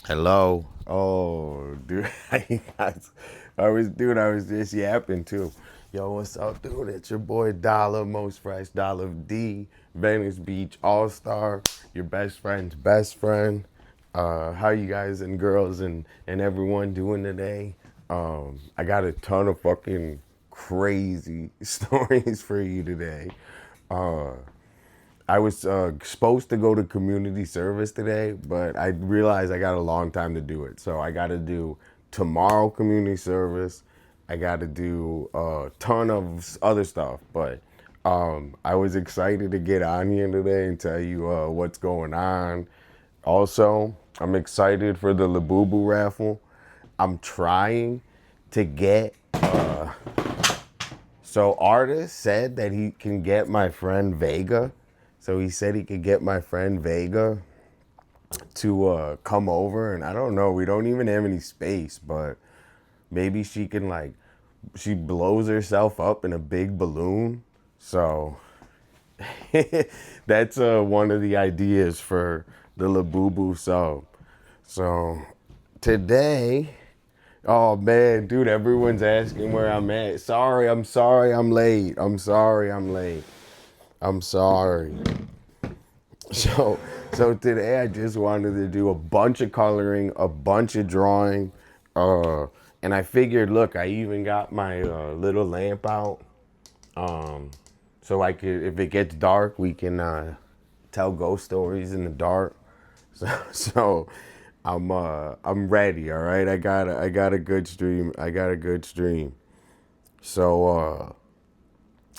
Hello. Oh, dude. I was just yapping too. Yo, what's up, dude? It's your boy Dolla, most fresh Dolla D, Venice Beach All Star, your best friend's best friend. How you guys and girls and everyone doing today? I got a ton of fucking crazy stories for you today. Uh, I was supposed to go to community service today, but I realized I got a long time to do it. So I got to do tomorrow community service. I got to do a ton of other stuff, but I was excited to get on here today and tell you what's going on. Also, I'm excited for the Labubu raffle. I'm trying to get so artist said that he can get my friend Vega. So he said he could get my friend Vega to come over, and I don't know. We don't even have any space, but maybe she can she blows herself up in a big balloon. So that's one of the ideas for the Labubu sub. So today, oh man, dude, everyone's asking where I'm at. Sorry, I'm late. I'm sorry, I'm late. I'm sorry. So, so today I just wanted to do a bunch of coloring, a bunch of drawing, uh, and I figured, look, I even got my little lamp out, so I could, if it gets dark, we can tell ghost stories in the dark. So I'm ready. All right, I got a good stream. I got a good stream. So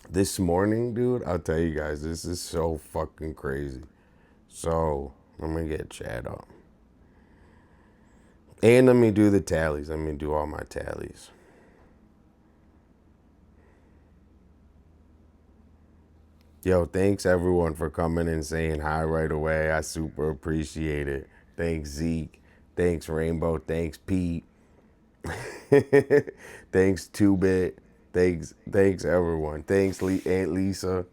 this morning, dude, I'll tell you guys, this is so fucking crazy. So let me get chat up. And let me do the tallies. Let me do all my tallies. Yo, thanks everyone for coming and saying hi right away. I super appreciate it. Thanks Zeke. Thanks Rainbow. Thanks Pete. Thanks 2-Bit. Thanks everyone. Thanks Aunt Lisa.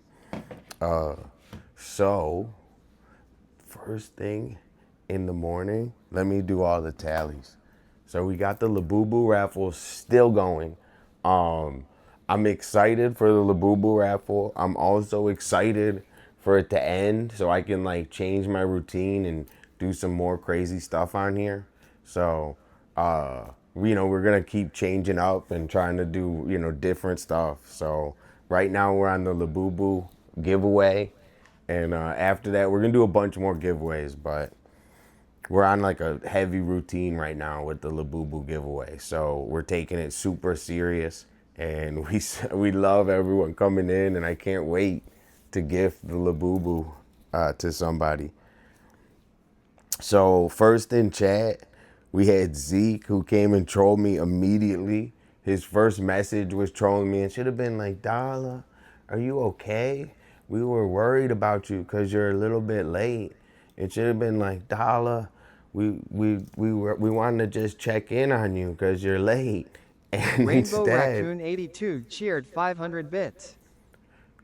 So, first thing in the morning, let me do all the tallies. So we got the Labubu raffle still going. Um, I'm excited for the Labubu raffle. I'm also excited for it to end so I can change my routine and do some more crazy stuff on here. So, we're gonna keep changing up and trying to do different stuff. So right now we're on the Labubu giveaway, and after that we're gonna do a bunch more giveaways, but we're on a heavy routine right now with the Labubu giveaway. So we're taking it super serious, and we love everyone coming in, and I can't wait to gift the Labubu to somebody. So first in chat, we had Zeke, who came and trolled me immediately. His first message was trolling me and should have been like, Darla, are you okay? We were worried about you because you're a little bit late. It should have been like, Darla, we wanted to just check in on you because you're late. And Rainbow instead, Raccoon 82 cheered 500 bits.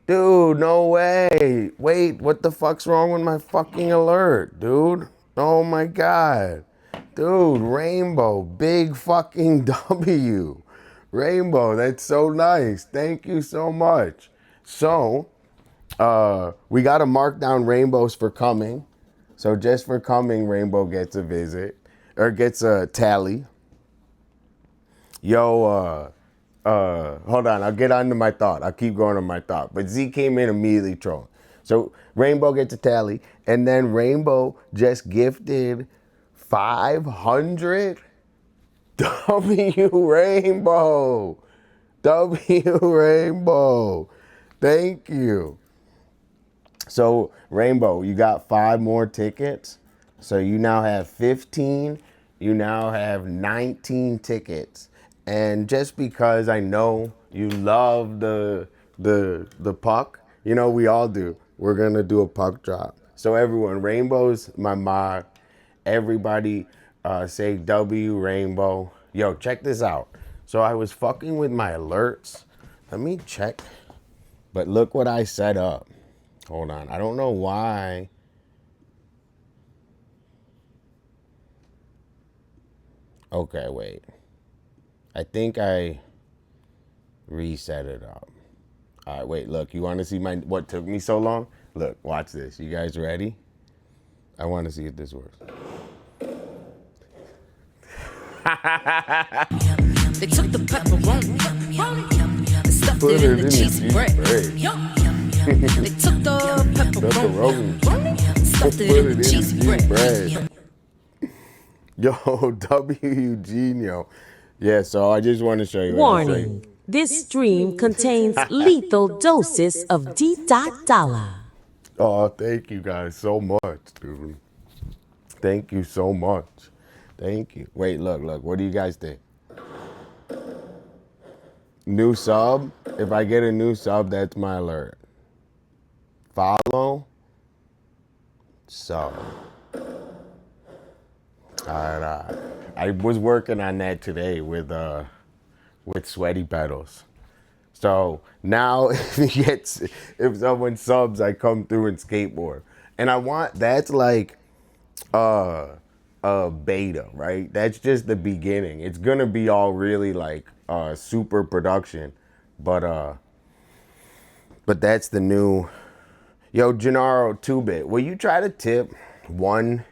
dude, no way. Wait, what the fuck's wrong with my fucking alert, dude? Oh my god. Dude, Rainbow, big fucking W. Rainbow, that's so nice. Thank you so much. So, we got to mark down Rainbows for coming. So just for coming, Rainbow gets a visit or gets a tally. Yo, hold on. I'll get on to my thought. I'll keep going on my thought. But Z came in immediately trolling. So Rainbow gets a tally, and then Rainbow just gifted 500 W Rainbow. W Rainbow. Thank you. So Rainbow, you got 5 more tickets. So you now have 15. You now have 19 tickets. And just because I know you love the puck, we all do. We're gonna do a puck drop. So everyone, Rainbow's my mod. Everybody say W Rainbow. Yo, check this out. So I was fucking with my alerts. Let me check. But look what I set up. Hold on. I don't know why. Okay, wait. I think I reset it up. All right, wait, look. You want to see what took me so long? Look, watch this. You guys ready? I want to see if this works. They took the pepperoni, stuffed Put it in the cheesy bread. They took the pepperoni, stuffed it in the cheesy bread. Yo, W. Eugenio. Yeah, so I just want to show you what I'm saying. Warning. This stream contains lethal doses of D.Dolla. Oh, thank you guys so much, dude. Thank you so much. Thank you. Wait, look. What do you guys think? New sub? If I get a new sub, that's my alert. Follow? Sub. All right. I was working on that today with Sweaty Pedals. So now if someone subs, I come through and skateboard. And that's like a beta, right? That's just the beginning. It's gonna be all really like super production. But that's the new. Yo, Gennaro 2-bit, will you try to tip one?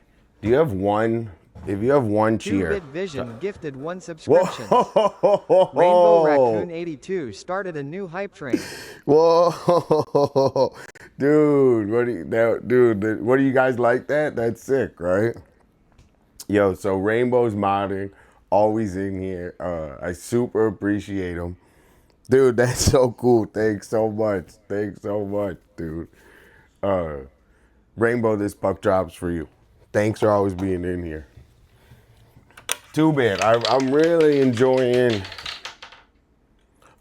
Do you have one? If you have one cheer. 2-bit Vision gifted 1 subscription. Whoa! Rainbow Raccoon 82 started a new hype train. Whoa, dude! What do you guys like that? That's sick, right? Yo, so Rainbow's modding, always in here. I super appreciate him, dude. That's so cool. Thanks so much. Dude. Rainbow, this puck drops for you. Thanks for always being in here. 2-bit, I'm really enjoying.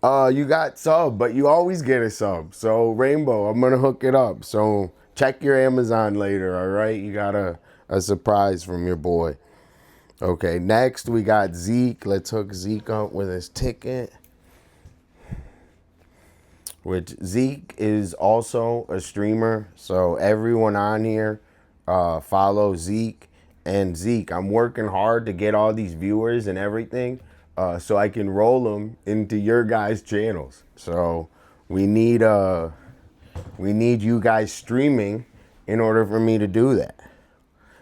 You got sub, but you always get a sub. So Rainbow, I'm gonna hook it up. So check your Amazon later, all right? You got a surprise from your boy. Okay, next we got Zeke. Let's hook Zeke up with his ticket. Which Zeke is also a streamer. So everyone on here, follow Zeke. And Zeke, I'm working hard to get all these viewers and everything so I can roll them into your guys' channels. So we need you guys streaming in order for me to do that.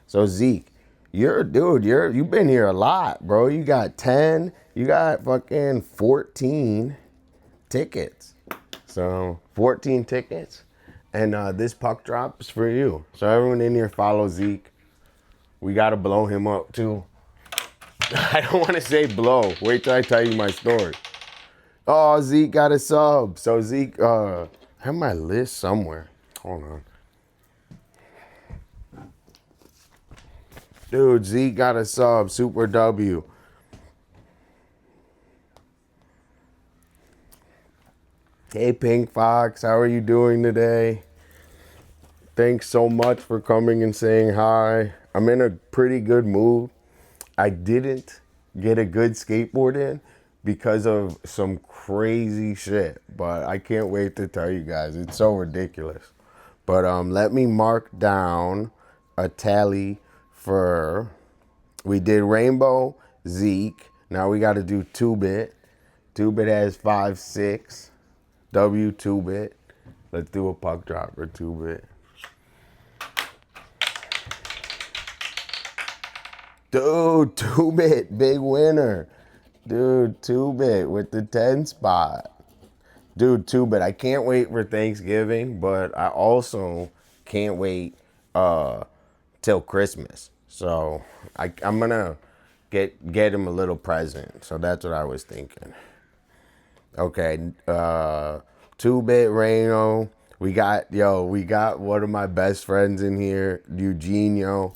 So Zeke, you've been here a lot, bro. You got 10, you got fucking 14 tickets. So 14 tickets. And this puck drops for you. So everyone in here follow Zeke. We got to blow him up, too. I don't want to say blow. Wait till I tell you my story. Oh, Zeke got a sub. So, Zeke, I have my list somewhere. Hold on. Dude, Zeke got a sub. Super W. Hey, Pink Fox. How are you doing today? Thanks so much for coming and saying hi. I'm in a pretty good mood. I didn't get a good skateboard in because of some crazy shit, but I can't wait to tell you guys. It's so ridiculous. But let me mark down a tally for, we did Rainbow, Zeke. Now we got to do 2-bit. 2-bit has 5-6. W 2-bit. Let's do a puck drop for 2-bit. Dude, 2-bit, big winner. Dude, 2-bit with the 10 spot. Dude, 2-bit, I can't wait for Thanksgiving, but I also can't wait till Christmas. So I'm gonna get him a little present. So that's what I was thinking. Okay, 2-bit Reno. We got one of my best friends in here, Eugenio.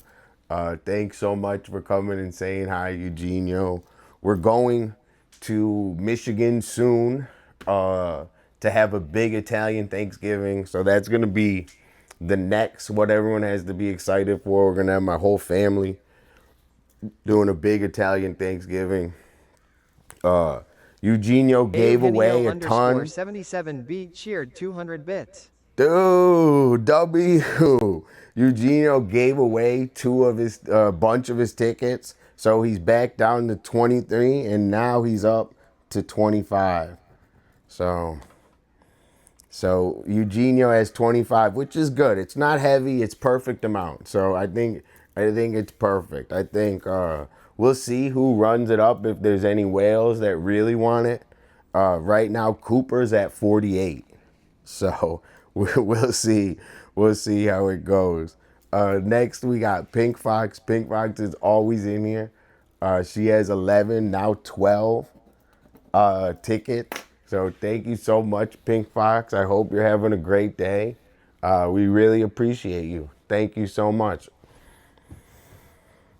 Thanks so much for coming and saying hi, Eugenio. We're going to Michigan soon to have a big Italian Thanksgiving. So that's going to be the next, what everyone has to be excited for. We're going to have my whole family doing a big Italian Thanksgiving. Eugenio gave away a ton. 77 beat cheered 200 bits. Dude, W. Eugenio gave away bunch of his tickets So he's back down to 23, and now he's up to 25. So Eugenio has 25, which is good. It's not heavy. It's perfect amount. So I think it's perfect. I think we'll see who runs it up if there's any whales that really want it. Right now, Cooper's at 48. So we'll see. We'll see how it goes. Next, we got Pink Fox. Pink Fox is always in here. She has 11, now 12 tickets. So thank you so much, Pink Fox. I hope you're having a great day. We really appreciate you. Thank you so much.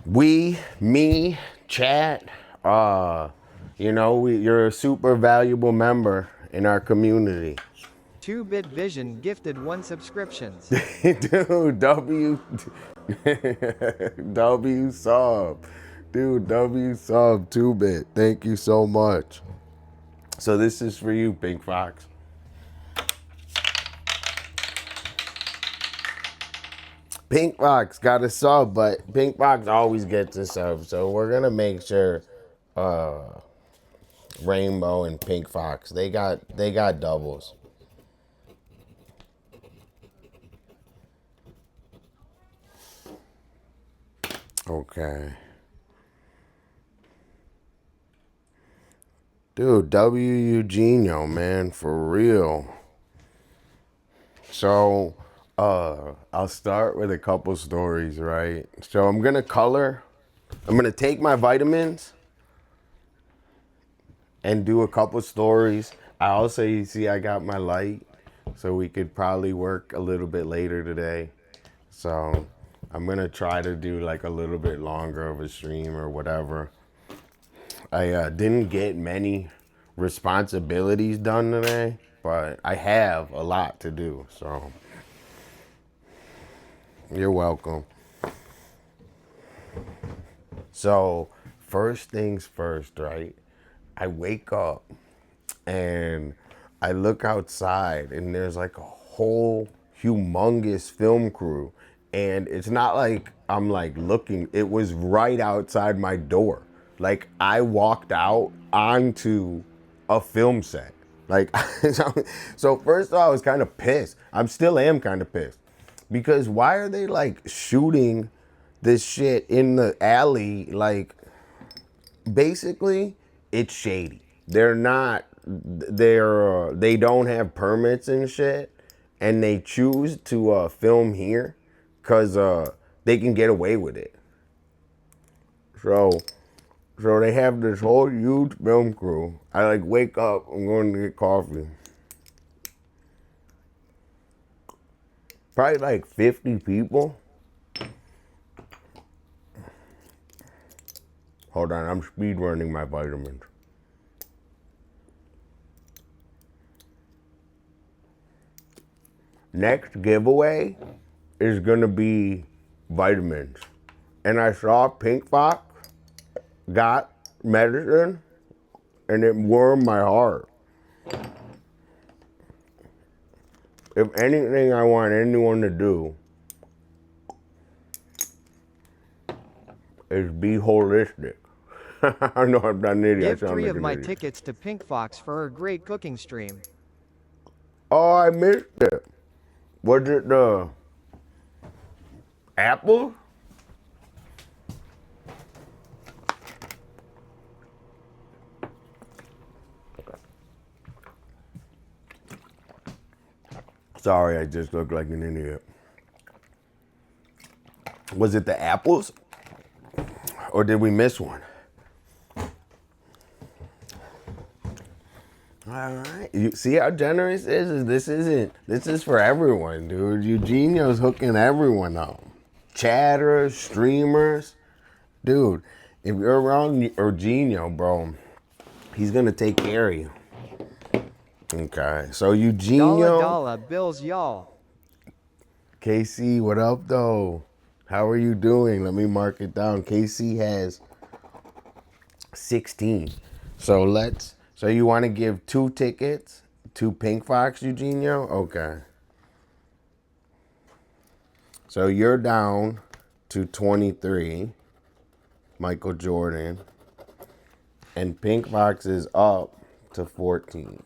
Me, chat, you're a super valuable member in our community. 2-Bit Vision gifted 1 subscription. Dude, W sub. Dude, W sub 2-Bit. Thank you so much. So this is for you, Pink Fox. Pink Fox got a sub, but Pink Fox always gets a sub. So we're gonna make sure Rainbow and Pink Fox, they got doubles. Okay. Dude, W Eugenio, man, for real. So, I'll start with a couple stories, right? So I'm gonna take my vitamins and do a couple stories. I also, you see, I got my light, so we could probably work a little bit later today. So I'm gonna try to do like a little bit longer of a stream or whatever. I didn't get many responsibilities done today, but I have a lot to do, so you're welcome. So first things first, right? I wake up and I look outside and there's like a whole humongous film crew, and it's not like I'm like looking, it was right outside my door. Like I walked out onto a film set. Like, so first of all, I was kind of pissed. I still am kind of pissed because why are they like shooting this shit in the alley? Like, basically, it's shady. They don't have permits and shit, and they choose to film here because they can get away with it. So they have this whole huge film crew. I like wake up, I'm going to get coffee. Probably like 50 people. Hold on, I'm speed running my vitamins. Next giveaway is gonna be vitamins. And I saw Pink Fox got medicine and it warmed my heart. If anything I want anyone to do is be holistic. I know I'm not an idiot. Give 3 of my tickets to Pink Fox for her great cooking stream. Oh, I missed it. Was it the apple? Sorry, I just look like an idiot. Was it the apples? Or did we miss one? All right. You see how generous this is? This is for everyone, dude. Eugenio's hooking everyone up. Chatters, streamers. Dude, if you're around Eugenio, bro, he's going to take care of you. Okay, so Eugenio. Dolla, bills, y'all. KC, what up, though? How are you doing? Let me mark it down. KC has 16. So you want to give 2 tickets to Pink Fox, Eugenio? Okay. So you're down to 23. Michael Jordan. And Pink Fox is up to 14.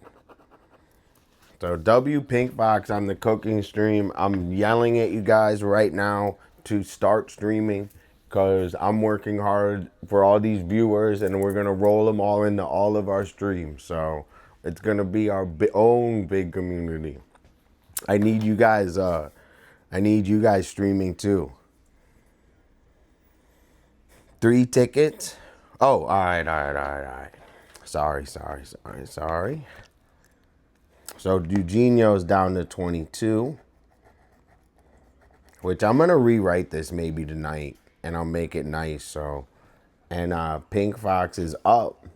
So W Pink Fox on the cooking stream. I'm yelling at you guys right now to start streaming because I'm working hard for all these viewers and we're going to roll them all into all of our streams. So it's going to be our own big community. I need you guys streaming too. 3 tickets. Oh, all right. Sorry. So Eugenio's down to 22, which I'm gonna rewrite this maybe tonight, and I'll make it nice. So, and Pink Fox is up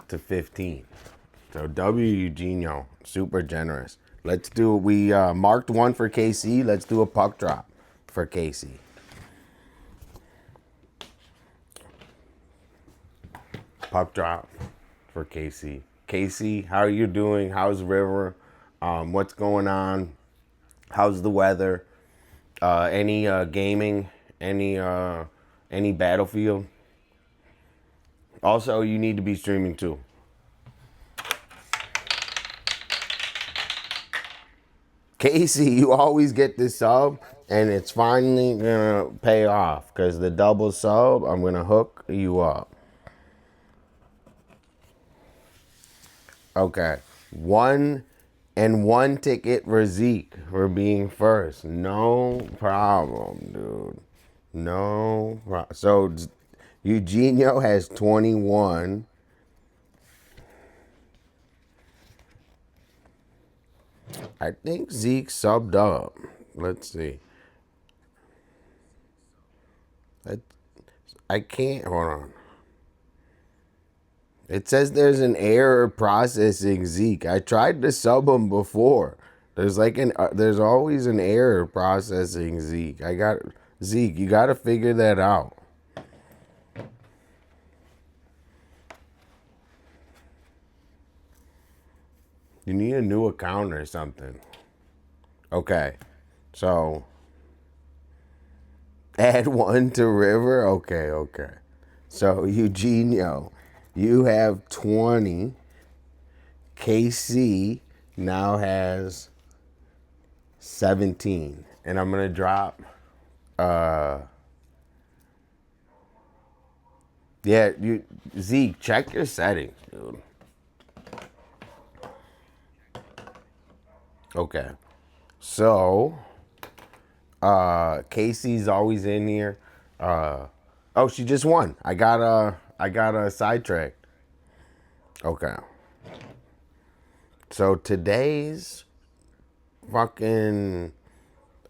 to 15. So W Eugenio, super generous. Let's do. We marked one for KC. Let's do a puck drop for KC. Puck drop for KC. Casey, how are you doing? How's River? What's going on? How's the weather? Any gaming? Any Battlefield? Also, you need to be streaming too. Casey, you always get this sub, and it's finally gonna pay off because the double sub, I'm gonna hook you up. Okay, 1 ticket for Zeke for being first. No problem, dude. No problem. So Eugenio has 21. I think Zeke subbed up. Let's see. I can't, hold on. It says there's an error processing Zeke. I tried to sub him before. There's there's always an error processing Zeke. Zeke, you got to figure that out. You need a new account or something. Okay. So add 1 to River. Okay. So Eugenio, you have 20. KC now has 17. And I'm going to drop. Zeke, check your settings, dude. Okay. So, Casey's always in here. Oh, she just won. I got a sidetracked. Okay. So today's fucking,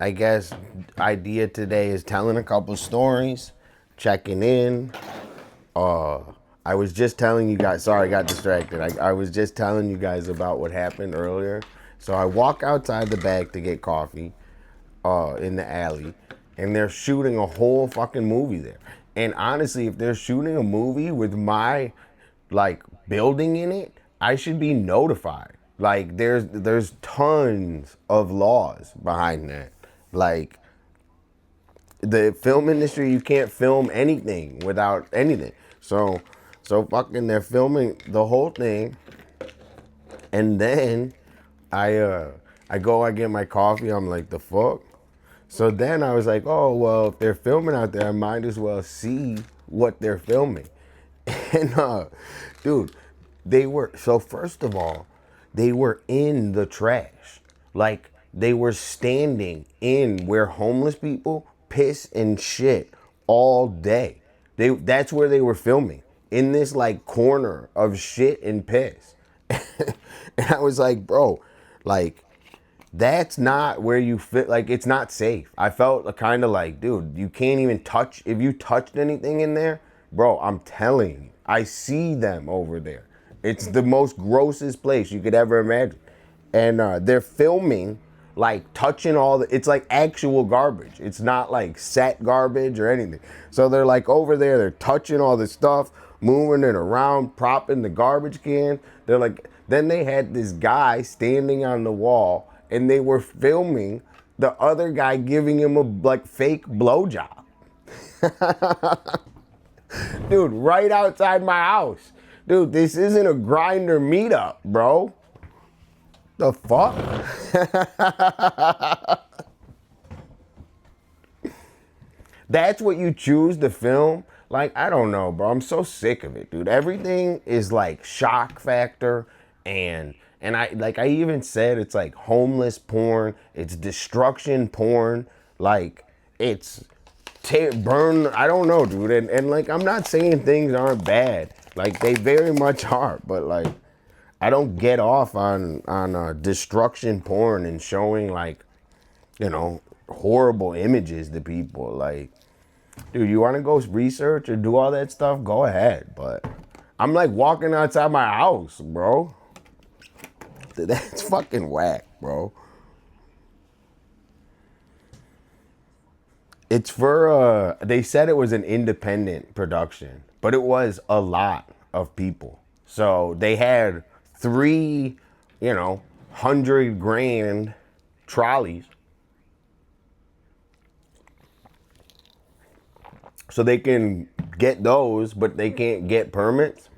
I guess, idea today is telling a couple stories, checking in. I was just telling you guys, sorry, I got distracted. I was just telling you guys about what happened earlier. So I walk outside the back to get coffee in the alley, and they're shooting a whole fucking movie there. And honestly, if they're shooting a movie with my, building in it, I should be notified. There's tons of laws behind that. The film industry, you can't film anything without anything. So fucking they're filming the whole thing, and then I get my coffee. I'm like, the fuck? So then I was like, oh, well, if they're filming out there, I might as well see what they're filming. And, dude, first of all, they were in the trash. They were standing in where homeless people piss and shit all day. That's where they were filming, in this, corner of shit and piss. And I was like, bro, that's not where you fit. It's not safe. I felt kind of dude, you can't even touch. If you touched anything in there, bro, I'm telling you, I see them over there. It's the most grossest place you could ever imagine. And they're filming, touching it's actual garbage. It's not set garbage or anything. So they're over there, they're touching all this stuff, moving it around, propping the garbage can. Then they had this guy standing on the wall, and they were filming the other guy giving him a fake blowjob. Dude, right outside my house. Dude, this isn't a grinder meetup, bro. The fuck? That's what you choose to film? Like, I don't know, bro. I'm so sick of it, dude. Everything is like shock factor and I even said it's like homeless porn, it's destruction porn, like it's burn, I don't know, dude. And like I'm not saying things aren't bad. Like they very much are, but like I don't get off on destruction porn and showing like, you know, horrible images to people. Like, dude, you want to go research or do all that stuff? Go ahead. But I'm like walking outside my house, bro. That's fucking whack, bro. It's for, they said it was an independent production, but it was a lot of people. So they had 3, you know, 100 grand trolleys. So they can get those, but they can't get permits.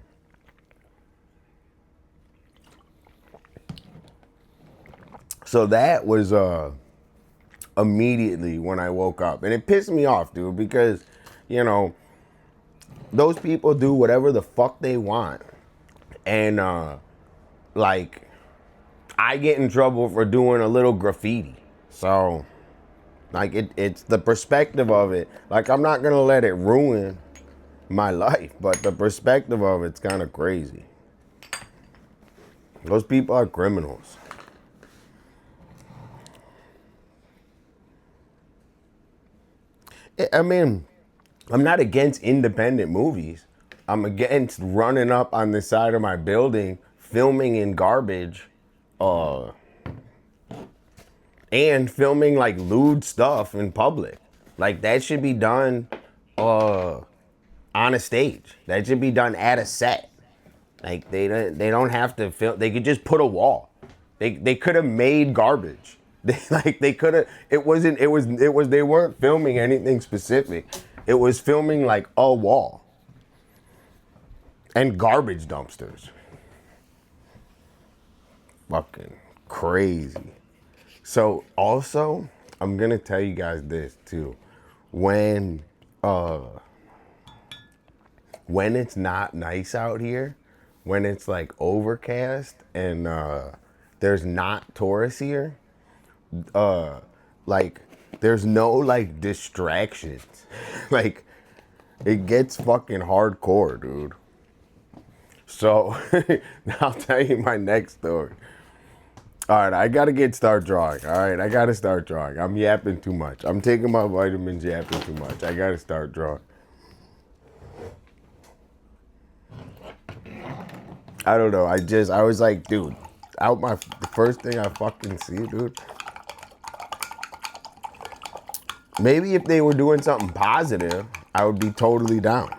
So that was immediately when I woke up. And it pissed me off, dude, because, you know, those people do whatever the fuck they want. And, like, I get in trouble for doing a little graffiti. So, like, it's the perspective of it. Like, I'm not going to let it ruin my life, but the perspective of it's kind of crazy. Those people are criminals. I mean, I'm not against independent movies. I'm against running up on the side of my building, filming in garbage, and filming like lewd stuff in public. Like that should be done on a stage. That should be done at a set. Like they don't have to film. They could just put a wall. They could have made garbage. They could have. It was. They weren't filming anything specific. It was filming like a wall and garbage dumpsters. Fucking crazy. So also, I'm gonna tell you guys this too. When it's not nice out here, when it's like overcast and there's not tourists here, like there's no like distractions. Like it gets fucking hardcore, dude. So I'll tell you my next story. All right, I gotta start drawing. All right, I gotta start drawing. I'm yapping too much. I'm taking my vitamins, yapping too much. I gotta start drawing. I don't know. I was like, dude, the first thing I fucking see, dude. Maybe if they were doing something positive, I would be totally down.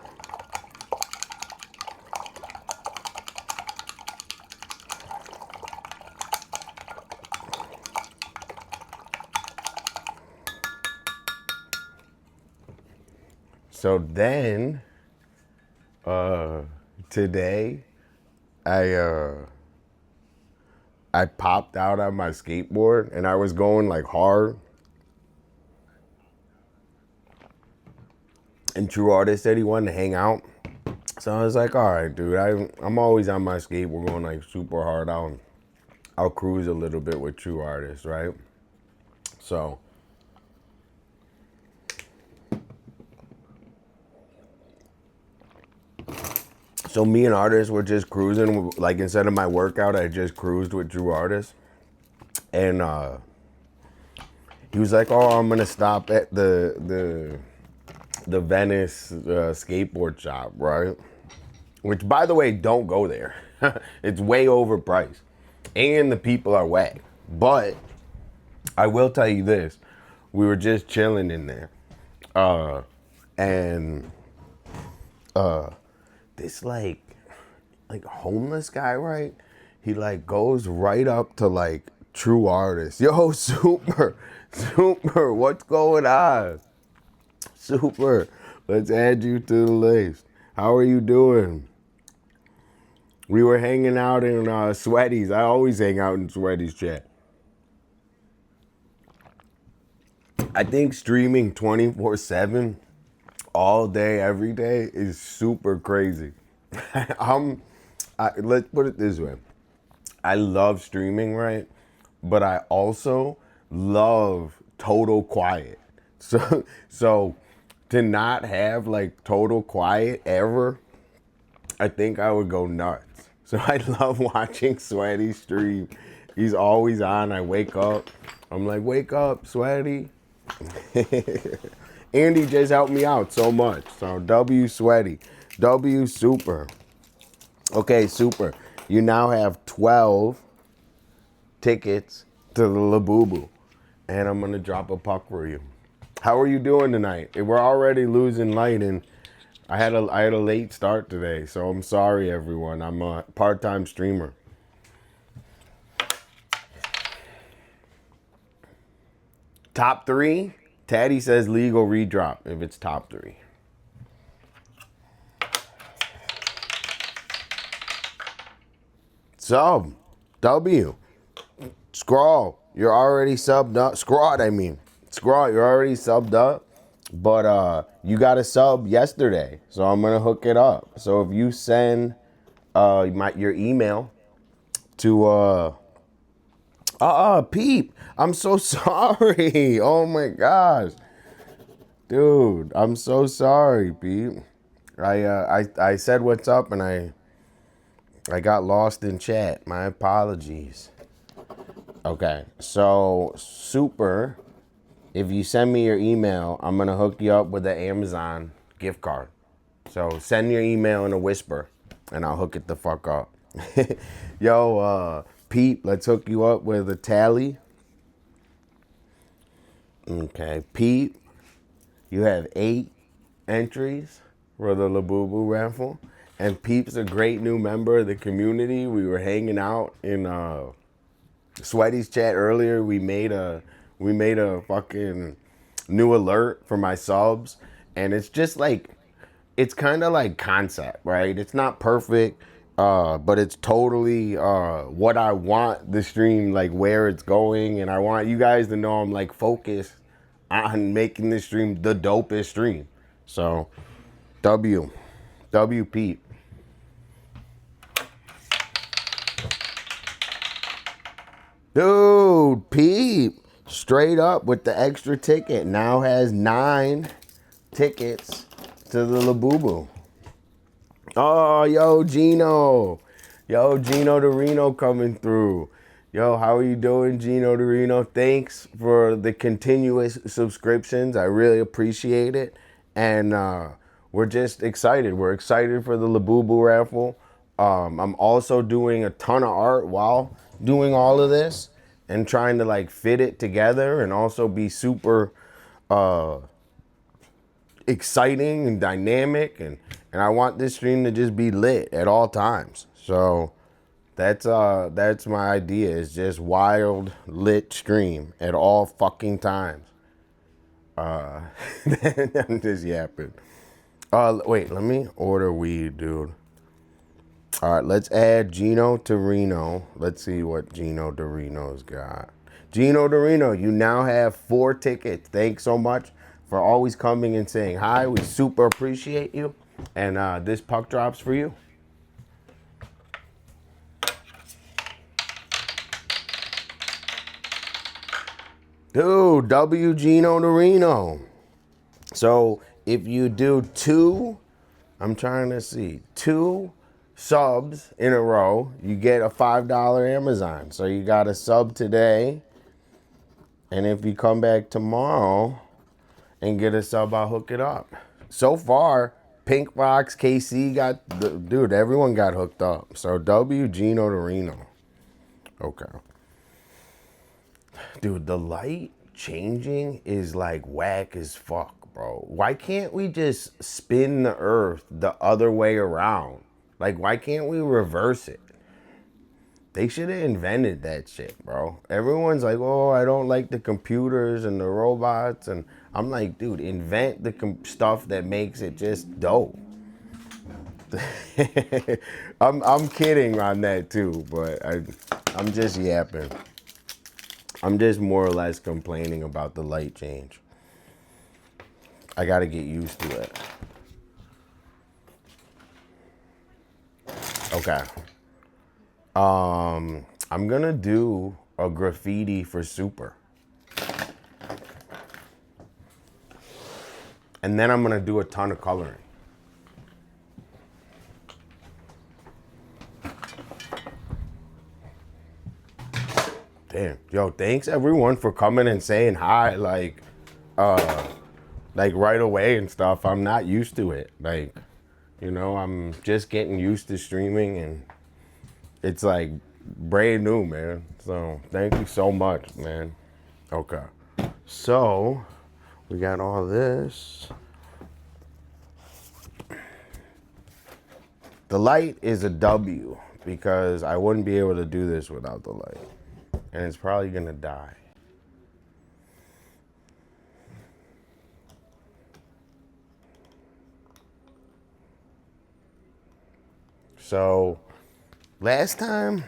So then, today, I popped out on my skateboard and I was going like hard. And True Artist said he wanted to hang out. So I was like, all right, dude, I'm always on my skateboard going like super hard. I'll cruise a little bit with True Artist, right? So me and Artist were just cruising. Like instead of my workout, I just cruised with True Artist. And he was like, oh, I'm gonna stop at the Venice skateboard shop, right? Which, by the way, don't go there. It's way overpriced. And the people are whack. But I will tell you this. We were just chilling in there. And this like homeless guy, right? He like goes right up to like True Artist. Yo, Super, what's going on? Super. Let's add you to the list. How are you doing? We were hanging out in Sweaties. I always hang out in Sweaties chat. I think streaming 24/7 all day, every day is super crazy. Let's put it this way. I love streaming, right? But I also love total quiet. So to not have like total quiet ever, I think I would go nuts. So I love watching Sweaty stream. He's always on. I wake up. I'm like, wake up, Sweaty. Andy just helped me out so much. So W Sweaty. W Super. Okay, Super. You now have 12 tickets to the Labubu. And I'm going to drop a puck for you. How are you doing tonight? We're already losing light, and I had a late start today, so I'm sorry, everyone. I'm a part-time streamer. Top 3? Taddy says legal redrop if it's top 3. Sub. W. Scrawl. You're already subbed up. Scrawl, I mean. Scrawl, you're already subbed up. But you got a sub yesterday, so I'm going to hook it up. So if you send your email to... Peep, I'm so sorry. Oh, my gosh. Dude, I'm so sorry, Peep. I said what's up, and I got lost in chat. My apologies. Okay, so Super, if you send me your email, I'm going to hook you up with the Amazon gift card. So send your email in a whisper, and I'll hook it the fuck up. Yo, Pete, let's hook you up with a tally. Okay, Pete, you have 8 entries for the Labubu raffle. And Pete's a great new member of the community. We were hanging out in Sweaty's chat earlier. We made a fucking new alert for my subs, and it's just like, it's kind of like concept, right? It's not perfect, but it's totally what I want the stream, like where it's going, and I want you guys to know I'm like focused on making this stream the dopest stream. So W Pete. Dude, Pete, straight up with the extra ticket, now has 9 tickets to the Labubu. Oh, yo, Gino. Yo, Gino Dorino coming through. Yo, how are you doing, Gino Dorino? Thanks for the continuous subscriptions. I really appreciate it. And we're just excited. We're excited for the Labubu raffle. I'm also doing a ton of art while doing all of this and trying to like fit it together and also be super exciting and dynamic, and I want this stream to just be lit at all times. So that's my idea, is just wild lit stream at all fucking times. I'm just yapping. Wait, let me order weed, dude. All right, let's add Gino to Reno. Let's see what Gino Dorino's got. Gino Dorino, you now have 4 tickets. Thanks so much for always coming and saying hi. We super appreciate you. And this puck drops for you. Dude, W Gino Dorino. So if you do 2, I'm trying to see, 2 subs in a row, you get a $5 Amazon. So you got a sub today, and if you come back tomorrow and get a sub, I'll hook it up. So far, Pink Fox, KC got, dude, everyone got hooked up. So W Gino Dorino. Okay. Dude, the light changing is like whack as fuck, bro. Why can't we just spin the earth the other way around? Like, why can't we reverse it? They should have invented that shit, bro. Everyone's like, oh, I don't like the computers and the robots. And I'm like, dude, invent the stuff that makes it just dope. I'm kidding on that too, but I'm just yapping. I'm just more or less complaining about the light change. I gotta get used to it. Okay. I'm gonna do a graffiti for Super. And then I'm gonna do a ton of coloring. Damn. Yo, thanks everyone for coming and saying hi, like right away and stuff. I'm not used to it. Like, you know, I'm just getting used to streaming and it's like brand new, man. So thank you so much, man. Okay. So we got all this. The light is a W because I wouldn't be able to do this without the light. And it's probably gonna die. So last time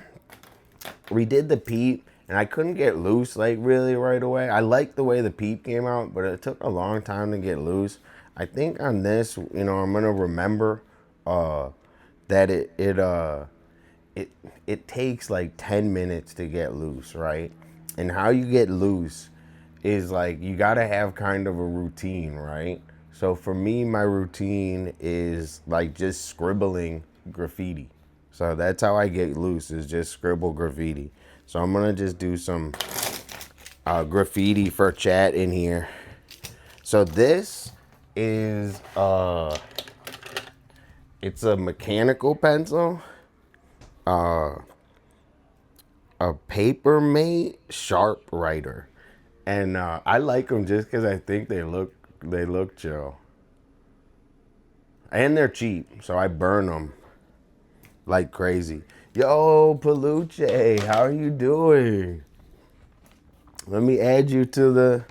we did the peep and I couldn't get loose like really right away. I liked the way the peep came out, but it took a long time to get loose. I think on this, you know, I'm gonna remember that it takes like 10 minutes to get loose, right? And how you get loose is like you gotta have kind of a routine, right? So for me, my routine is like just scribbling graffiti. So that's how I get loose, is just scribble graffiti. So I'm gonna just do some graffiti for chat in here. So this is it's a mechanical pencil, a Papermate Sharp Writer, and I like them just because I think they look chill, and they're cheap, so I burn them like crazy. Yo, Peluche, how are you doing? Let me add you to the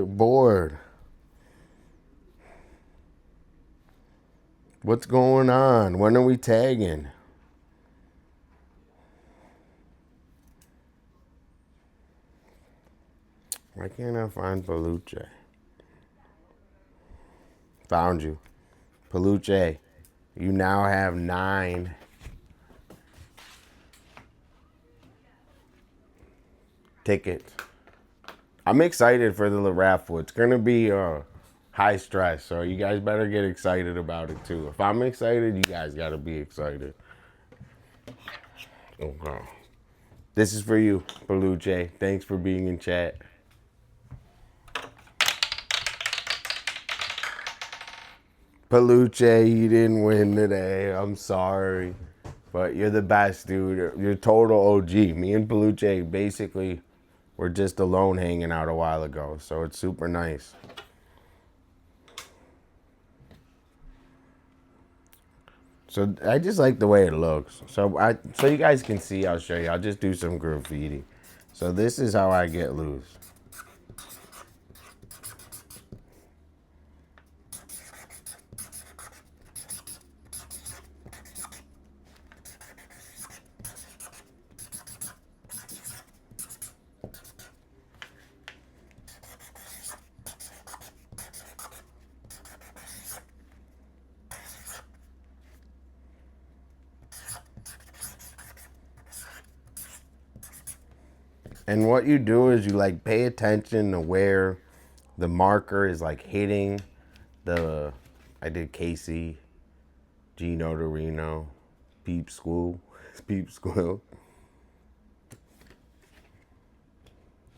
board. What's going on? When are we tagging? Why can't I find Peluche? Found you. Peluche, you now have 9 tickets. I'm excited for the raffle. It's gonna be high stress, so you guys better get excited about it too. If I'm excited, you guys gotta be excited. Okay. This is for you, Peluche. Thanks for being in chat. Peluche, you didn't win today. I'm sorry. But you're the best, dude. You're total OG. Me and Peluche basically were just alone hanging out a while ago. So it's super nice. So I just like the way it looks. So you guys can see, I'll show you. I'll just do some graffiti. So this is how I get loose. And what you do is you like pay attention to where the marker is like hitting the, I did Casey, Gino Torino, Peep School, Peep School.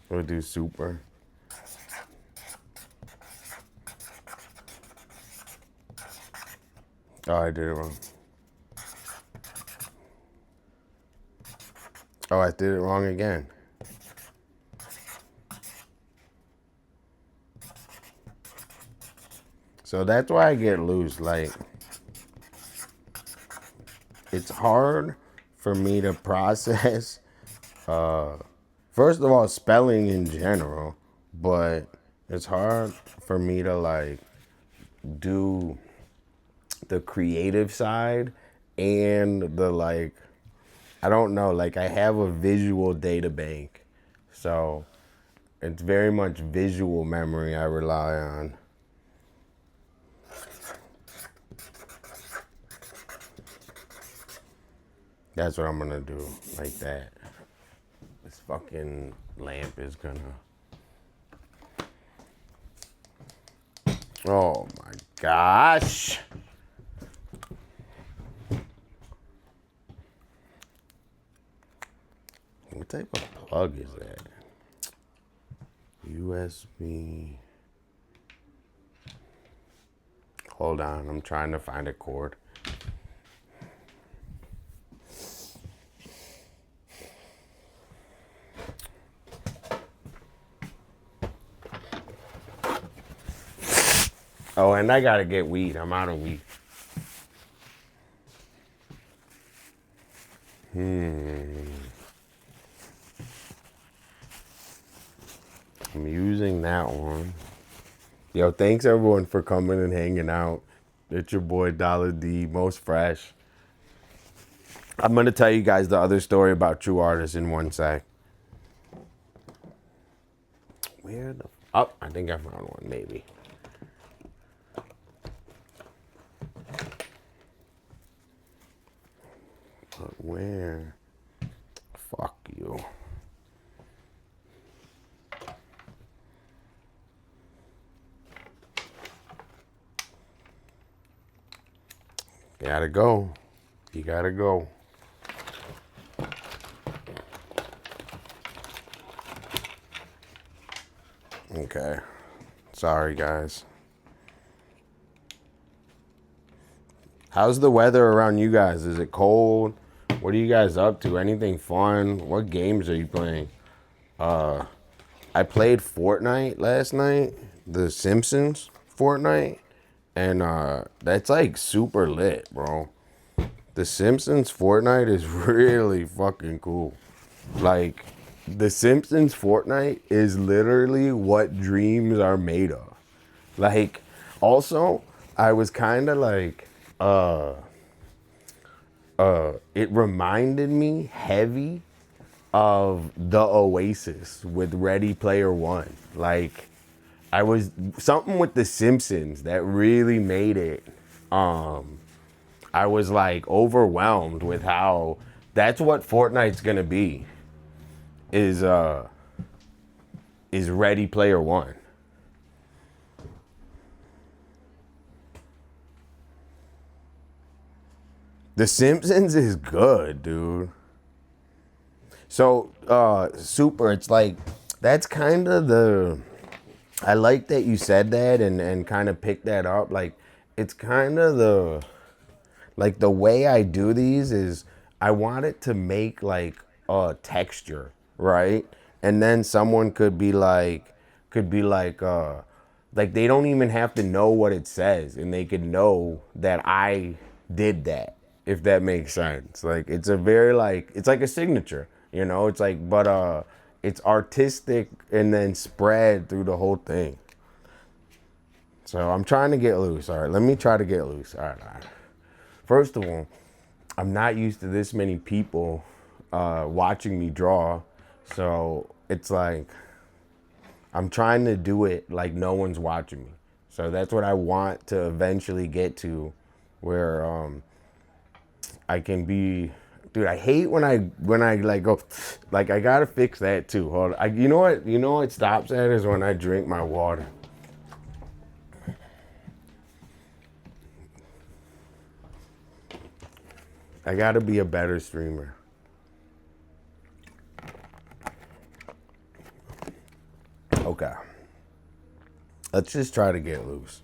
We'll do Super. Oh, I did it wrong. Oh, I did it wrong again. So that's why I get loose. Like, it's hard for me to process, first of all, spelling in general, but it's hard for me to like do the creative side and the like, I don't know, like I have a visual data bank. So it's very much visual memory I rely on. That's what I'm gonna do, like that. This fucking lamp is gonna... Oh my gosh. What type of plug is that? USB. Hold on, I'm trying to find a cord. Oh, and I gotta get weed. I'm out of weed. I'm using that one. Yo, thanks everyone for coming and hanging out. It's your boy Dolla D, most fresh. I'm gonna tell you guys the other story about True Artists in one sec. Where the... Oh, I think I found one, maybe. But where? Fuck you. Gotta go. You gotta go. Okay. Sorry, guys. How's the weather around you guys? Is it cold? What are you guys up to? Anything fun? What games are you playing? I played Fortnite last night, The Simpsons Fortnite, and that's like super lit, bro. The Simpsons Fortnite is really fucking cool. Like, The Simpsons Fortnite is literally what dreams are made of. Like, also, I was kind of like, it reminded me heavy of the Oasis with Ready Player One. Like, I was something with The Simpsons that really made it. I was like overwhelmed with how that's what Fortnite's gonna be. Is Ready Player One. The Simpsons is good, dude. So, super, it's like, that's kind of the, I like that you said that and kind of picked that up. Like, it's kind of the, like the way I do these is I want it to make like a texture, right? And then someone could be like, like they don't even have to know what it says and they could know that I did that, if that makes sense. Like, it's a very like, it's like a signature, you know? It's like, but it's artistic and then spread through the whole thing. So I'm trying to get loose. All right, let me try to get loose. All right. First of all, I'm not used to this many people watching me draw. So it's like, I'm trying to do it like no one's watching me. So that's what I want to eventually get to, where I can be, dude, I hate when I like go, like I gotta fix that too. Hold on. You know what stops that is when I drink my water. I gotta be a better streamer. Okay. Let's just try to get loose.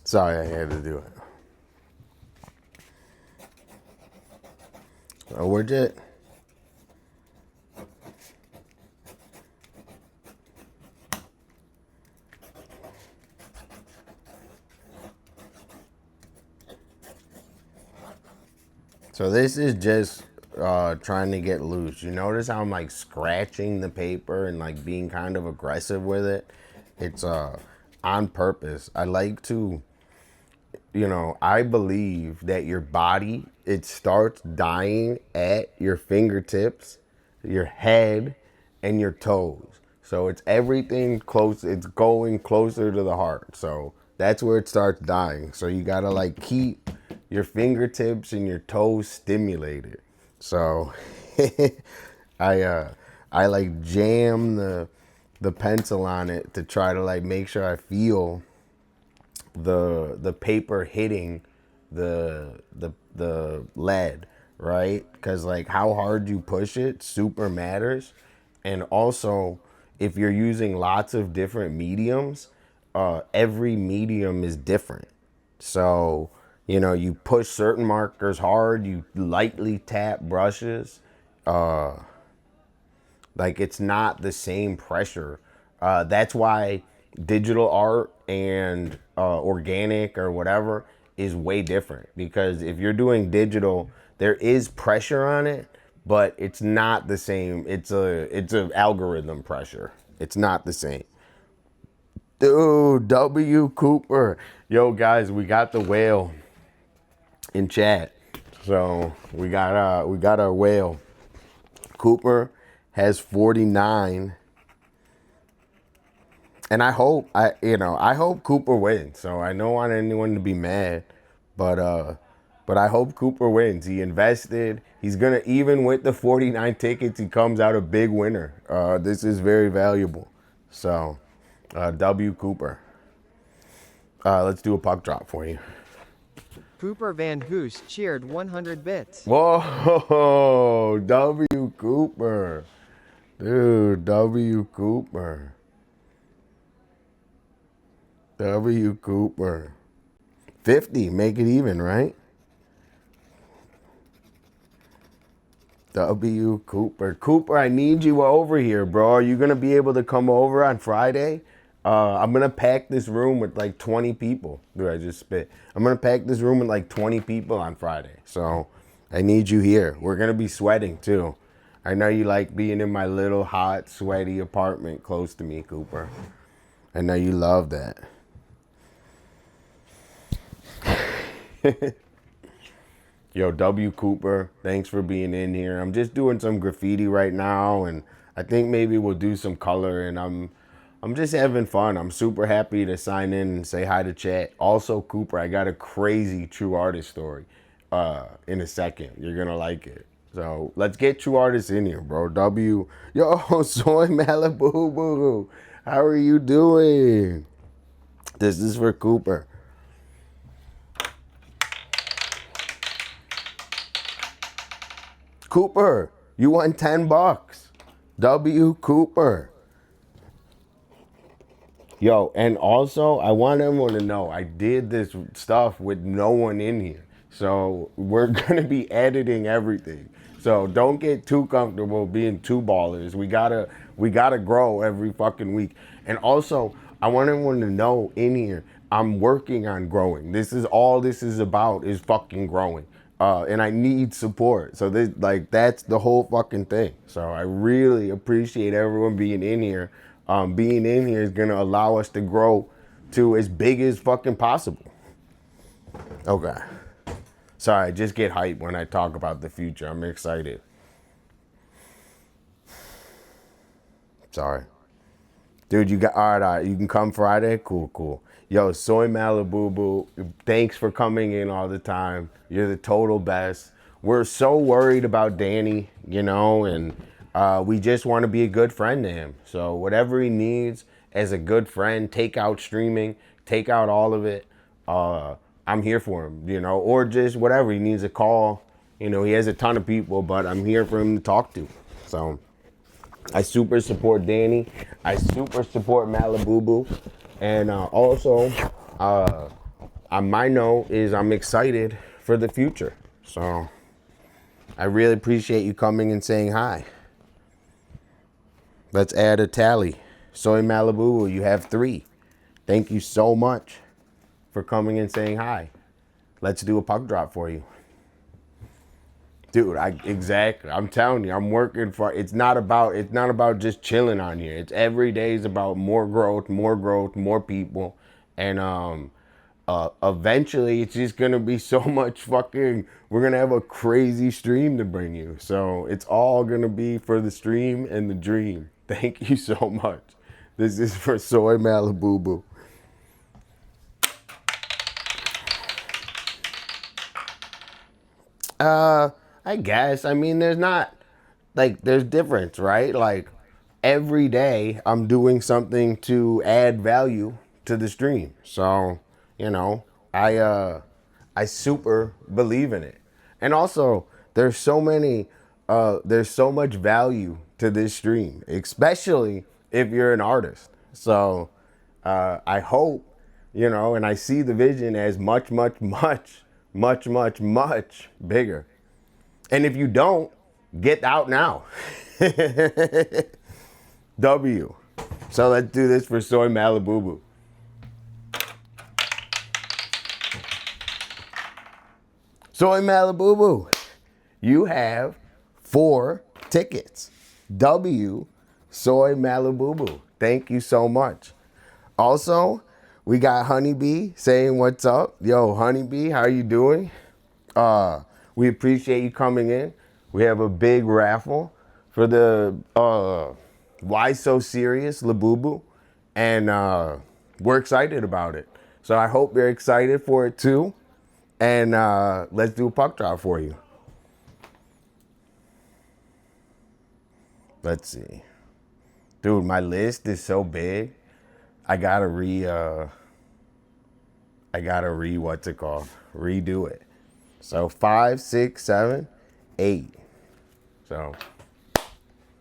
Sorry, I had to do it. Oh, where'd it? So this is just trying to get loose. You notice how I'm like scratching the paper and like being kind of aggressive with it? It's on purpose. I like to, I believe that your body, it starts dying at your fingertips, your head, and your toes. So it's everything close, it's going closer to the heart. So that's where it starts dying. So you gotta like keep your fingertips and your toes stimulated. So I like jam the pencil on it to try to like make sure I feel the paper hitting the lead, right? Because like how hard you push it super matters. And also, if you're using lots of different mediums, every medium is different. So you push certain markers hard, you lightly tap brushes, like it's not the same pressure. That's why digital art and organic or whatever is way different. Because if you're doing digital, there is pressure on it, but it's not the same. It's a algorithm pressure. It's not the same. Dude, W. Cooper. Yo, guys, we got the whale in chat. So we got our whale. Cooper has 49. And I hope Cooper wins. So I don't want anyone to be mad, but I hope Cooper wins. He invested. He's gonna, even with the 49 tickets, he comes out a big winner. This is very valuable. So W. Cooper. Let's do a puck drop for you. Cooper Van Hoos cheered 100 bits. Whoa, W. Cooper. Dude, W. Cooper. W. Cooper. 50, make it even, right? W. Cooper. Cooper, I need you over here, bro. Are you going to be able to come over on Friday? I'm going to pack this room with like 20 people. Dude, I just spit. I'm going to pack this room with like 20 people on Friday. So I need you here. We're going to be sweating too. I know you like being in my little hot, sweaty apartment close to me, Cooper. I know you love that. Yo, W. Cooper, thanks for being in here. I'm just doing some graffiti right now, and I think maybe we'll do some color, and I'm just having fun. I'm super happy to sign in and say hi to chat. Also, Cooper, I got a crazy True Artist story in a second. You're going to like it. So let's get True Artists in here, bro. W. Yo, Soy Malibu Boo. How are you doing? This is for Cooper. Cooper, you won $10. W. Cooper. Yo, and also, I want everyone to know I did this stuff with no one in here. So we're going to be editing everything. So don't get too comfortable being two ballers. We gotta grow every fucking week. And also, I want everyone to know in here, I'm working on growing. This is all this is about, is fucking growing. And I need support. So that's the whole fucking thing. So I really appreciate everyone being in here. Being in here is gonna allow us to grow to as big as fucking possible. Okay. Sorry, I just get hyped when I talk about the future. I'm excited. Sorry. Dude, you got, all right, you can come Friday? Cool. Yo, Soy Malibu Boo, thanks for coming in all the time. You're the total best. We're so worried about Danny, and we just want to be a good friend to him. So whatever he needs as a good friend, take out streaming, take out all of it. I'm here for him, or just whatever. He needs a call. He has a ton of people, but I'm here for him to talk to. So I super support Danny. I super support Malibu Boo. And also, on my note is I'm excited for the future. So I really appreciate you coming and saying hi. Let's add a tally. Soy Malibu, you have 3. Thank you so much for coming and saying hi. Let's do a puck drop for you. Dude, exactly. I'm telling you, I'm working for. It's not about just chilling on here. It's every day is about more growth, more people, and eventually it's just gonna be so much fucking. We're gonna have a crazy stream to bring you. So it's all gonna be for the stream and the dream. Thank you so much. This is for Soy Malibu. I guess. I mean, there's not like there's difference, right? Like every day I'm doing something to add value to the stream. So, you know, I super believe in it. And also, there's so much value to this stream, especially if you're an artist. So, I hope, and I see the vision as much bigger. And if you don't, get out now. W. So let's do this for Soy Malibu. Soy Malibu, you have 4 tickets. W. Soy Malibu. Thank you so much. Also, we got Honeybee saying what's up. Yo, Honeybee, how you doing? We appreciate you coming in. We have a big raffle for the Why So Serious Labubu, and we're excited about it. So I hope you're excited for it too. And let's do a puck drop for you. Let's see. Dude, my list is so big. I gotta what's it called? Redo it. So 5, 6, 7, 8. So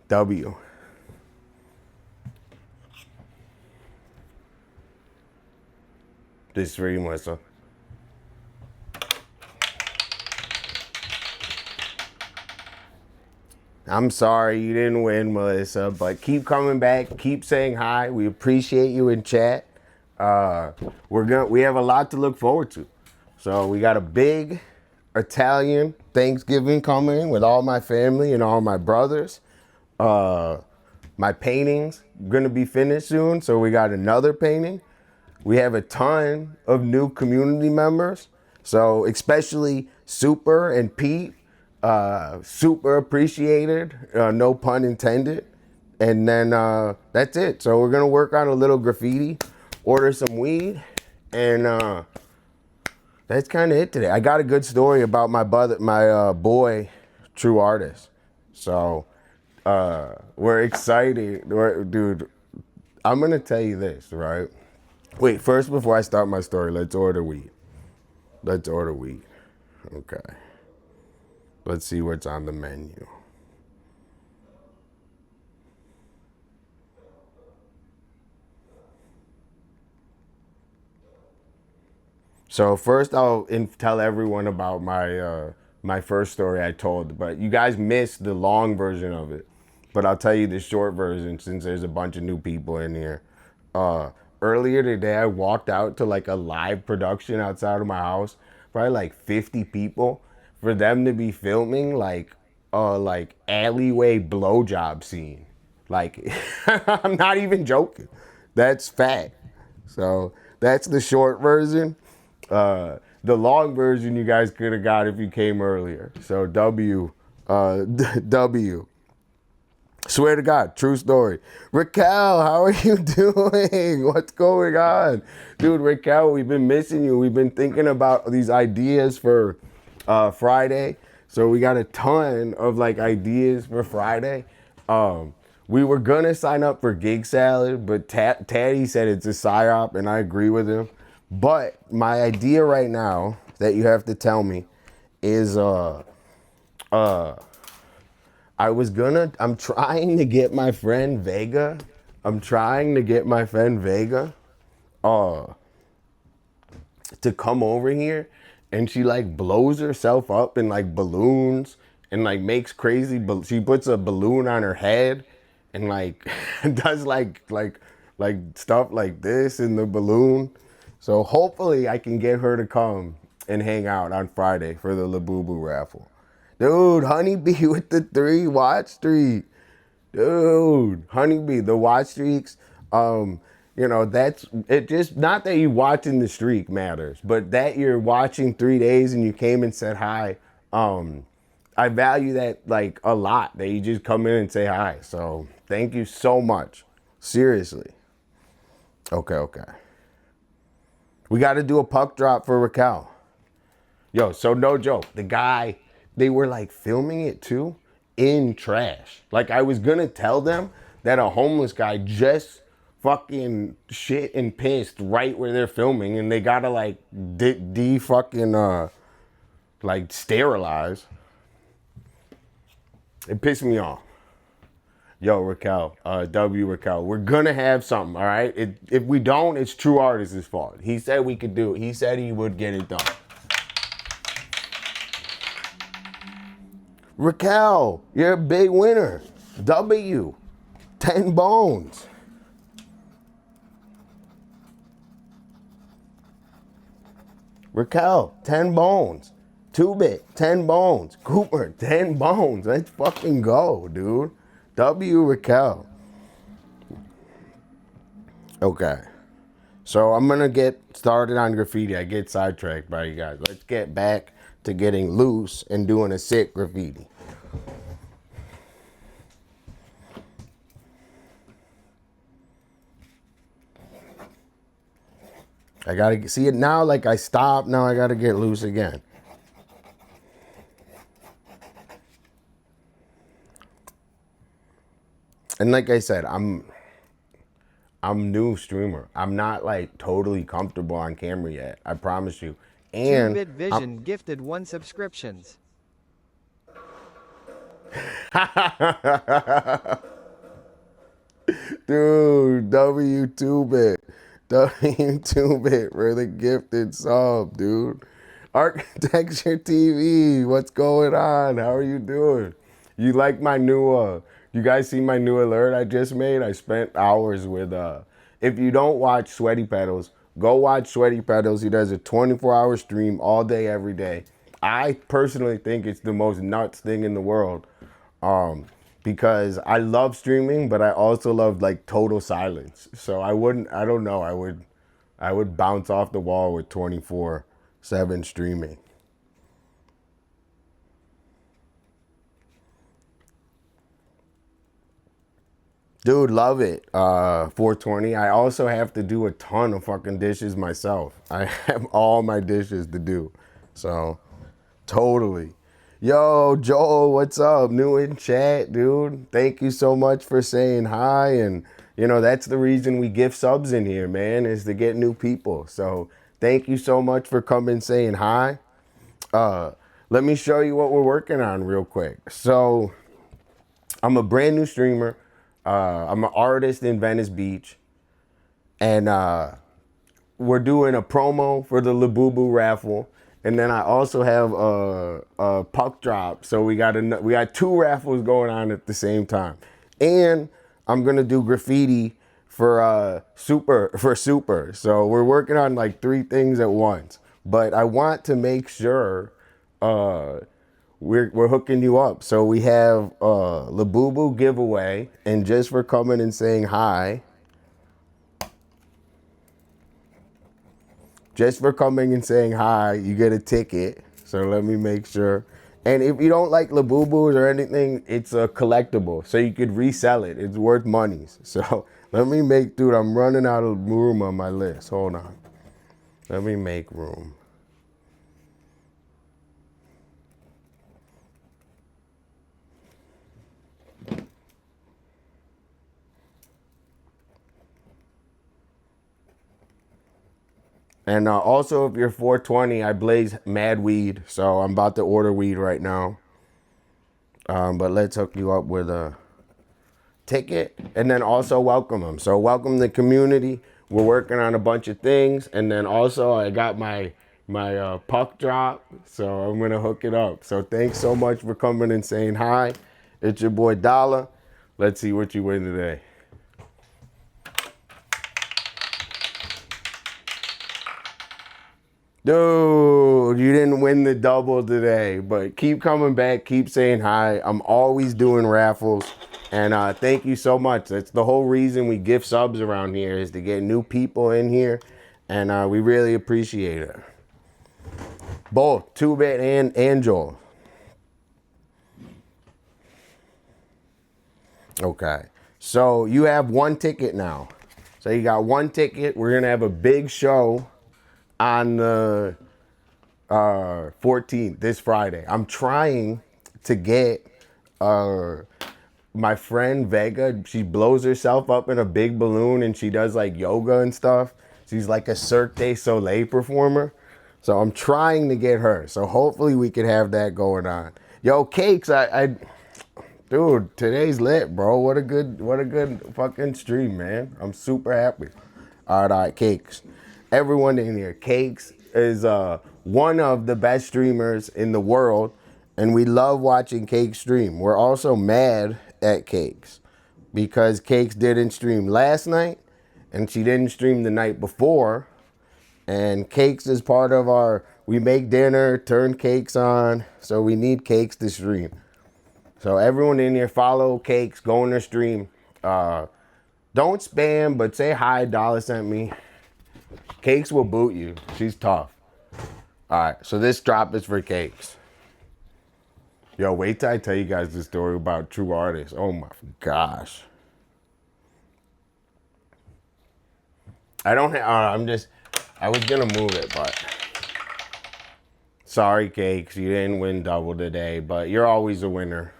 W. This is for you, Melissa. I'm sorry you didn't win, Melissa, but keep coming back. Keep saying hi. We appreciate you in chat. We have a lot to look forward to. So we got a big Italian Thanksgiving coming with all my family and all my brothers. My painting's gonna be finished soon, so we got another painting. We have a ton of new community members, so especially Super and Pete, super appreciated, no pun intended. And then that's it. So we're gonna work on a little graffiti, order some weed, and that's kind of it today. I got a good story about my boy, True Artist. So we're excited. Dude, I'm going to tell you this, right? Wait, first, before I start my story, let's order weed. Okay. Let's see what's on the menu. So first I'll tell everyone about my first story I told, but you guys missed the long version of it. But I'll tell you the short version since there's a bunch of new people in here. Earlier today, I walked out to like a live production outside of my house, probably like 50 people, for them to be filming like alleyway blowjob scene. Like, I'm not even joking. That's fact. So that's the short version. The long version you guys could have got if you came earlier. So W. Swear to God, true story. Raquel, how are you doing? What's going on? Dude, Raquel, we've been missing you. We've been thinking about these ideas for Friday. So we got a ton of like ideas for Friday. We were gonna sign up for Gig Salad, but Taddy said it's a Psyop, and I agree with him. But my idea right now that you have to tell me is I'm trying to get my friend Vega. To come over here, and she like blows herself up in like balloons and like makes crazy, she puts a balloon on her head and like does like stuff like this in the balloon. So hopefully I can get her to come and hang out on Friday for the Labubu raffle. Dude, Honeybee with the 3 watch streak. Dude, Honeybee, the watch streaks, you know, that's it. Just not that you watching the streak matters, but that you're watching 3 days and you came and said hi. I value that like a lot, that you just come in and say hi. So thank you so much. Seriously. Okay. We got to do a puck drop for Raquel. Yo, so no joke. The guy, they were like filming it too in trash. Like I was gonna tell them that a homeless guy just fucking shit and pissed right where they're filming, and they gotta like fucking like sterilize. It pissed me off. Yo, Raquel, Raquel, we're gonna have something, all right? If we don't, it's True Artist's fault. He said we could do it. He said he would get it done. Raquel, you're a big winner. W, 10 bones. Raquel, 10 bones. 2-bit, 10 bones. Cooper, 10 bones. Let's fucking go, dude. W, Raquel. Okay. So I'm going to get started on graffiti. I get sidetracked by you guys. Let's get back to getting loose and doing a sick graffiti. I gotta see it now, like I stopped, now I gotta get loose again. And like I said, I'm new streamer. I'm not like totally comfortable on camera yet. I promise you. And 2-Bit Vision gifted 1 subscriptions. Dude, W2-bit. W2-bit for the gifted sub, dude. Architecture TV, what's going on? How are you doing? You like my new, you guys see my new alert I just made? I spent hours with, if you don't watch Sweaty Pedals, go watch Sweaty Pedals. He does a 24-hour stream all day, every day. I personally think it's the most nuts thing in the world. Because I love streaming, but I also love like total silence. So I don't know, I would bounce off the wall with 24/7 streaming. Dude, love it. 420. I also have to do a ton of fucking dishes myself. I have all my dishes to do. So, totally. Yo, Joel, what's up? New in chat, dude. Thank you so much for saying hi. And, you know, that's the reason we gift subs in here, man, is to get new people. So, thank you so much for coming saying hi. Let me show you what we're working on real quick. So, I'm a brand new streamer. I'm an artist in Venice Beach. And we're doing a promo for the Labubu raffle. And then I also have a puck drop. So we got 2 raffles going on at the same time. And I'm gonna do graffiti for Super. So we're working on like 3 things at once. But I want to make sure we're hooking you up. So we have Labubu giveaway, and just for coming and saying hi. Just for coming and saying hi, you get a ticket. So let me make sure. And if you don't like Labubus or anything, it's a collectible. So you could resell it. It's worth monies. So let me dude, I'm running out of room on my list. Hold on. Let me make room. And also, if you're 420, I blaze mad weed. So I'm about to order weed right now. But let's hook you up with a ticket. And then also welcome them. So welcome the community. We're working on a bunch of things. And then also, I got my puck drop. So I'm going to hook it up. So thanks so much for coming and saying hi. It's your boy Dolla. Let's see what you win today. Dude, you didn't win the double today, but keep coming back. Keep saying hi. I'm always doing raffles. And thank you so much. That's the whole reason we gift subs around here, is to get new people in here. And we really appreciate it. Both 2-Bit and Joel. Okay. So you have one ticket now. So you got one ticket. We're going to have a big show on the 14th, this Friday. I'm trying to get my friend Vega. She blows herself up in a big balloon and she does like yoga and stuff. She's like a Cirque du Soleil performer. So I'm trying to get her. So hopefully we can have that going on. Yo, Cakes, dude, today's lit, bro. What a good fucking stream, man. I'm super happy. All right, Cakes. Everyone in here, Cakes is one of the best streamers in the world, and we love watching Cakes stream. We're also mad at Cakes because Cakes didn't stream last night, and she didn't stream the night before. And Cakes is part of our, we make dinner, turn Cakes on, so we need Cakes to stream. So everyone in here, follow Cakes, go on their stream. Don't spam, but say hi, Dolla sent me. Cakes will boot you. She's tough. All right, so this drop is for Cakes. Yo, wait till I tell you guys the story about True Artists. Oh my gosh. I was gonna move it, but sorry, Cakes, you didn't win double today, but you're always a winner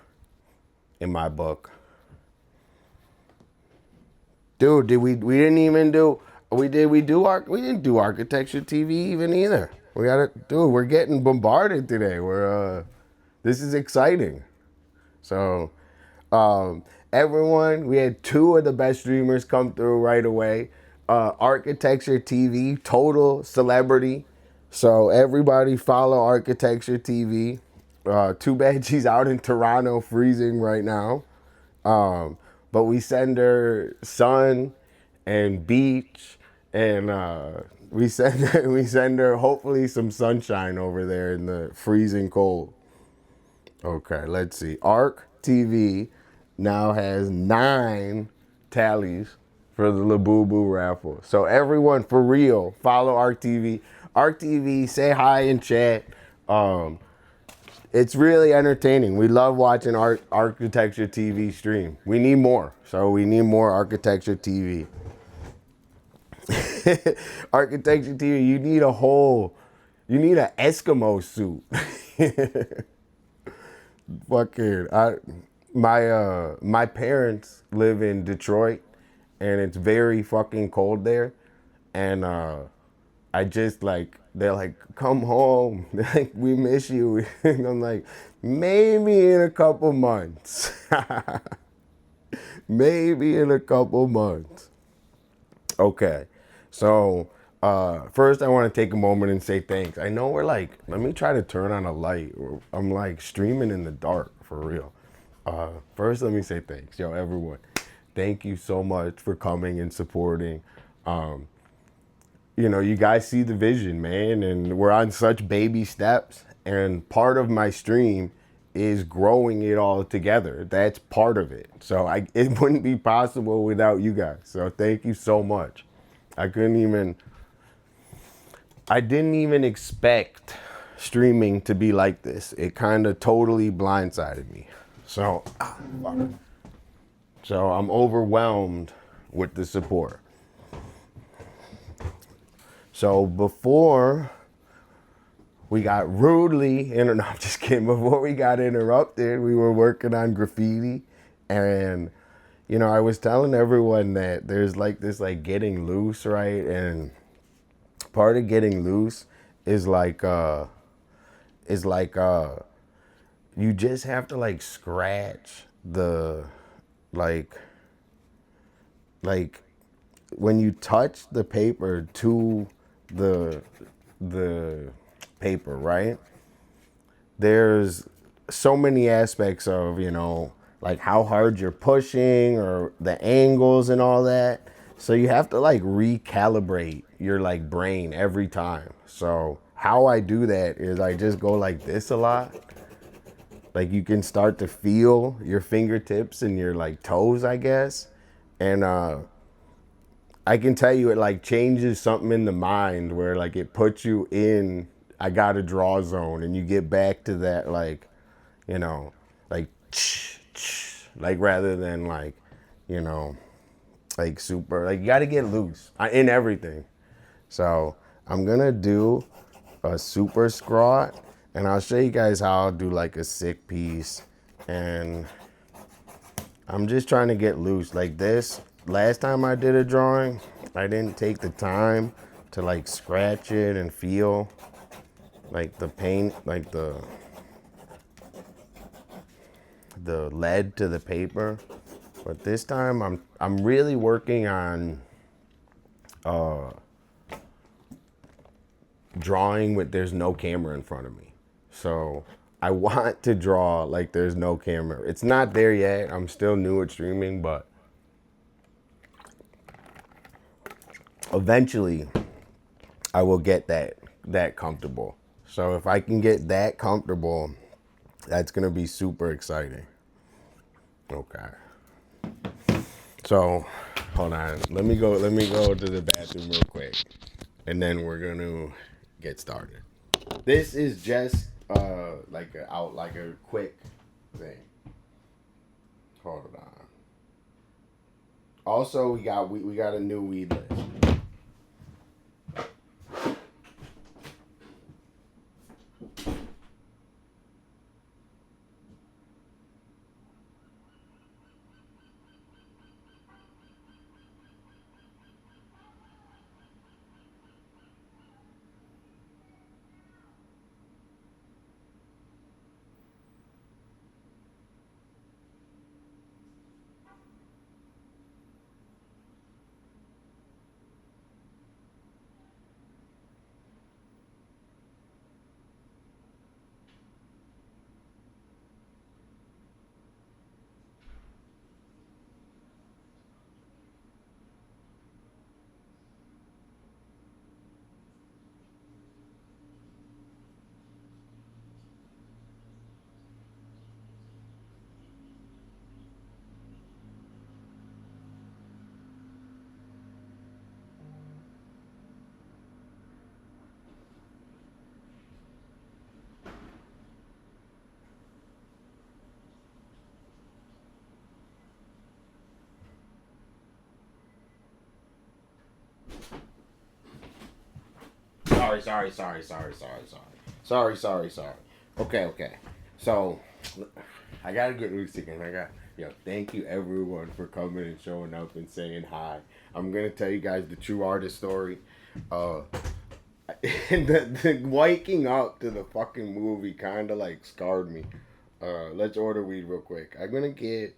in my book. Dude, we didn't do architecture TV even either. We're getting bombarded today. This is exciting. So, everyone, we had 2 of the best streamers come through right away. Architecture TV, total celebrity. So everybody follow Architecture TV. Too bad she's out in Toronto freezing right now. But we send her sun and beach, and we send her hopefully some sunshine over there in the freezing cold. Okay, let's see. Arc TV now has 9 tallies for the Labubu raffle. So everyone, for real, follow Arc TV. Arc TV, say hi in chat. It's really entertaining. We love watching Architecture TV stream. We need more. So we need more Architecture TV. Architecture TV, you need an Eskimo suit. Fucking, my parents live in Detroit, and it's very fucking cold there. And I just they're like, come home. They're like, we miss you. And I'm like, maybe in a couple months. Maybe in a couple months. Okay, so first I want to take a moment and say thanks. I know let me try to turn on a light. I'm like streaming in the dark for real. First, let me say thanks. Yo, everyone, thank you so much for coming and supporting. You guys see the vision, man, and we're on such baby steps. And part of my stream is growing it all together. That's part of it. So it wouldn't be possible without you guys. So thank you so much. I didn't even expect streaming to be like this. It kind of totally blindsided me. So I'm overwhelmed with the support. So before we got rudely, no, I'm just kidding. Before we got interrupted, we were working on graffiti. And, I was telling everyone that there's this getting loose, right? And part of getting loose is you just have to scratch the, when you touch the paper to the paper, right? There's so many aspects of, how hard you're pushing or the angles and all that. So you have to recalibrate your brain every time. So how I do that is I just go like this a lot. Like you can start to feel your fingertips and your like toes, I guess. And I can tell you it like changes something in the mind where like it puts you in I gotta draw zone and you get back to that like, you know, like like rather than like, you know, like super like you gotta get loose in everything. So I'm gonna do a super squat and I'll show you guys how I'll do like a sick piece. And I'm just trying to get loose like this. Last time I did a drawing, I didn't take the time to like scratch it and feel like the paint, like the lead to the paper. But this time I'm really working on drawing with there's no camera in front of me. So I want to draw like there's no camera. It's not there yet. I'm still new at streaming, but eventually I will get that comfortable. So if I can get that comfortable, that's gonna be super exciting. Okay. So hold on. Let me go to the bathroom real quick. And then we're gonna get started. This is just like a quick thing. Hold on. Also, we got a new weed list. Sorry. Okay. So I gotta get loose again. Thank you everyone for coming and showing up and saying hi. I'm gonna tell you guys the true artist story. And the waking up to the fucking movie kind of like scarred me. Let's order weed real quick. I'm gonna get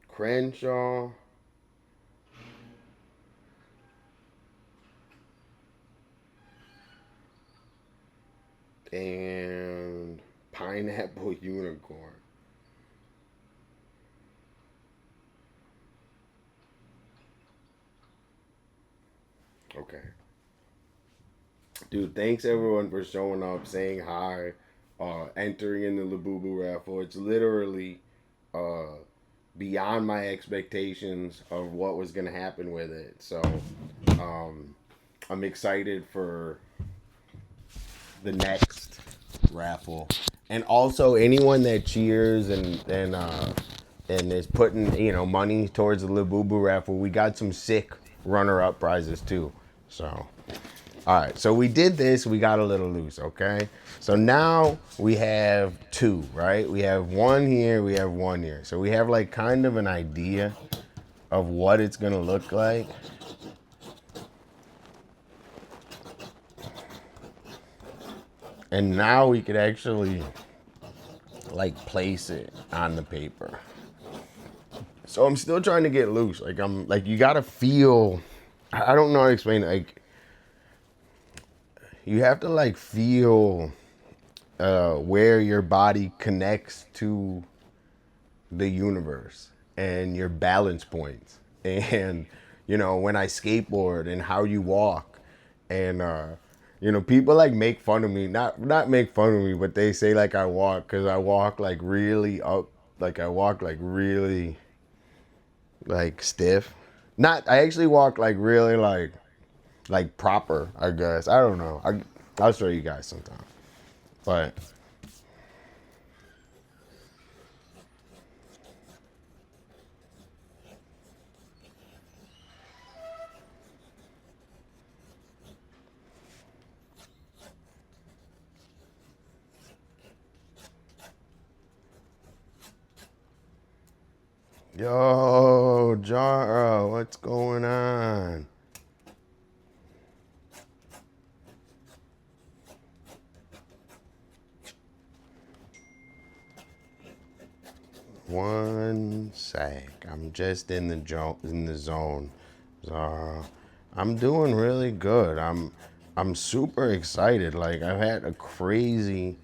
Crenshaw. And pineapple unicorn. Okay. Dude, thanks everyone for showing up, saying hi, entering in the Labubu raffle. It's literally beyond my expectations of what was going to happen with it. So I'm excited for the next raffle. And also anyone that cheers and is putting, money towards the Labubu raffle, we got some sick runner-up prizes too. So all right, so we did this, we got a little loose, okay? So now we have two, right? We have one here, we have one here. So we have like kind of an idea of what it's gonna look like. And now we could actually like place it on the paper. So I'm still trying to get loose. Like you gotta feel, I don't know how to explain it. Like you have to like feel where your body connects to the universe and your balance points. And you know, when I skateboard and how you walk. And, you know, people like make fun of me, not make fun of me, but they say like I walk, because I walk like really up, like I walk like really like stiff. Not, I actually walk like really like proper, I guess. I don't know. I'll show you guys sometime. But yo, Jara, what's going on? One sec. I'm just in the zone. Zara. I'm doing really good. I'm super excited. Like I've had a crazy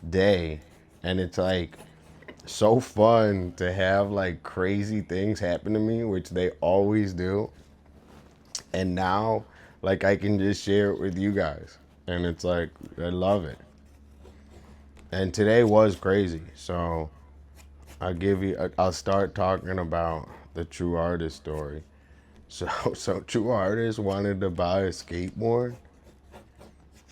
day, and it's like so fun to have like crazy things happen to me, which they always do. And now like I can just share it with you guys. And it's like I love it. And today was crazy. So I'll start talking about the True Artist story. So True Artist wanted to buy a skateboard,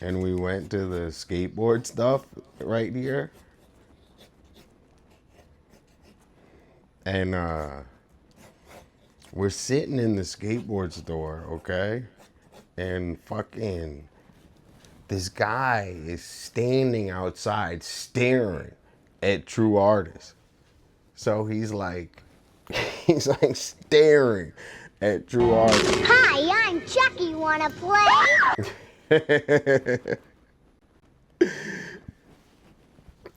and we went to the skateboard stuff right here. And we're sitting in the skateboard store, okay? And fucking this guy is standing outside staring at True Artist. So he's like staring at True Artist. Hi, I'm Chucky. Wanna play?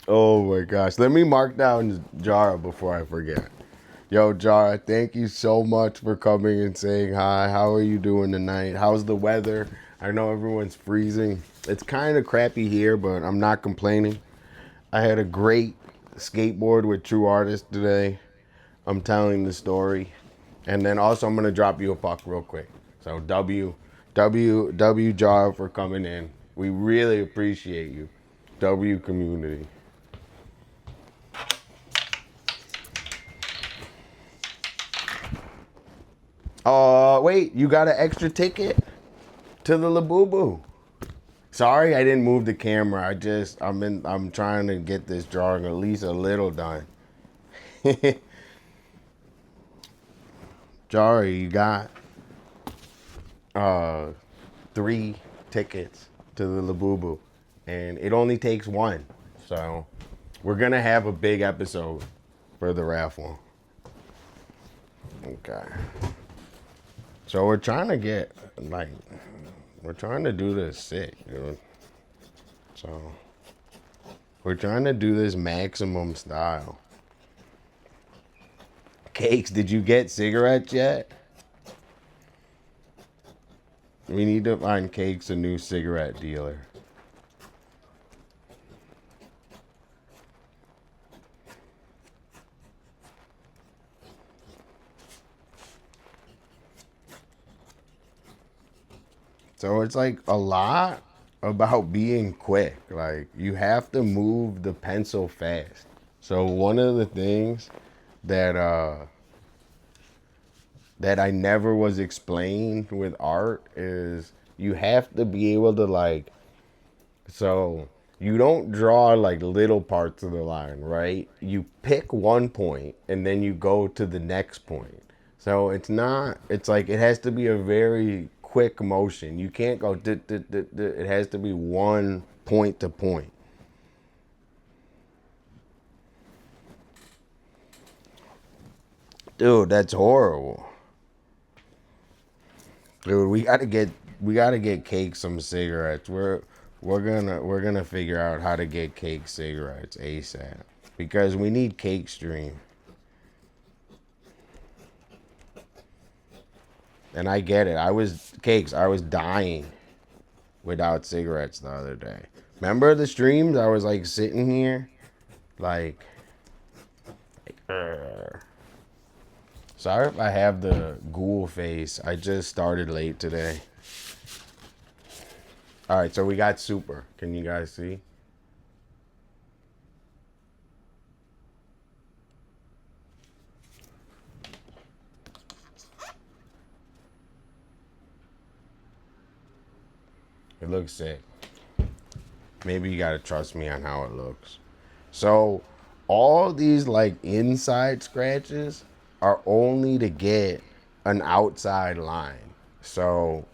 Oh my gosh. Let me mark down Jara before I forget. Yo, Jara, thank you so much for coming and saying hi. How are you doing tonight? How's the weather? I know everyone's freezing. It's kind of crappy here, but I'm not complaining. I had a great skateboard with True Artist today. I'm telling the story. And then also I'm gonna drop you a puck real quick. So W Jara for coming in. We really appreciate you. W community. Wait, you got an extra ticket to the Labubu? Sorry, I didn't move the camera. I'm trying to get this drawing at least a little done. Jari, you got 3 tickets to the Labubu, and it only takes 1. So we're gonna have a big episode for the raffle. Okay. So we're trying to get we're trying to do this sick, dude. So we're trying to do this maximum style. Cakes, did you get cigarettes yet? We need to find Cakes a new cigarette dealer. So it's like a lot about being quick. Like you have to move the pencil fast. So one of the things that that I never was explained with art is you have to be able to like, so you don't draw like little parts of the line, right? You pick one point and then you go to the next point. So it's like it has to be a very quick motion. You can't go, it has to be one point to point. Dude, that's horrible. Dude, we gotta get Cake some cigarettes. We're gonna figure out how to get Cake cigarettes ASAP. Because we need Cake stream. And I get it. I was dying without cigarettes the other day. Remember the streams? I was like sitting here like Sorry if I have the ghoul face. I just started late today. All right, so we got super. Can you guys see? It looks sick. Maybe you gotta trust me on how it looks. So all these like inside scratches are only to get an outside line. So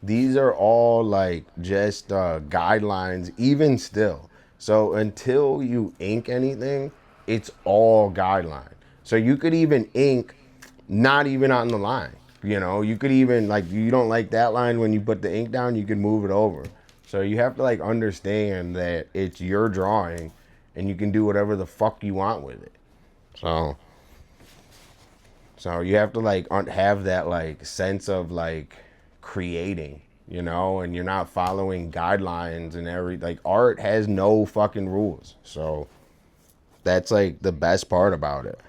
these are all like just guidelines even still. So until you ink anything, it's all guideline. So you could even ink not even on the line. You know, you could even like, you don't like that line when you put the ink down, you can move it over. So you have to like understand that it's your drawing and you can do whatever the fuck you want with it. So you have to like have that like sense of like creating, you know, and you're not following guidelines and like art has no fucking rules. So that's like the best part about it.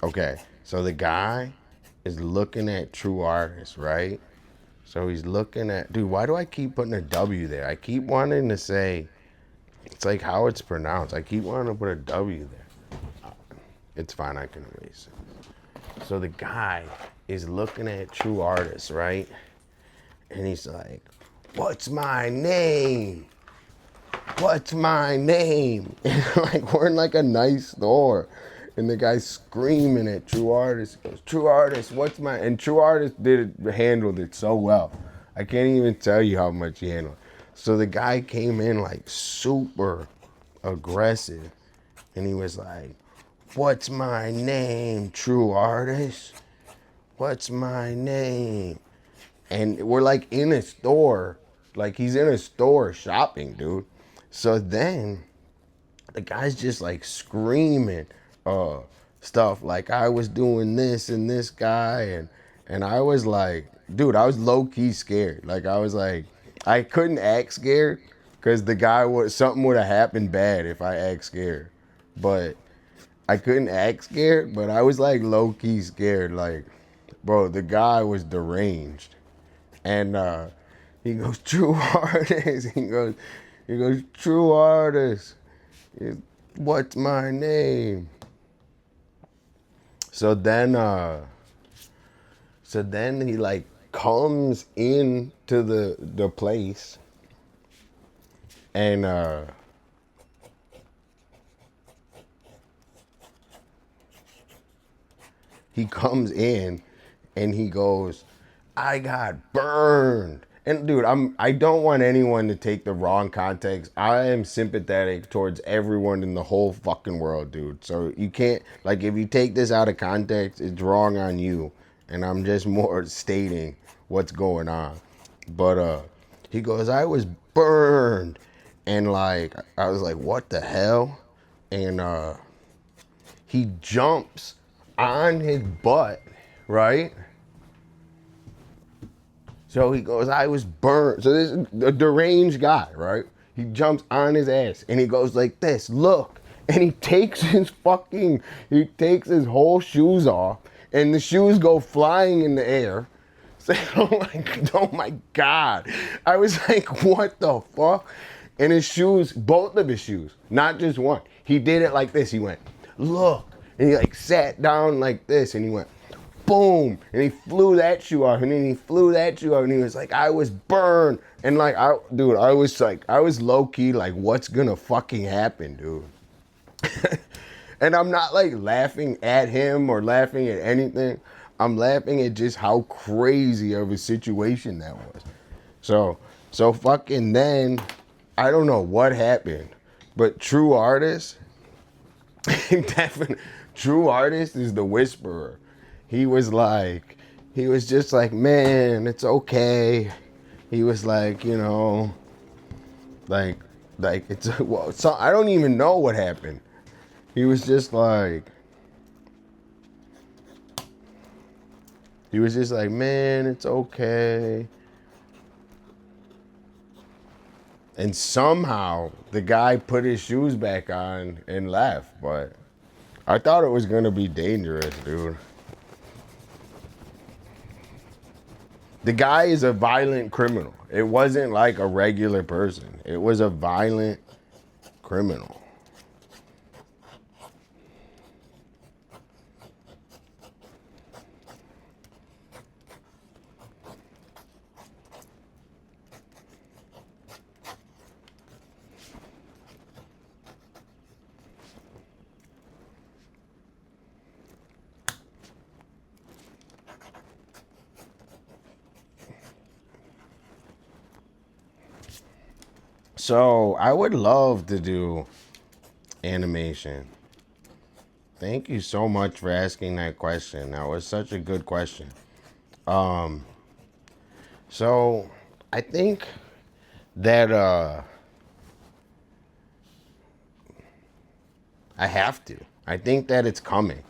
Okay, so the guy is looking at true artists, right? So he's looking at, dude, why do I keep putting a W there? I keep wanting to say, it's like how it's pronounced. I keep wanting to put a W there. It's fine, I can erase it. So the guy is looking at true artists, right? And he's like, what's my name? What's my name? And like, we're in like a nice store. And the guy's screaming at True Artist. He goes, True Artist, what's my... And True Artist handled it so well. I can't even tell you how much he handled it. So the guy came in like super aggressive. And he was like, what's my name, True Artist? What's my name? And we're like in a store. Like he's in a store shopping, dude. So then the guy's just like screaming stuff like I was doing this and this guy and I was like, dude, I was low-key scared. Like I was like, I couldn't act scared because the guy something would have happened bad if I act scared. But I couldn't act scared, but I was like low-key scared. Like, bro, the guy was deranged. And he goes, True Artist. He goes, True Artist. What's my name? So then he like comes into the place and he comes in and he goes, I got burned. And dude, I don't want anyone to take the wrong context. I am sympathetic towards everyone in the whole fucking world, dude. So you can't, like, if you take this out of context, it's wrong on you. And I'm just more stating what's going on. But he goes, I was burned. And like, I was like, what the hell? And he jumps on his butt, right? So he goes, I was burned. So this is a deranged guy, right? He jumps on his ass and he goes like this, look. And he takes his whole shoes off and the shoes go flying in the air. So, oh my God. I was like, what the fuck? And his shoes, both of his shoes, not just one. He did it like this. He went, look. And he like sat down like this and he went, boom, and he flew that shoe off, and then he flew that shoe off, and he was like, I was burned. And like, I was low-key like, what's gonna fucking happen, dude? And I'm not like laughing at him or laughing at anything. I'm laughing at just how crazy of a situation that was. So fucking then, I don't know what happened, but True Artist, definitely, True Artist is the whisperer. He was just like, man, it's okay. He was like, you know, like it's, well, so I don't even know what happened. He was just like, He was just like, man, it's okay. And somehow the guy put his shoes back on and left. But I thought it was gonna be dangerous, dude. The guy is a violent criminal. It wasn't like a regular person. It was a violent criminal. So I would love to do animation. Thank you so much for asking that question. That was such a good question. So I think that I have to. I think that it's coming.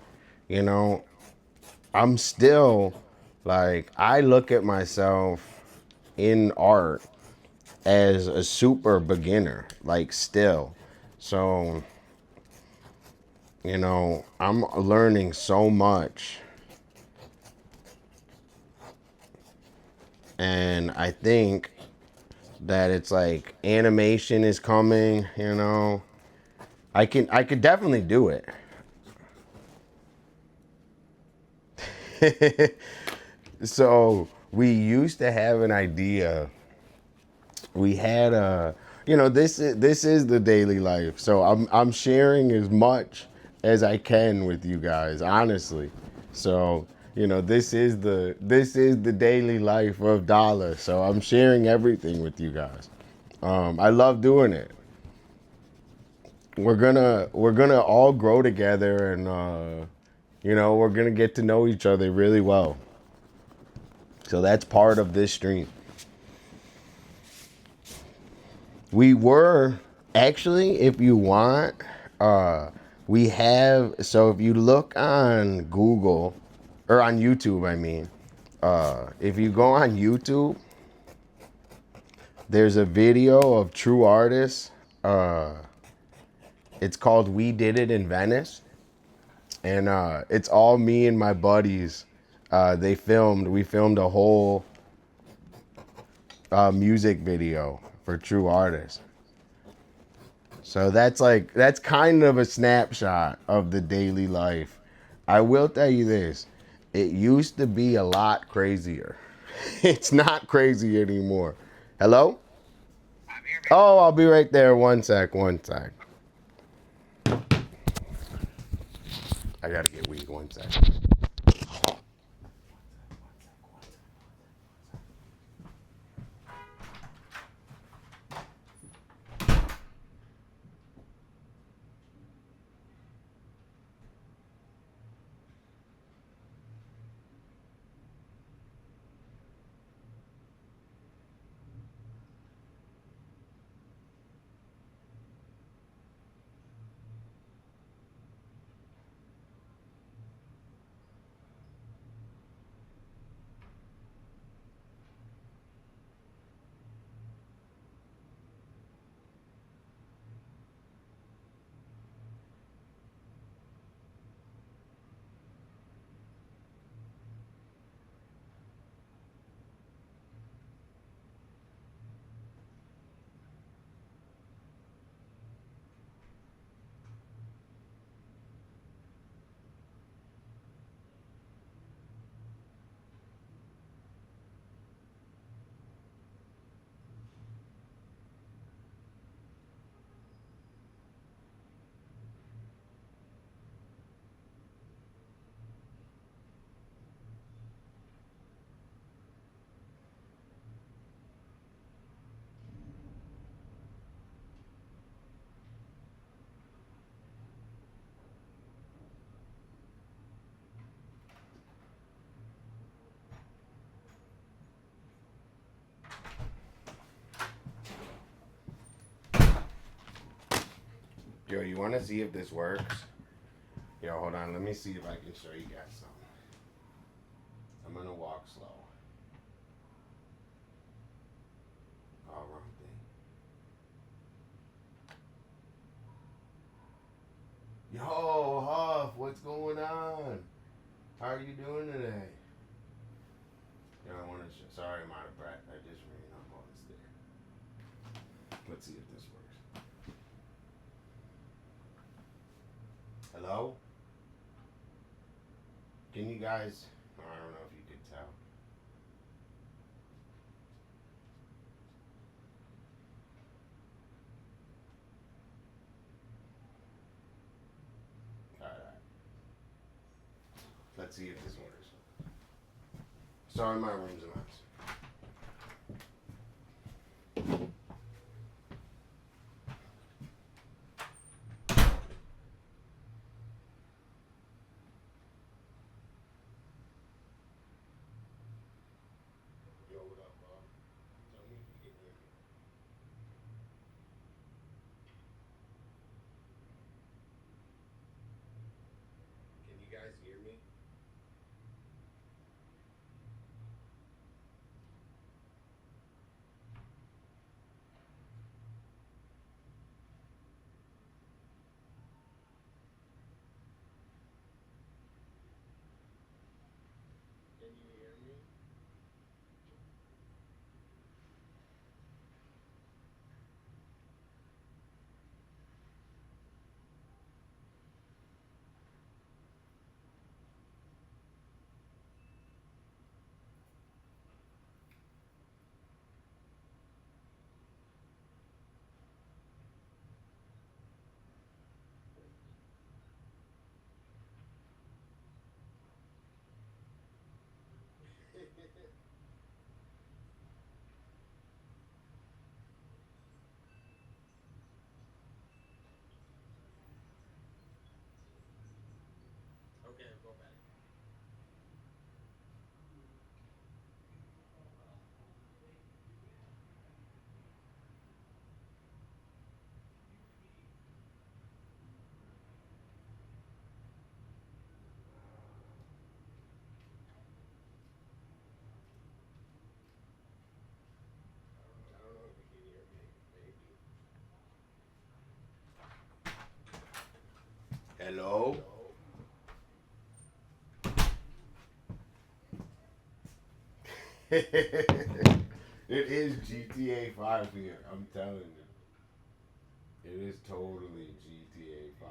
You know, I'm still like, I look at myself in art as a super beginner, like still. So, you know, I'm learning so much. And I think that it's like animation is coming, you know. I could definitely do it. So we used to have an idea. We had a, you know, this is the daily life. So I'm sharing as much as I can with you guys, honestly. So, you know, this is the daily life of Dolla. So I'm sharing everything with you guys. I love doing it. We're gonna all grow together, and you know, we're gonna get to know each other really well. So that's part of this stream. We were actually, if you want, we have, so if you look on Google or on YouTube, I mean, if you go on YouTube, there's a video of true artists. It's called We Did It in Venice. And it's all me and my buddies. We filmed a whole music video for true artists. So that's kind of a snapshot of the daily life. I will tell you this, it used to be a lot crazier. It's not crazy anymore. Hello? I'm here, man. Oh, I'll be right there. One sec. I gotta get weed. One sec. Yo, you want to see if this works? Yo, hold on. Let me see if I can show you guys something. I'm gonna walk slow. Oh, wrong thing. Yo, Huff, what's going on? How are you doing today? Yeah, I want to. Sorry, I'm out of breath. I just ran up on the stair. Let's see if this works. Hello? Can you guys? Oh, I don't know if you could tell. All right. Let's see if this works. Sorry, my room's a mess. Yo, what up, Bob? Tell me if you can hear me. Can you guys hear me? Can you hear me? Okay, I'll go back. I don't know if you can hear me. Maybe. Hello? It is GTA 5 here, I'm telling you. It is totally GTA 5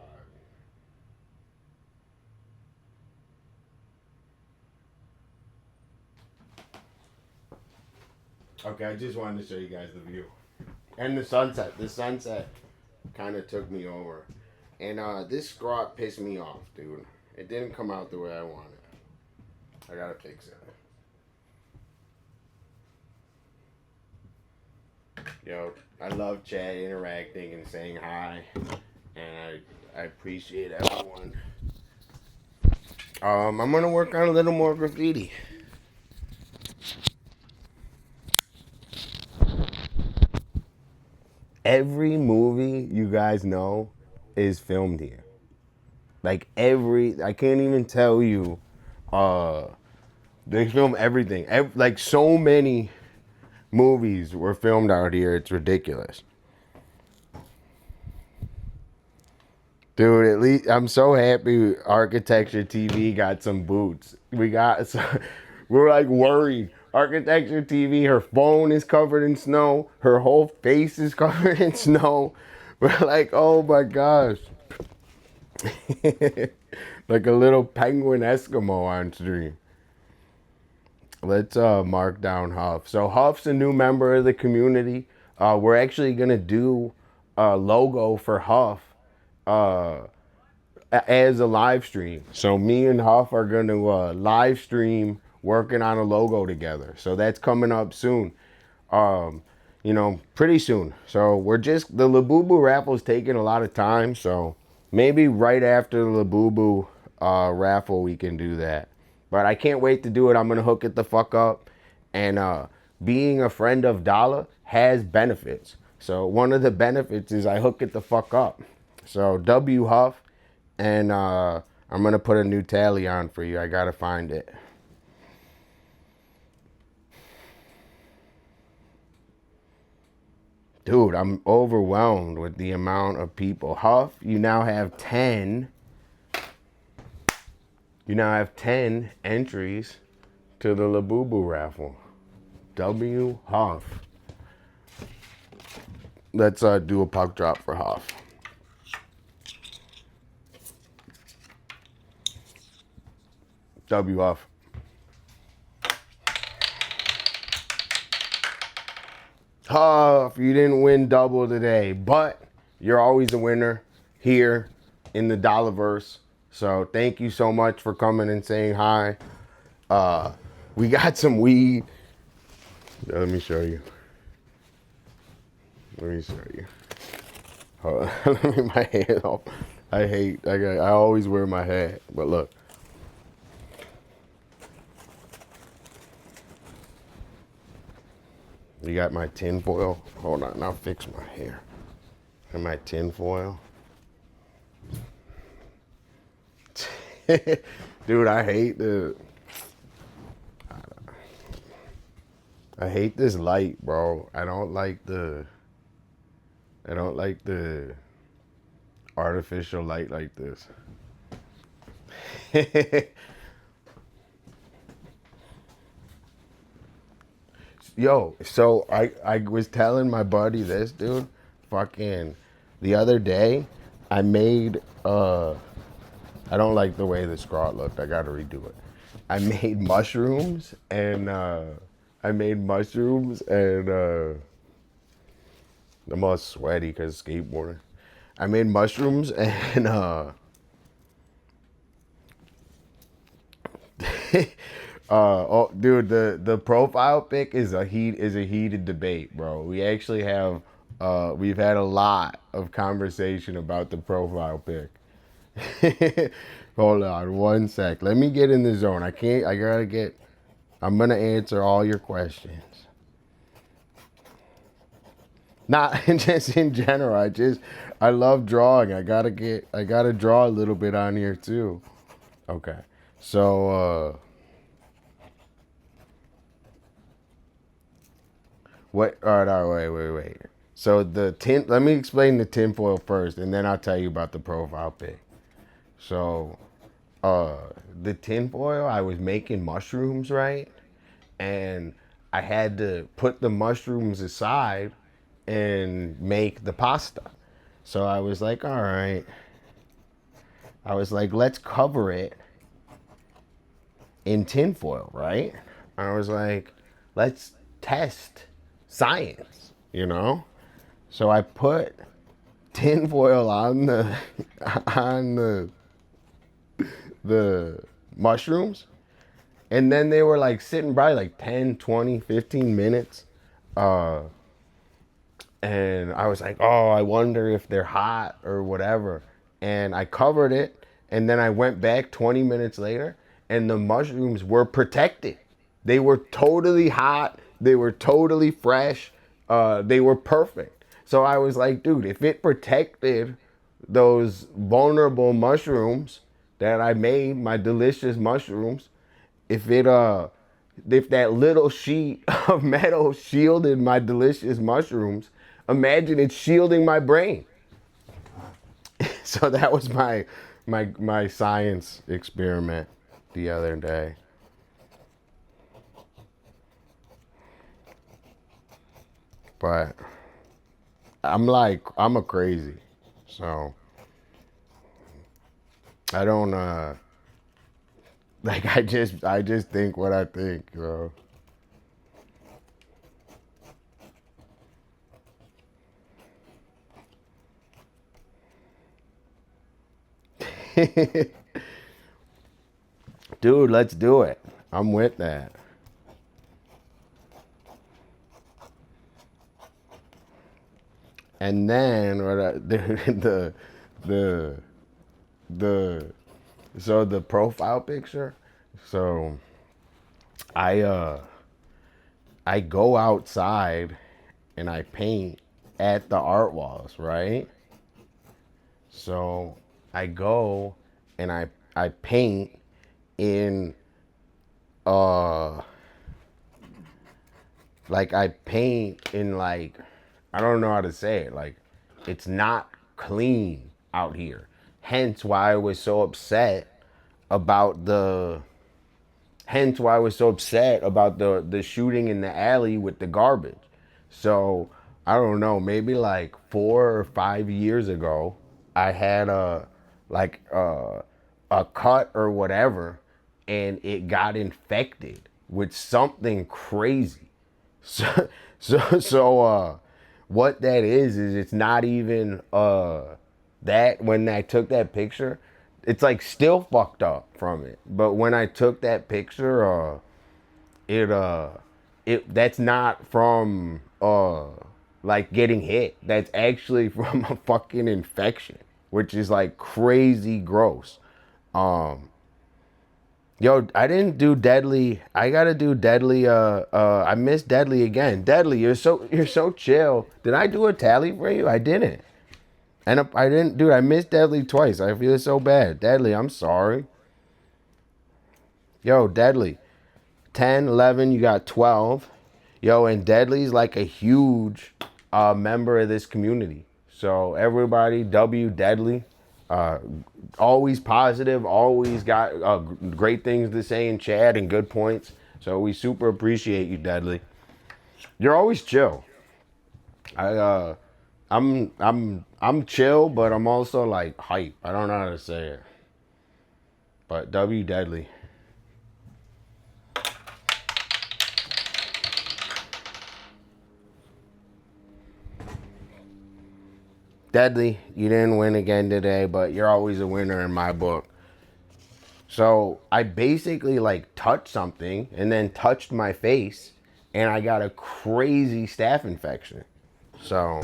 here. Okay, I just wanted to show you guys the view. And the sunset. The sunset kind of took me over. And this scrot pissed me off, dude. It didn't come out the way I wanted. I gotta fix it. Yo, I love chat interacting and saying hi, and I appreciate everyone. I'm gonna work on a little more graffiti. Every movie you guys know is filmed here. Like I can't even tell you. They film everything. Like so many movies were filmed out here. It's ridiculous. Dude, at least I'm so happy Architecture TV got some boots. We're like worried. Architecture TV, her phone is covered in snow. Her whole face is covered in snow. We're like, oh my gosh. Like a little penguin Eskimo on stream. Let's mark down Huff. So Huff's a new member of the community. We're actually gonna do a logo for Huff as a live stream. So me and Huff are gonna live stream working on a logo together. So that's coming up soon. Pretty soon. So the Labubu raffle is taking a lot of time. So maybe right after the Labubu raffle we can do that. But I can't wait to do it. I'm gonna hook it the fuck up. And being a friend of Dolla has benefits. So one of the benefits is I hook it the fuck up. So W Huff, and I'm gonna put a new tally on for you. I gotta find it. Dude, I'm overwhelmed with the amount of people. Huff, you now have 10. You now have 10 entries to the Labubu raffle. W Huff. Let's do a puck drop for Huff. W Huff. Huff, you didn't win double today, but you're always a winner here in the Dollaverse. So thank you so much for coming and saying hi. We got some weed. Let me show you. Let me show you. Hold on. Let me my hand off. I always wear my hat, but look. You got my tin foil. Hold on, I'll fix my hair. And my tin foil. Dude, I hate this light, bro. I don't like the artificial light like this. Yo, so I was telling my buddy this, dude. Fucking the other day, I made I don't like the way the straw looked. I gotta redo it. I made mushrooms and I'm all sweaty because skateboarding. I made mushrooms and oh, dude, the profile pic is a heated debate, bro. We actually have we've had a lot of conversation about the profile pic. Hold on one sec. Let me get in the zone. I'm gonna answer all your questions. Not just in general. I love drawing. I gotta draw a little bit on here too. Okay. So what? All right, wait. So let me explain the tinfoil first, and then I'll tell you about the profile pic. So, the tinfoil, I was making mushrooms, right? And I had to put the mushrooms aside and make the pasta. So I was like, all right. I was like, let's cover it in tinfoil, right? I was like, let's test science, you know? So I put tinfoil on the mushrooms, and then they were like sitting probably like 10, 20, 15 minutes. And I was like, oh, I wonder if they're hot or whatever. And I covered it, and then I went back 20 minutes later, and the mushrooms were protected. They were totally hot. They were totally fresh. They were perfect. So I was like, dude, if it protected those vulnerable mushrooms that I made, my delicious mushrooms, if that little sheet of metal shielded my delicious mushrooms, imagine it's shielding my brain. So that was my science experiment the other day. But I'm a crazy. So I don't like I just think what I think, bro. Dude, let's do it. I'm with that. And then the profile picture. So I go outside and I paint at the art walls, right? So I go and I paint in like I paint in like I don't know how to say it. Like, it's not clean out here. Hence why I was so upset about the the shooting in the alley with the garbage. So I don't know, maybe like 4 or 5 years ago, I had a cut or whatever, and it got infected with something crazy. So what that is it's not even that when I took that picture, it's like still fucked up from it. But when I took that picture, it that's not from like getting hit. That's actually from a fucking infection, which is like crazy gross. Yo, I didn't do Deadly. I gotta do Deadly. I missed Deadly again. Deadly, you're so chill. Did I do a tally for you? I didn't. And I didn't, dude. I missed Deadly twice. I feel so bad. Deadly, I'm sorry. Yo, Deadly, 10, 11. You got 12. Yo, and Deadly's like a huge member of this community. So everybody, W Deadly. Always positive, always got great things to say in chat and good points. So we super appreciate you, Deadly. You're always chill. I'm chill, but I'm also like hype. I don't know how to say it. But W Deadly. Deadly, you didn't win again today, but you're always a winner in my book. So I basically like touched something and then touched my face, and I got a crazy staph infection. So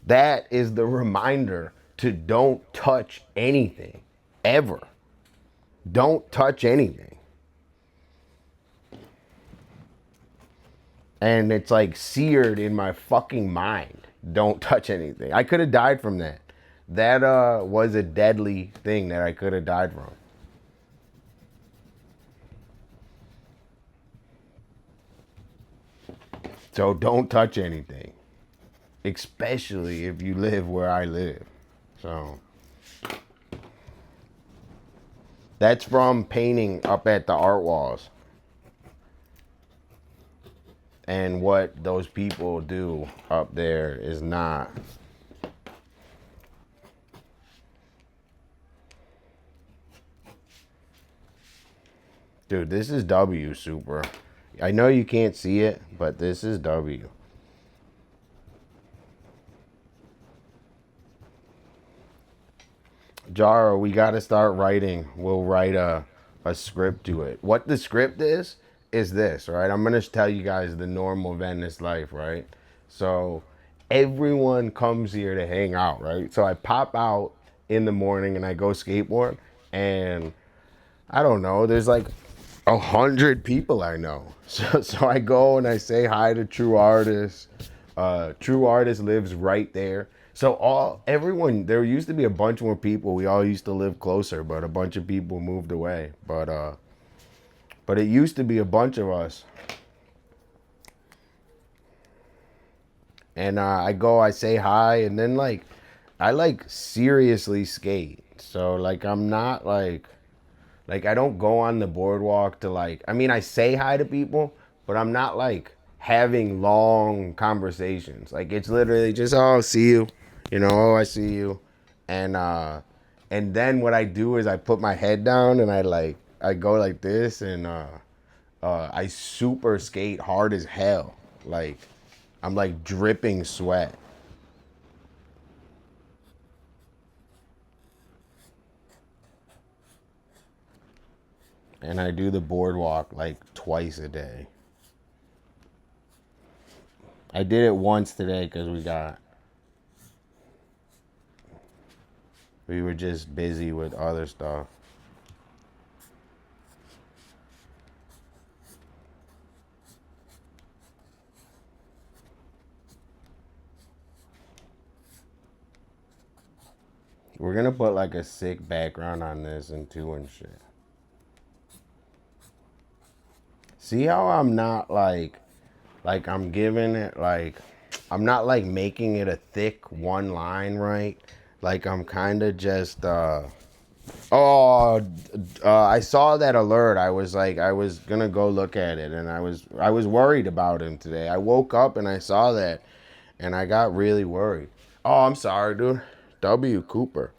that is the reminder to don't touch anything, ever. Don't touch anything. And it's like seared in my fucking mind. Don't touch anything. I could have died from that. That was a deadly thing that I could have died from. So don't touch anything. Especially if you live where I live. So that's from painting up at the art walls. And what those people do up there is not. Dude, this is W super. I know you can't see it, but this is W. Jaro, we got to start writing. We'll write a script to it. What the script is this, right? I'm going to tell you guys the normal Venice life, right? So everyone comes here to hang out, right? So I pop out in the morning and I go skateboard, and I don't know, there's like 100 people I know. So I go and I say hi to True Artist. True Artist lives right there. So everyone, there used to be a bunch more people. We all used to live closer, but a bunch of people moved away. But it used to be a bunch of us. And I go, I say hi, and then like, I like seriously skate. So like, I'm not like I don't go on the boardwalk to like, I mean, I say hi to people, but I'm not like having long conversations. Like, it's literally just, oh, see you, oh, I see you. And then what I do is I put my head down and I go like this, and I super skate hard as hell. Like, I'm like dripping sweat. And I do the boardwalk like twice a day. I did it once today because we were just busy with other stuff. We're gonna put like a sick background on this and shit. See how I'm not like I'm giving it like, I'm not like making it a thick one line, right? Like I'm kind of just I saw that alert. I was like, I was gonna go look at it, and I was worried about him today. I woke up and I saw that, and I got really worried. Oh, I'm sorry, dude. W. Cooper.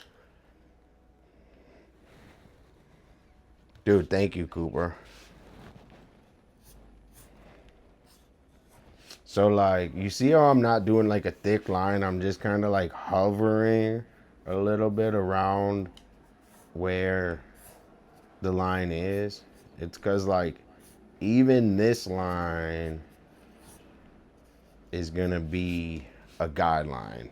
Dude, thank you, Cooper. So like, you see how I'm not doing like a thick line? I'm just kind of like hovering a little bit around where the line is. It's because like even this line is gonna be a guideline.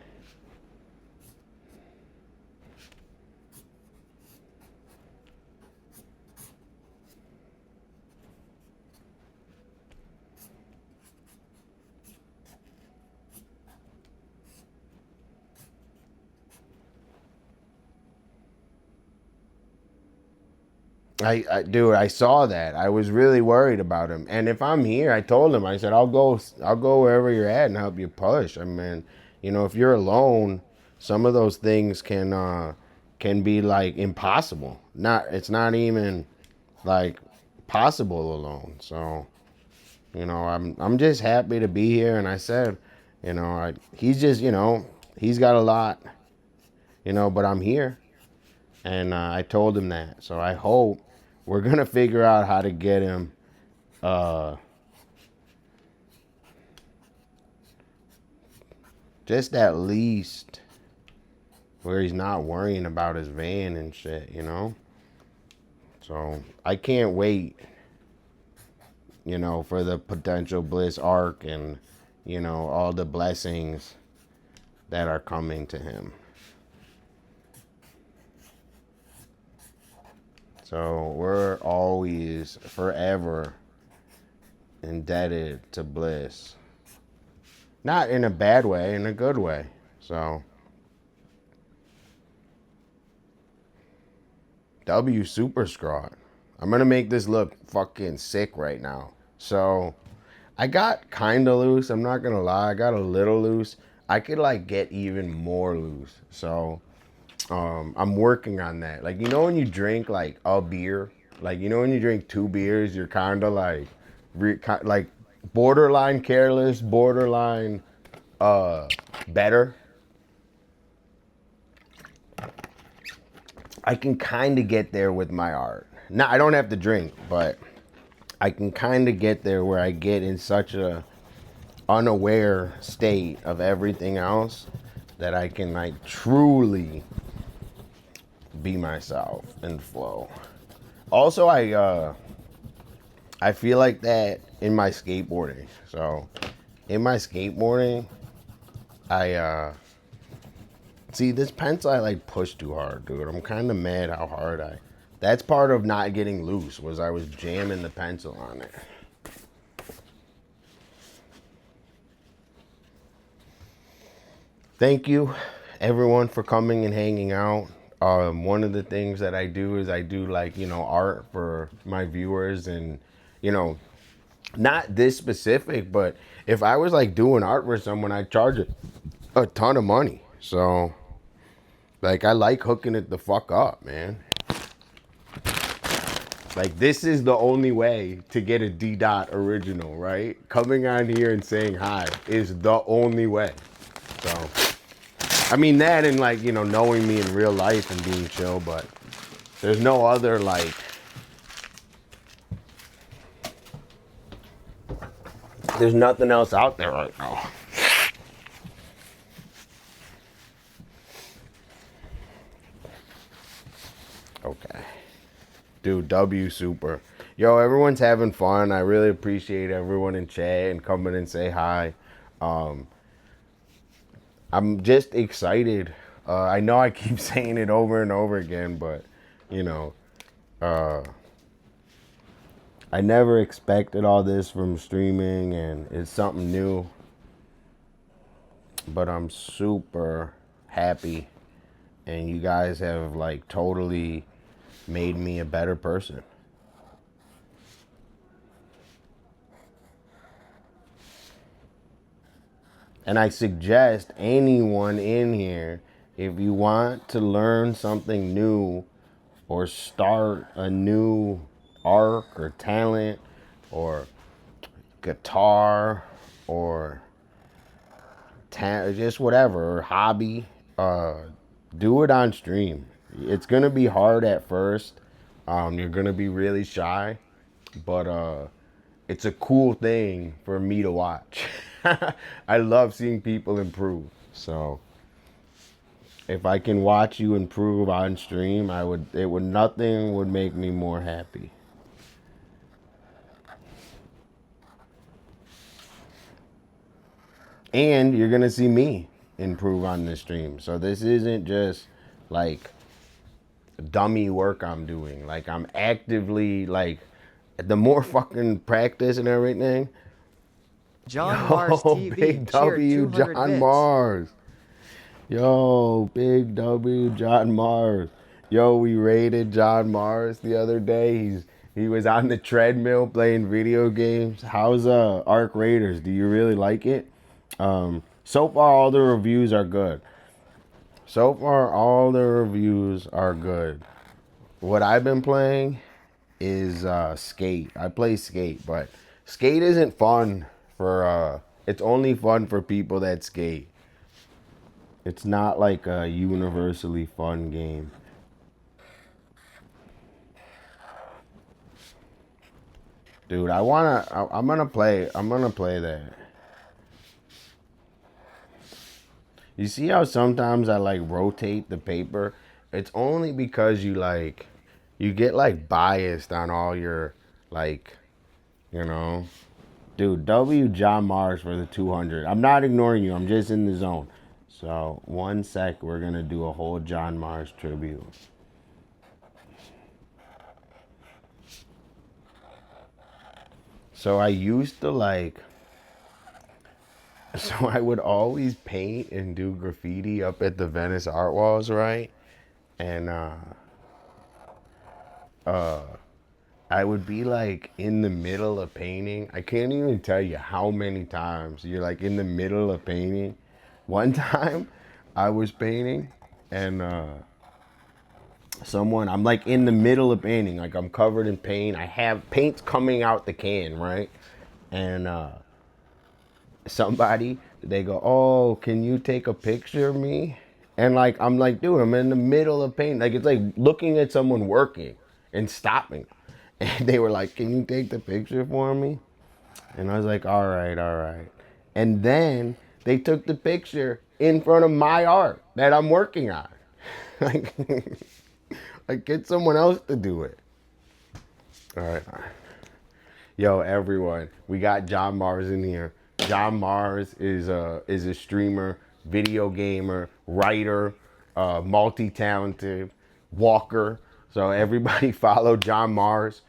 Dude, I saw that. I was really worried about him. And if I'm here, I told him, I said, I'll go wherever you're at and help you push. I mean, you know, if you're alone, some of those things can be like impossible. It's not even like possible alone. So, you know, I'm just happy to be here. And I said, you know, he's just, you know, he's got a lot, you know, but I'm here. And I told him that. So I hope we're going to figure out how to get him just at least where he's not worrying about his van and shit, you know? So I can't wait, you know, for the potential bliss arc and, you know, all the blessings that are coming to him. So we're always, forever indebted to Bliss. Not in a bad way, in a good way. So, W Super Scrot. I'm going to make this look fucking sick right now. So, I got kind of loose. I'm not going to lie. I got a little loose. I could like get even more loose. So, I'm working on that. Like, you know when you drink like a beer, like, you know when you drink 2 beers, you're kind of like borderline careless, borderline better. I can kind of get there with my art. Now I don't have to drink, but I can kind of get there where I get in such a unaware state of everything else that I can like truly be myself and flow. Also, I feel like that in my skateboarding. So, in my skateboarding, I see this pencil I like pushed too hard, dude. I'm kind of mad how hard that's part of not getting loose was I was jamming the pencil on it. Thank you everyone for coming and hanging out. One of the things that I do is I do like, you know, art for my viewers and, you know, not this specific, but if I was like doing art for someone, I'd charge a ton of money. So like, I like hooking it the fuck up, man. Like, this is the only way to get a D-Dot original, right? Coming on here and saying hi is the only way. So, I mean, that and like, you know, knowing me in real life and being chill, but there's no other like, there's nothing else out there right now. Okay. Dude, W Super. Yo, everyone's having fun. I really appreciate everyone in chat and coming and say hi. I'm just excited. I know I keep saying it over and over again, but, you know, I never expected all this from streaming, and it's something new. But I'm super happy, and you guys have, like, totally made me a better person. And I suggest anyone in here, if you want to learn something new or start a new arc or talent or guitar or just whatever, or hobby, do it on stream. It's gonna be hard at first. You're gonna be really shy, but it's a cool thing for me to watch. I love seeing people improve. So if I can watch you improve on stream, nothing would make me more happy. And you're gonna see me improve on this stream. So this isn't just like dummy work I'm doing. Like I'm actively like the more fucking practice and everything. John Mars TV, Big cheer W 200 John bits. Mars. Yo, Big W John Mars. Yo, we rated John Mars the other day. He was on the treadmill playing video games. How's Arc Raiders? Do you really like it? So far all the reviews are good. What I've been playing is Skate. I play Skate, but Skate isn't fun for it's only fun for people that skate. It's not like a universally fun game. Dude, I'm gonna play that. You see how sometimes I like rotate the paper? It's only because you get like biased on all your like, you know. Dude, W John Mars for the 200. I'm not ignoring you. I'm just in the zone. So 1 sec, we're gonna do a whole John Mars tribute. So I used to like. So I would always paint and do graffiti up at the Venice art walls, right? And I would be like in the middle of painting. I can't even tell you how many times you're like in the middle of painting. One time I was painting and I'm like in the middle of painting, like I'm covered in paint. I have paint's coming out the can, right? And they go, oh, can you take a picture of me? And like I'm like, dude, I'm in the middle of painting. Like it's like looking at someone working and stopping. And they were like, can you take the picture for me? And I was like, all right. And then they took the picture in front of my art that I'm working on. like, like get someone else to do it. All right. Yo, everyone, we got John Mars in here. John Mars is a streamer, video gamer, writer, multi-talented, walker. So everybody follow John Mars.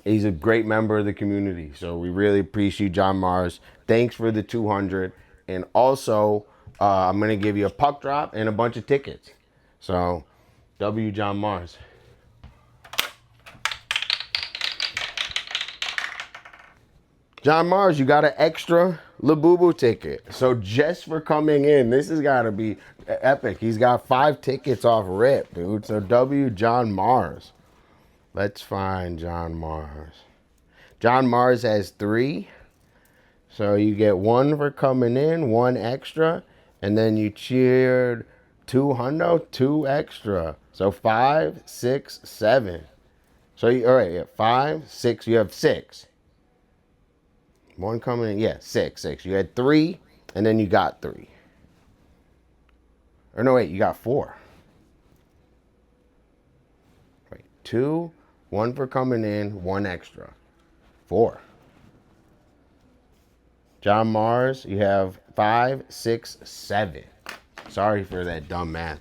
He's a great member of the community. So we really appreciate John Mars. Thanks for the 200. And also, I'm going to give you a puck drop and a bunch of tickets. So, W John Mars. John Mars, you got an extra Labubu ticket. So just for coming in, this has got to be epic. He's got 5 tickets off rip, dude. So W John Mars. Let's find John Mars. John Mars has 3. So you get 1 for coming in, 1 extra. And then you cheered 2 extra. So 5, 6, 7. So all right, yeah, 5, 6, you have 6. 1 coming in, yeah, 6. You had 3, and then you got 3. Or no, wait, you got 4. Wait, 2, 1 for coming in, 1 extra. 4. John Mars, you have 5, 6, 7. Sorry for that dumb math.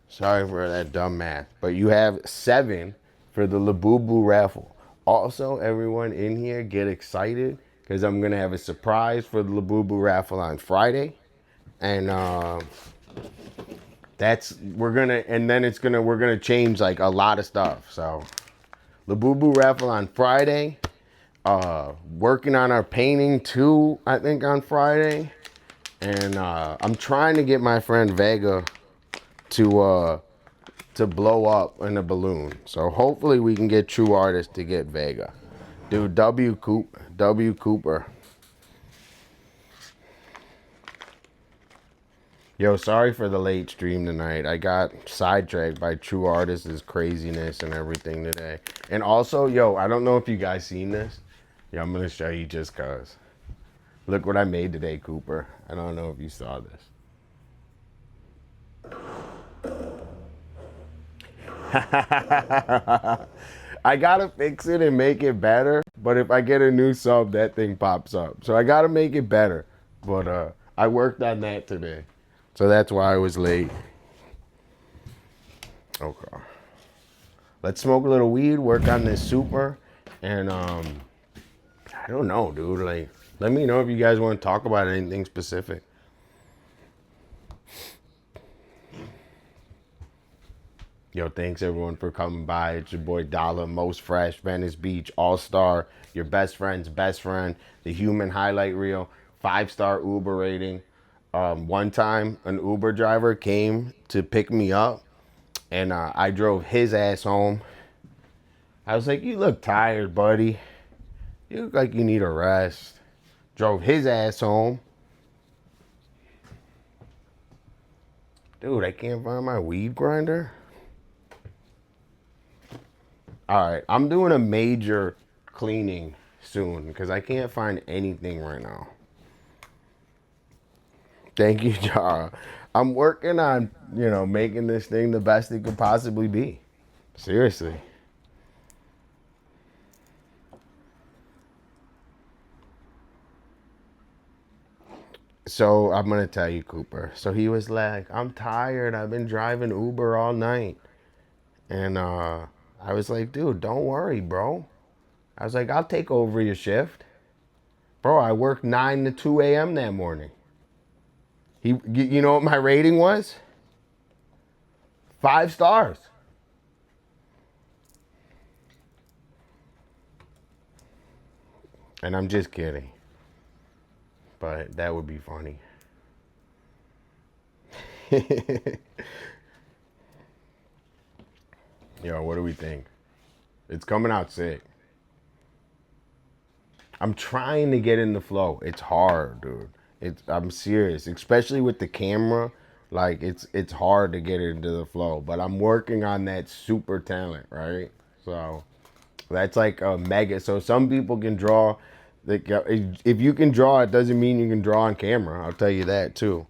Sorry for that dumb math. But you have 7 for the Labubu raffle. Also, everyone in here, get excited because I'm gonna have a surprise for the Labubu raffle on Friday, and we're gonna change like a lot of stuff. So, Labubu raffle on Friday. Working on our painting too, I think, on Friday. And I'm trying to get my friend Vega to blow up in a balloon. So hopefully we can get True Artist to get Vega. Dude, W Cooper. Yo, sorry for the late stream tonight. I got sidetracked by True Artist's craziness and everything today. And also, yo, I don't know if you guys seen this. Yeah, I'm gonna show you just cause. Look what I made today, Cooper. I don't know if you saw this. I gotta fix it and make it better, but if I get a new sub, that thing pops up. So I gotta make it better. But I worked on that today. So that's why I was late. Okay. Let's smoke a little weed, work on this super, and I don't know, dude. Like, let me know if you guys want to talk about anything specific. Yo, thanks everyone for coming by. It's your boy Dolla, most fresh, Venice Beach, all-star, your best friend's best friend, the human highlight reel, 5-star Uber rating. One time, an Uber driver came to pick me up, and I drove his ass home. I was like, you look tired, buddy. You look like you need a rest. Drove his ass home. Dude, I can't find my weed grinder. All right, I'm doing a major cleaning soon because I can't find anything right now. Thank you, Jara. I'm working on, making this thing the best it could possibly be. Seriously. So I'm going to tell you, Cooper. So he was like, I'm tired. I've been driving Uber all night. And I was like, dude, don't worry, bro. I was like, I'll take over your shift. Bro, I worked 9 to 2 a.m. that morning. You know what my rating was? 5 stars. And I'm just kidding. But that would be funny. Yo, what do we think? It's coming out sick. I'm trying to get in the flow. It's hard, dude. I'm serious, especially with the camera. Like it's hard to get into the flow, but I'm working on that super talent, right? So that's like a mega. So some people can draw. Like, if you can draw, it doesn't mean you can draw on camera. I'll tell you that too.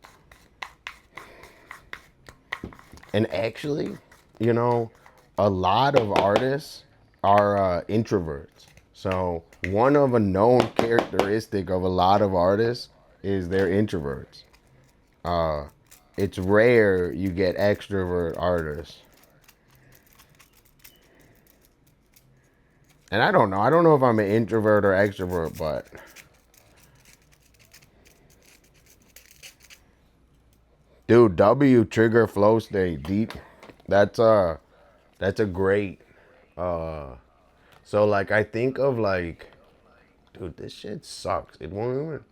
And actually, a lot of artists are introverts. So one of a known characteristic of a lot of artists is they're introverts. It's rare you get extrovert artists. And I don't know. I don't know if I'm an introvert or extrovert, but dude, W trigger flow state deep. That's a great so like I think of like, dude, this shit sucks. It won't even.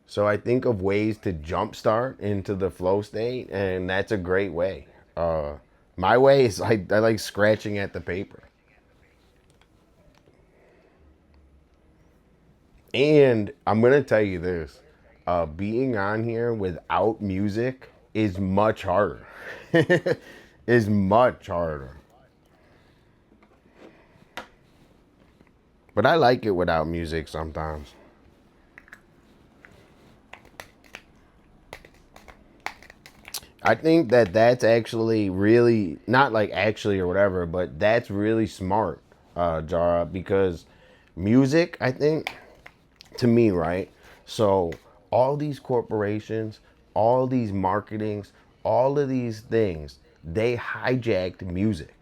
So I think of ways to jumpstart into the flow state, and that's a great way. My way is I like scratching at the paper. And I'm gonna tell you this, being on here without music is much harder. Is much harder. But I like it without music sometimes. I think that's actually really, not like actually or whatever, but that's really smart, Jara, because music, I think, to me, right? So all these corporations, all these marketings, all of these things, they hijacked music.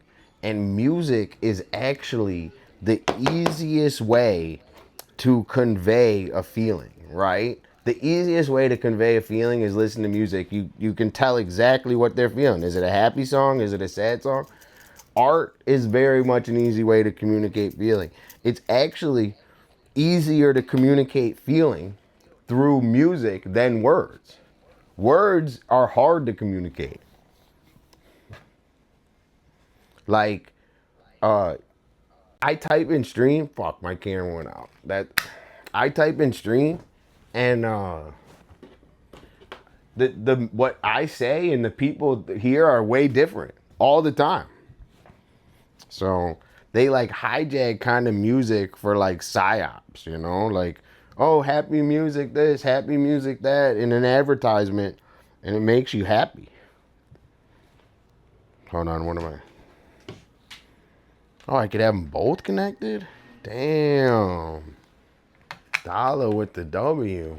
And music is actually the easiest way to convey a feeling, right? The easiest way to convey a feeling is listen to music. You can tell exactly what they're feeling. Is it a happy song? Is it a sad song? art is very much an easy way to communicate feeling. It's actually easier to communicate feeling through music than words. Words are hard to communicate. Like, I type in stream. Fuck, my camera went out. I type in stream, and the what I say and the people here are way different all the time. So they like hijack kind of music for like psyops, you know, like, oh, happy music this, happy music that in an advertisement, and it makes you happy. Hold on, what am I? Oh, I could have them both connected? Damn. Dolla with the W.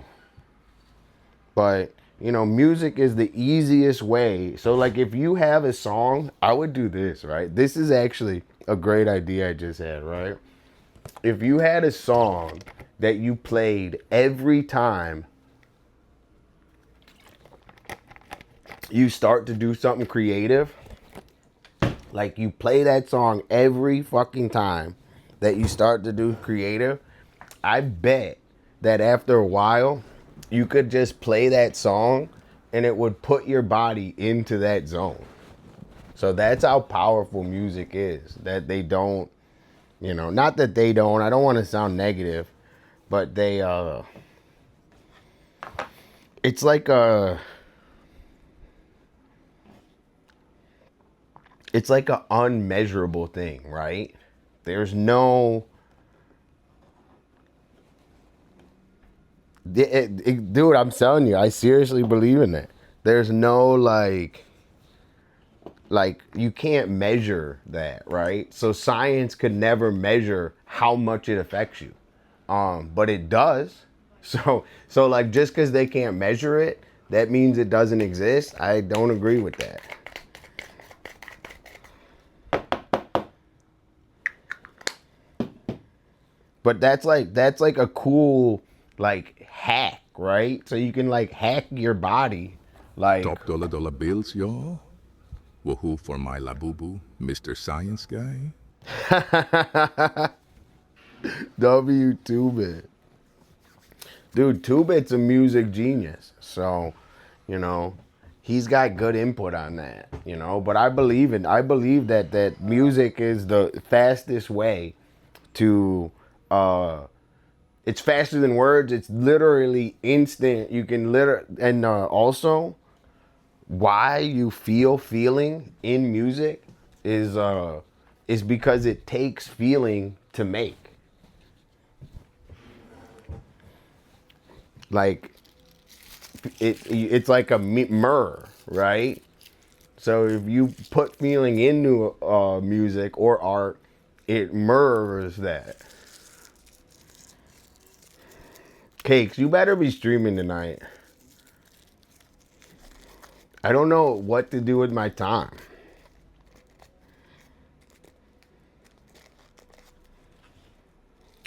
But, you know, music is the easiest way. So, like, if you have a song, I would do this, right? This is actually a great idea I just had, right? If you had a song that you played every time you start to do something creative, like you play that song every fucking time that you start to do creative, I bet that after a while, you could just play that song and it would put your body into that zone. So that's how powerful music is. That they don't, you know, not that they don't, I don't want to sound negative, but they, it's like a, it's like an unmeasurable thing, right? There's no, dude, I'm telling you, I seriously believe in that. There's no like you can't measure that, right? So science could never measure how much it affects you, but it does. So like just because they can't measure it, that means it doesn't exist. I don't agree with that. But that's like a cool like hack, right? So you can like hack your body, like Top dollar bills, y'all. Woohoo for my labubu, Mr. Science Guy. W2-Bit. Dude, 2-Bit's a music genius. So, you know, he's got good input on that, you know. But I believe that music is the fastest way to it's faster than words. It's literally instant. You can and also why you feel feeling in music is because it takes feeling to make. Like it's like a mirror, right? So if you put feeling into music or art, it mirrors that. Cakes, you better be streaming tonight. I don't know what to do with my time.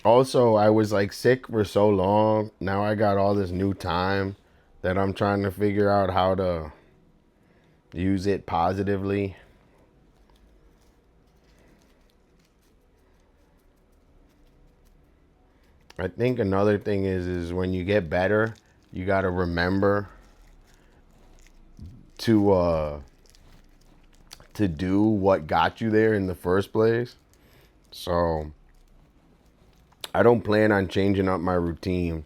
Also, I was like sick for so long. Now I got all this new time that I'm trying to figure out how to use it positively. I think another thing is when you get better, you got to remember to do what got you there in the first place. So I don't plan on changing up my routine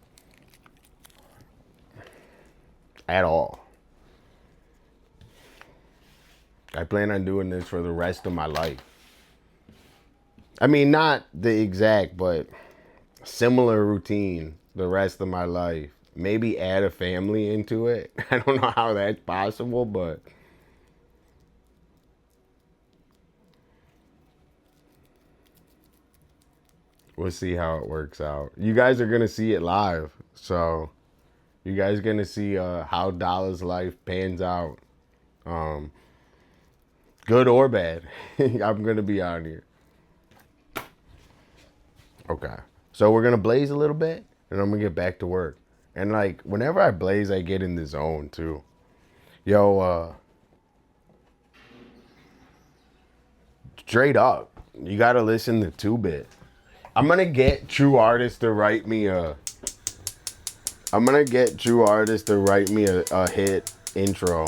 at all. I plan on doing this for the rest of my life. I mean, not the exact, but similar routine the rest of my life. Maybe add a family into it. I don't know how that's possible, but we'll see how it works out. You guys are going to see it live. So you guys are going to see how Dolla's life pans out. Good or bad. I'm going to be on here. Okay. So we're going to blaze a little bit and I'm going to get back to work. And like whenever I blaze, I get in the zone too. Yo, Straight up. You gotta listen to 2-Bit. I'm gonna get True Artist to write me a hit intro.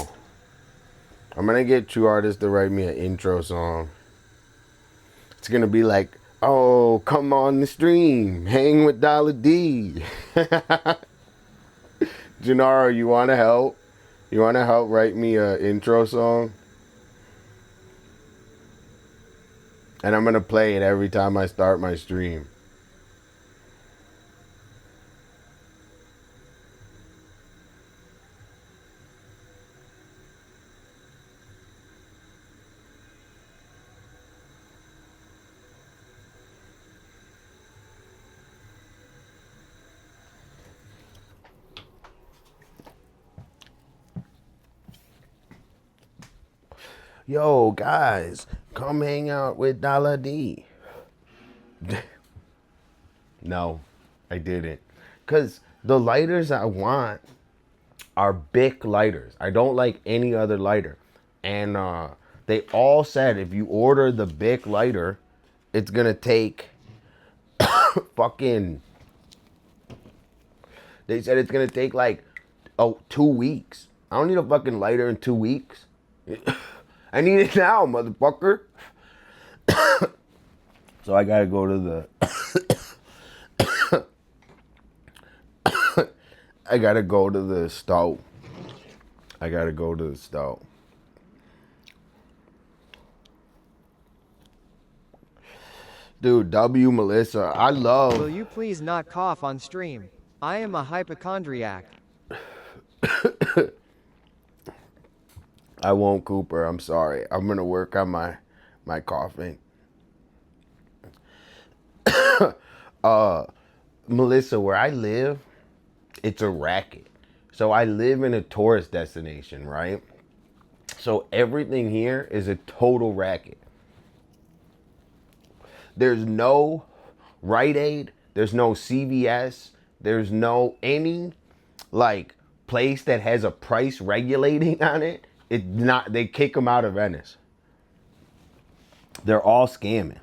I'm gonna get True Artist to write me an intro song. It's gonna be like, oh, come on the stream, hang with Dolla D. Gennaro, you wanna help? You wanna help write me an intro song? And I'm gonna play it every time I start my stream. Yo, guys, come hang out with Dolla D. No, I didn't. Because the lighters I want are Bic lighters. I don't like any other lighter. And they all said if you order the Bic lighter, it's going to take fucking... They said it's going to take like 2 weeks. I don't need a fucking lighter in 2 weeks. I need it now, motherfucker. So I gotta go to the... I gotta go to the stove. Dude, W. Melissa, I love... Will you please not cough on stream? I am a hypochondriac. I won't, Cooper. I'm sorry. I'm gonna work on my coughing. Melissa, where I live, it's a racket. So I live in a tourist destination, right? So everything here is a total racket. There's no Rite Aid. There's no CVS. There's no any like place that has a price regulating on it. It's not. They kick them out of Venice. They're all scamming.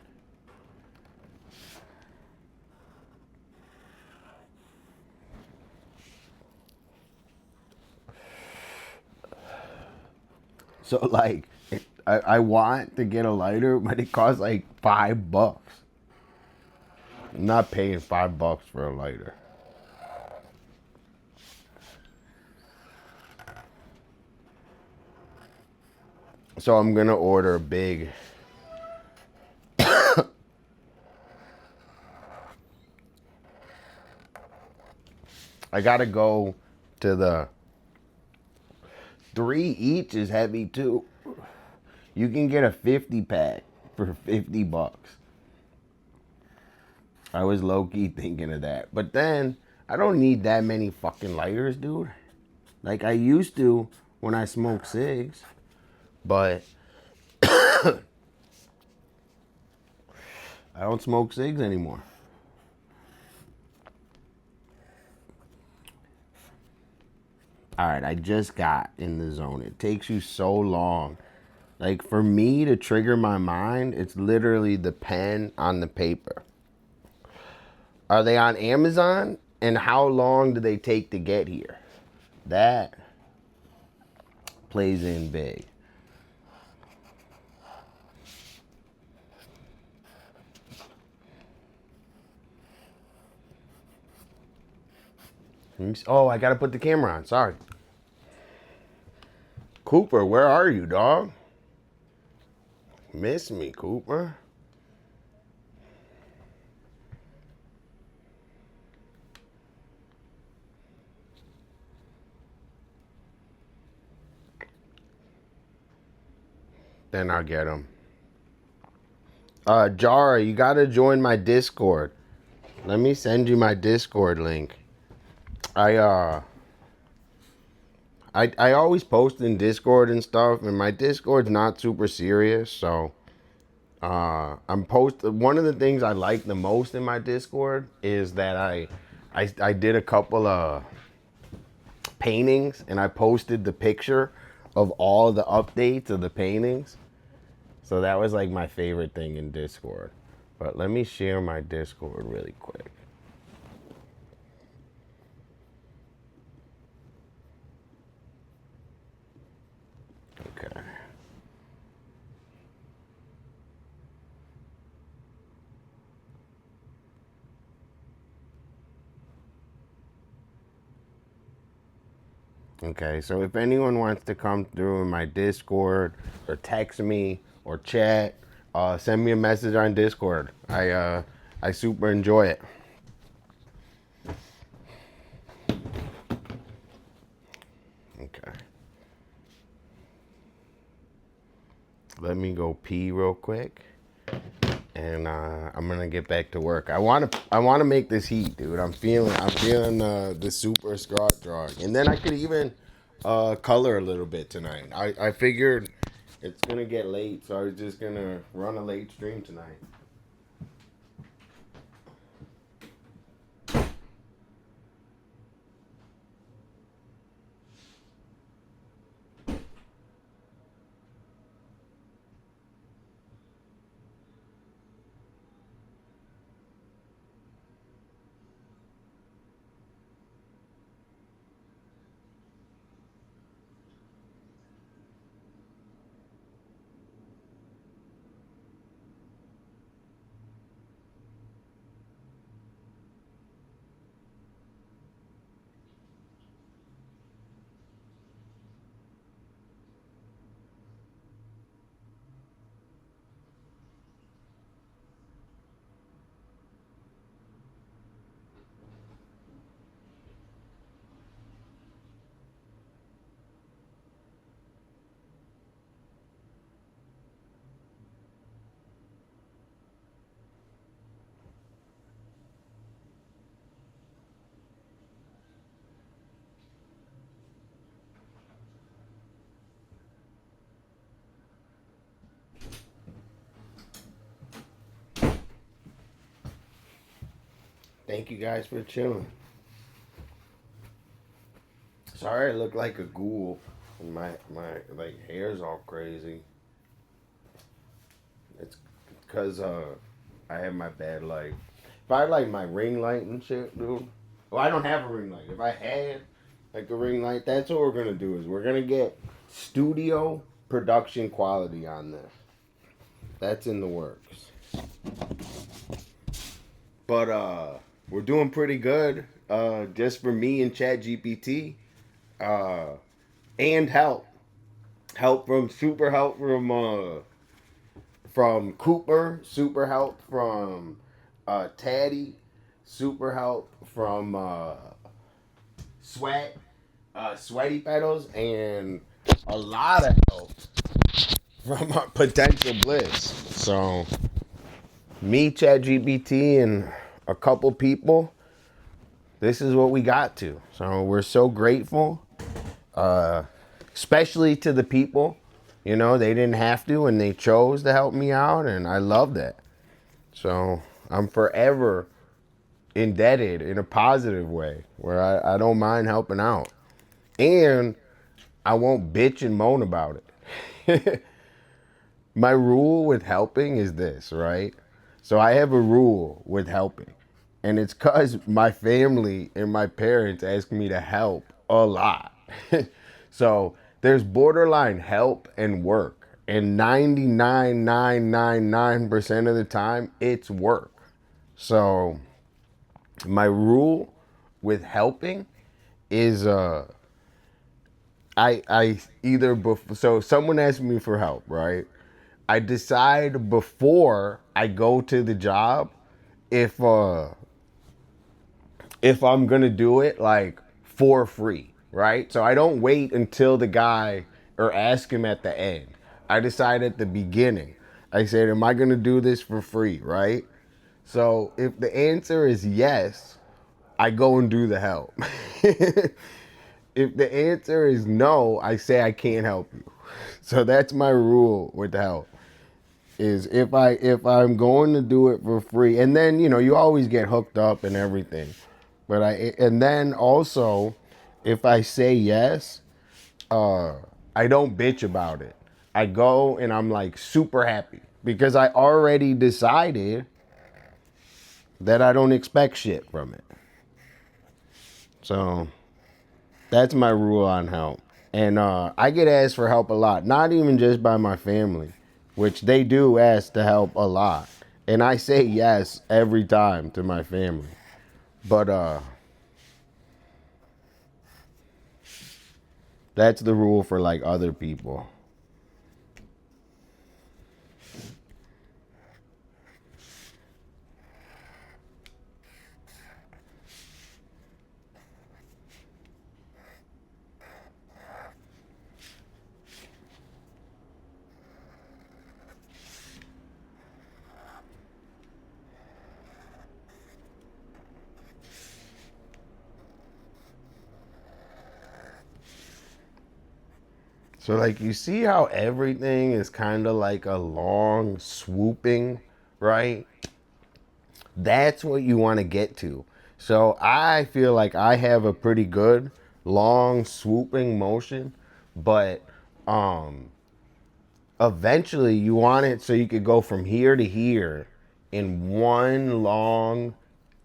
So like, I want to get a lighter, but it costs like $5. I'm not paying $5 for a lighter. So I'm gonna order a big. I gotta go to the 3 each is heavy too. You can get a 50 pack for $50. I was low-key thinking of that. But then I don't need that many fucking lighters, dude. Like I used to when I smoked cigs. But I don't smoke cigs anymore. All right, I just got in the zone. It takes you so long. Like for me to trigger my mind, it's literally the pen on the paper. Are they on Amazon? And how long do they take to get here? That plays in big. Oh, I gotta put the camera on. Sorry. Cooper, where are you, dog? Miss me, Cooper. Then I'll get him. Jara, you gotta join my Discord. Let me send you my Discord link. I always post in Discord and stuff, and my Discord's not super serious, so one of the things I like the most in my Discord is that I did a couple of paintings and I posted the picture of all the updates of the paintings. So that was like my favorite thing in Discord. But let me share my Discord really quick. Okay. Okay, so if anyone wants to come through in my Discord or text me or chat, send me a message on Discord. I super enjoy it. Okay. Let me go pee real quick, and I'm gonna get back to work. I wanna make this heat, dude. I'm feeling the super scrot drawing, and then I could even color a little bit tonight. I figured it's gonna get late, so I was just gonna run a late stream tonight. Thank you guys for chilling. Sorry I look like a ghoul and my like hair's all crazy. It's because I have my bad light. If I had like my ring light and shit, dude. Well, I don't have a ring light. If I had like a ring light, that's what we're gonna do is we're gonna get studio production quality on this. That's in the works. But we're doing pretty good. Just for me and ChatGPT. And help super help from Cooper, super help from Taddy, super help from Sweaty Pedals, and a lot of help from Potential Bliss. So me, ChatGPT, and a couple people, this is what we got to. So we're so grateful. Especially to the people, you know, they didn't have to and they chose to help me out, and I love that. So I'm forever indebted in a positive way where I don't mind helping out, and I won't bitch and moan about it. My rule with helping is this, right? So I have a rule with helping, and it's because my family and my parents ask me to help a lot. So there's borderline help and work, and 99.999% of the time it's work. So my rule with helping is I either so someone asks me for help, right? I decide before I go to the job if I'm gonna do it like for free, right? So I don't wait until the guy or ask him at the end. I decide at the beginning. I said, am I gonna do this for free, right? So if the answer is yes, I go and do the help. If the answer is no, I say I can't help you. So that's my rule with help. Is if I'm going to do it for free, and then you always get hooked up and everything. But and then also, if I say yes, I don't bitch about it. I go and I'm like super happy because I already decided that I don't expect shit from it. So that's my rule on help. And I get asked for help a lot, not even just by my family, which they do ask to help a lot. And I say yes every time to my family. But that's the rule for like other people. So like you see how everything is kind of like a long swooping, right? That's what you want to get to. So I feel like I have a pretty good long swooping motion, but eventually you want it so you could go from here to here in one long,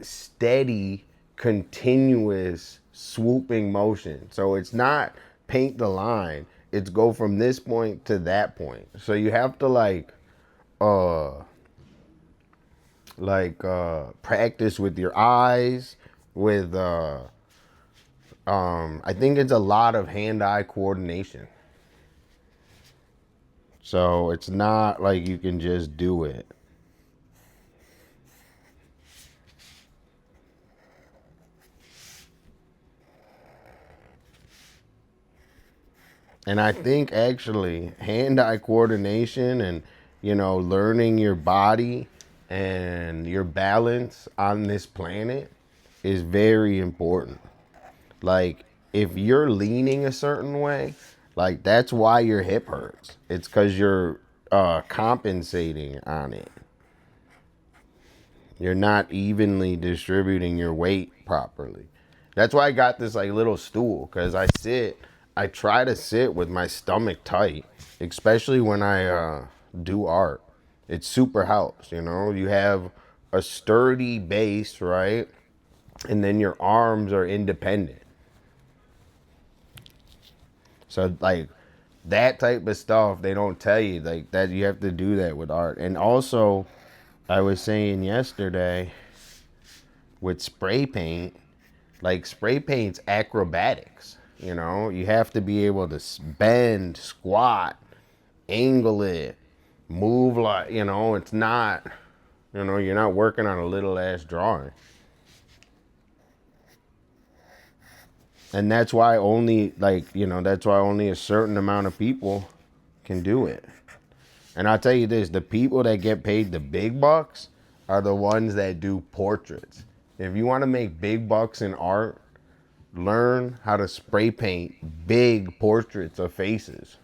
steady, continuous swooping motion. So it's not paint the line, it's go from this point to that point. So you have to practice with your eyes, with I think it's a lot of hand-eye coordination. So it's not like you can just do it. And I think actually hand-eye coordination and, you know, learning your body and your balance on this planet is very important. Like if you're leaning a certain way, like that's why your hip hurts. It's because you're compensating on it. You're not evenly distributing your weight properly. That's why I got this like little stool, because I try to sit with my stomach tight, especially when I do art. It super helps, you know. You have a sturdy base, right? And then your arms are independent. So like that type of stuff, they don't tell you like that. You have to do that with art. And also, I was saying yesterday with spray paint, like spray paint's acrobatics. You know, you have to be able to bend, squat, angle it, move like, you know, it's not, you know, you're not working on a little ass drawing. And that's why only that's why only a certain amount of people can do it. And I'll tell you this, the people that get paid the big bucks are the ones that do portraits. If you want to make big bucks in art, learn how to spray paint big portraits of faces.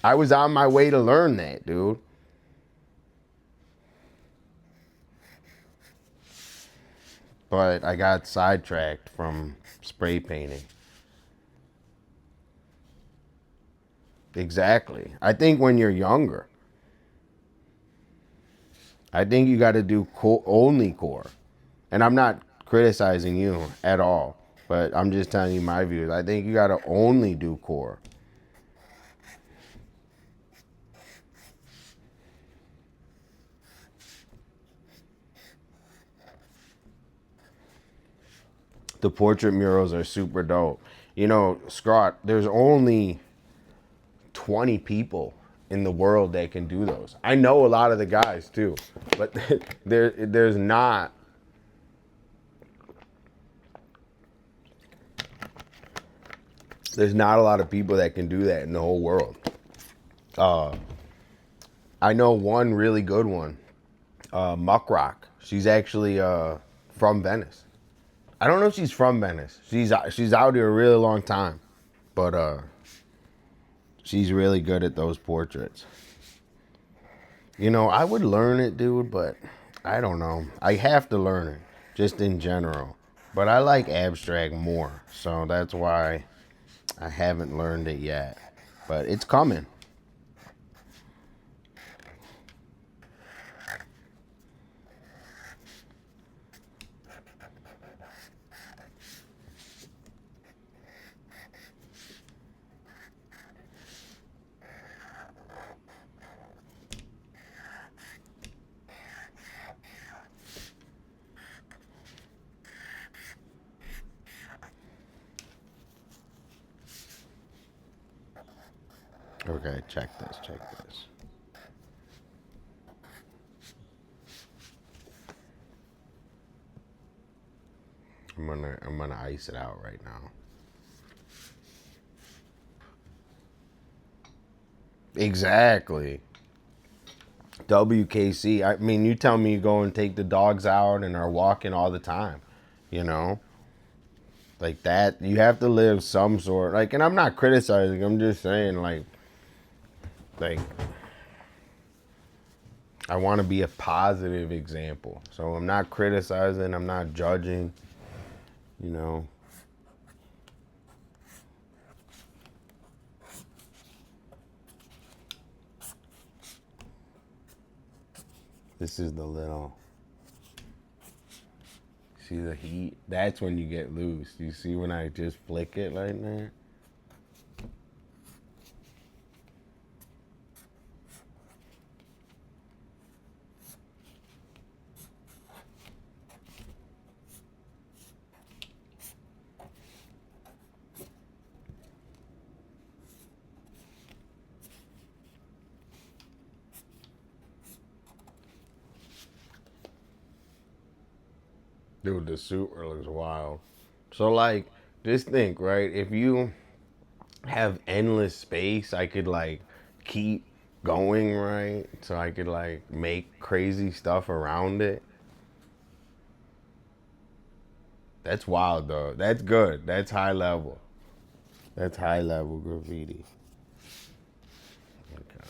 I was on my way to learn that, dude. But I got sidetracked from spray painting. Exactly. I think when you're younger, I think you got to do only core. And I'm not criticizing you at all, but I'm just telling you my views. I think you got to only do core. The portrait murals are super dope. You know, Scott, there's only 20 people in the world that can do those. I know a lot of the guys too, but there's not a lot of people that can do that in the whole world. I know one really good one, Muck Rock. She's actually from Venice. I don't know if she's from Venice. She's out here a really long time, but she's really good at those portraits. You know, I would learn it, dude, but I don't know. I have to learn it, just in general. But I like abstract more, so that's why I haven't learned it yet. But it's coming. Okay, check this, check this. I'm gonna ice it out right now. Exactly. WKC. I mean, you tell me you go and take the dogs out and are walking all the time, you know? Like that, you have to live some sort. Like, and I'm not criticizing, I'm just saying, like, I want to be a positive example. So I'm not criticizing, I'm not judging, you know? This is the little, see the heat? That's when you get loose. You see when I just flick it like that? Dude, the super looks wild. So like, just think, right? If you have endless space, I could like keep going, right? So I could like make crazy stuff around it. That's wild though. That's good. That's high level. That's high level graffiti. Okay.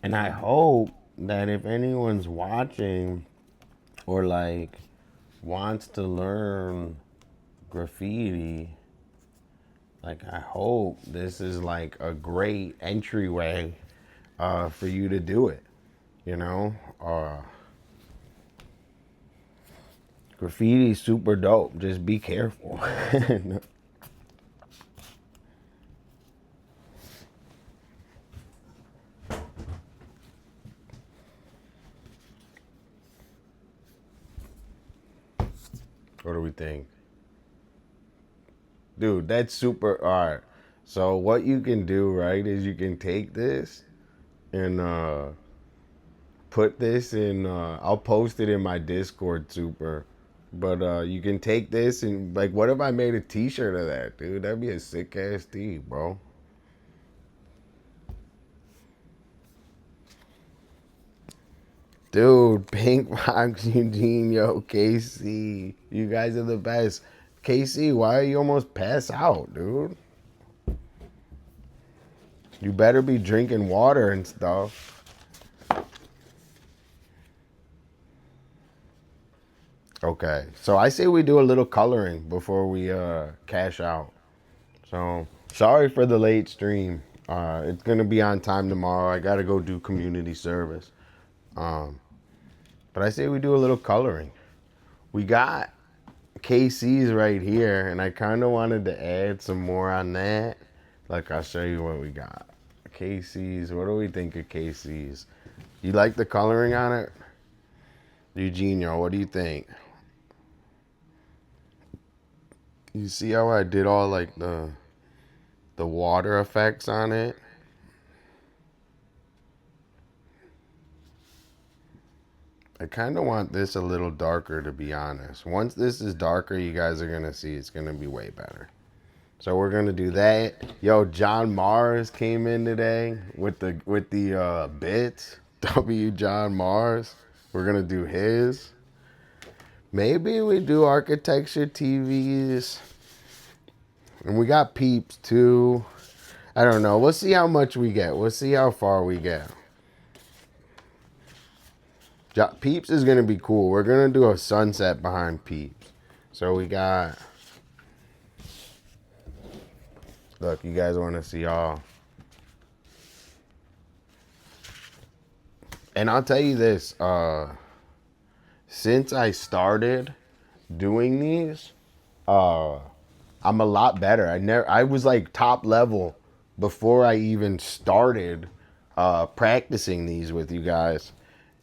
And I hope that if anyone's watching or like wants to learn graffiti, like I hope this is like a great entryway for you to do it. You know, graffiti is super dope. Just be careful. What do we think? Dude, that's super. All right. So what you can do, right, is you can take this and put this in. I'll post it in my Discord, super. But you can take this and like, what if I made a T-shirt of that, dude? That'd be a sick ass tee, bro. Dude, Pink Fox, Eugene, yo, KC, you guys are the best. KC, why are you almost pass out, dude? You better be drinking water and stuff. Okay, so I say we do a little coloring before we cash out. So sorry for the late stream. It's gonna be on time tomorrow. I gotta go do community service. But I say we do a little coloring. We got KC's right here, and I kind of wanted to add some more on that. Like, I'll show you what we got. KC's, what do we think of KC's? You like the coloring on it? Eugenio, what do you think? You see how I did all like the water effects on it? I kind of want this a little darker, to be honest. Once this is darker, you guys are going to see it's going to be way better. So we're going to do that. Yo, John Mars came in today with the bits. John Mars. We're going to do his. Maybe we do architecture TVs. And we got Peeps too. I don't know. We'll see how much we get. We'll see how far we get. Peeps is going to be cool. We're going to do a sunset behind Peeps. So we got... Look, you guys want to see all. And I'll tell you this. Since I started doing these, I'm a lot better. I was like top level before I even started practicing these with you guys.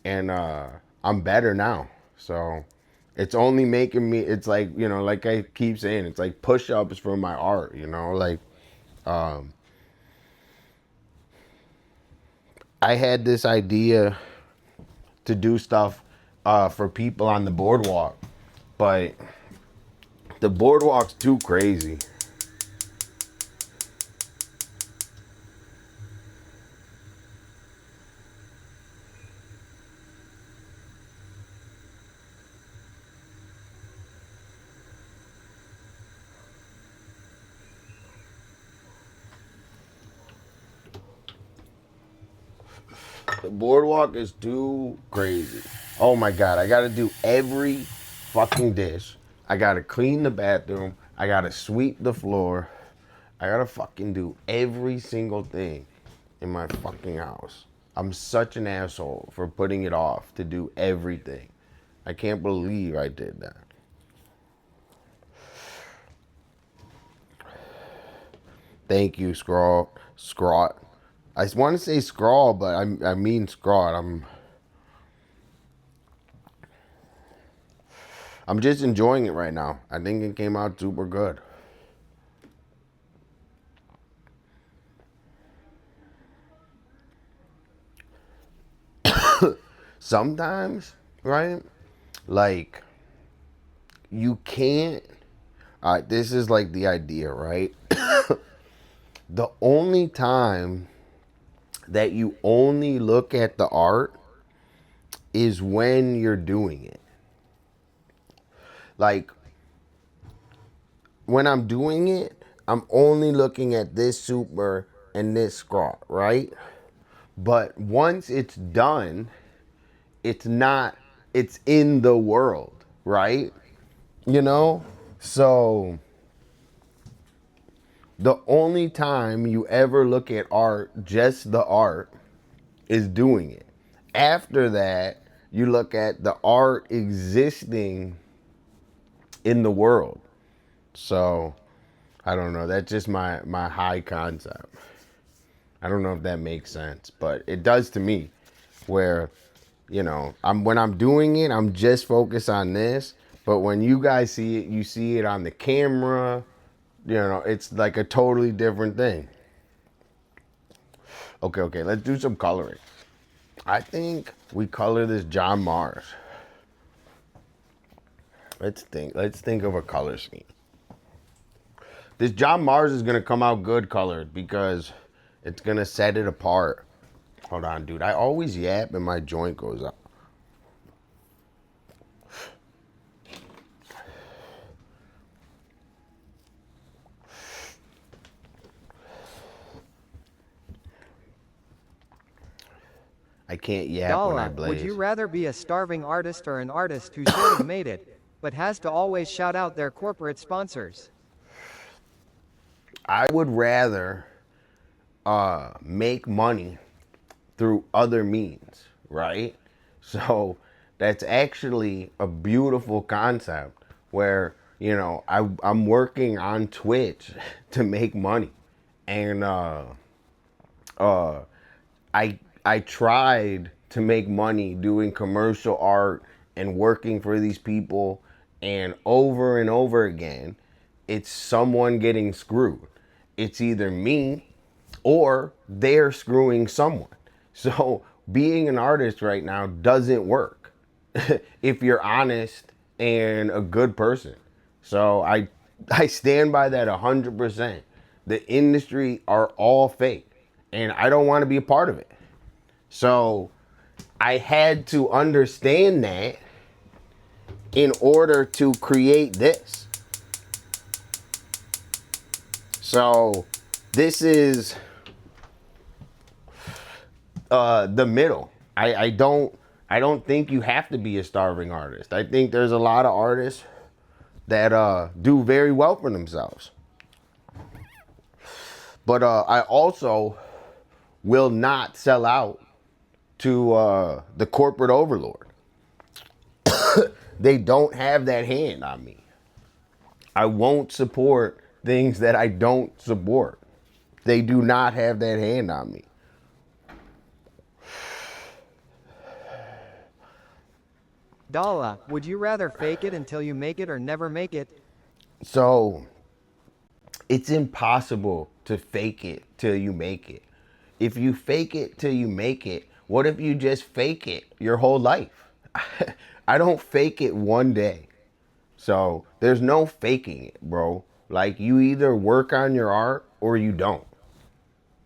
And I'm better now. So it's only making me, it's like, you know, like I keep saying, it's like push-ups for my art, you know, like I had this idea to do stuff for people on the boardwalk, but the boardwalk's too crazy. The boardwalk is too crazy. Oh my God, I gotta do every fucking dish. I gotta clean the bathroom. I gotta sweep the floor. I gotta fucking do every single thing in my fucking house. I'm such an asshole for putting it off to do everything. I can't believe I did that. Thank you, Scrawl. I want to say Scrawl, but I mean Scrawl. I'm just enjoying it right now. I think it came out super good. Sometimes, right? Like, you can't. This is like the idea, right? The only time that you only look at the art is when you're doing it. Like, when I'm doing it, I'm only looking at this super and this scrawl, right? But once it's done, it's not, it's in the world, right? You know? So the only time you ever look at art, just the art, is doing it. After that, you look at the art existing in the world. So, I don't know. That's just my high concept. I don't know if that makes sense, but it does to me. Where, you know, when I'm doing it, I'm just focused on this. But when you guys see it, you see it on the camera. You know, it's like a totally different thing. Okay, let's do some coloring. I think we color this John Mars. Let's think of a color scheme. This John Mars is gonna come out good colored because it's gonna set it apart. Hold on, dude. I always yap and my joint goes up. I can't yap when I Dolla, blaze. would you rather be a starving artist or an artist who sort of made it, but has to always shout out their corporate sponsors? I would rather make money through other means, right? So that's actually a beautiful concept where, you know, I'm working on Twitch to make money. And I tried to make money doing commercial art and working for these people, and over again, it's someone getting screwed. It's either me or they're screwing someone. So being an artist right now doesn't work. if you're honest and a good person. So I stand by that 100%. The industry are all fake, and I don't want to be a part of it. So I had to understand that in order to create this. So this is the middle. I don't think you have to be a starving artist. I think there's a lot of artists that do very well for themselves. But I also will not sell out to the corporate overlord. They don't have that hand on me. I won't support things that I don't support. They do not have that hand on me. Dolla, would you rather fake it until you make it or never make it? So it's impossible to fake it till you make it. If you fake it till you make it, what if you just fake it your whole life? I don't fake it one day. So there's no faking it, bro. Like, you either work on your art or you don't.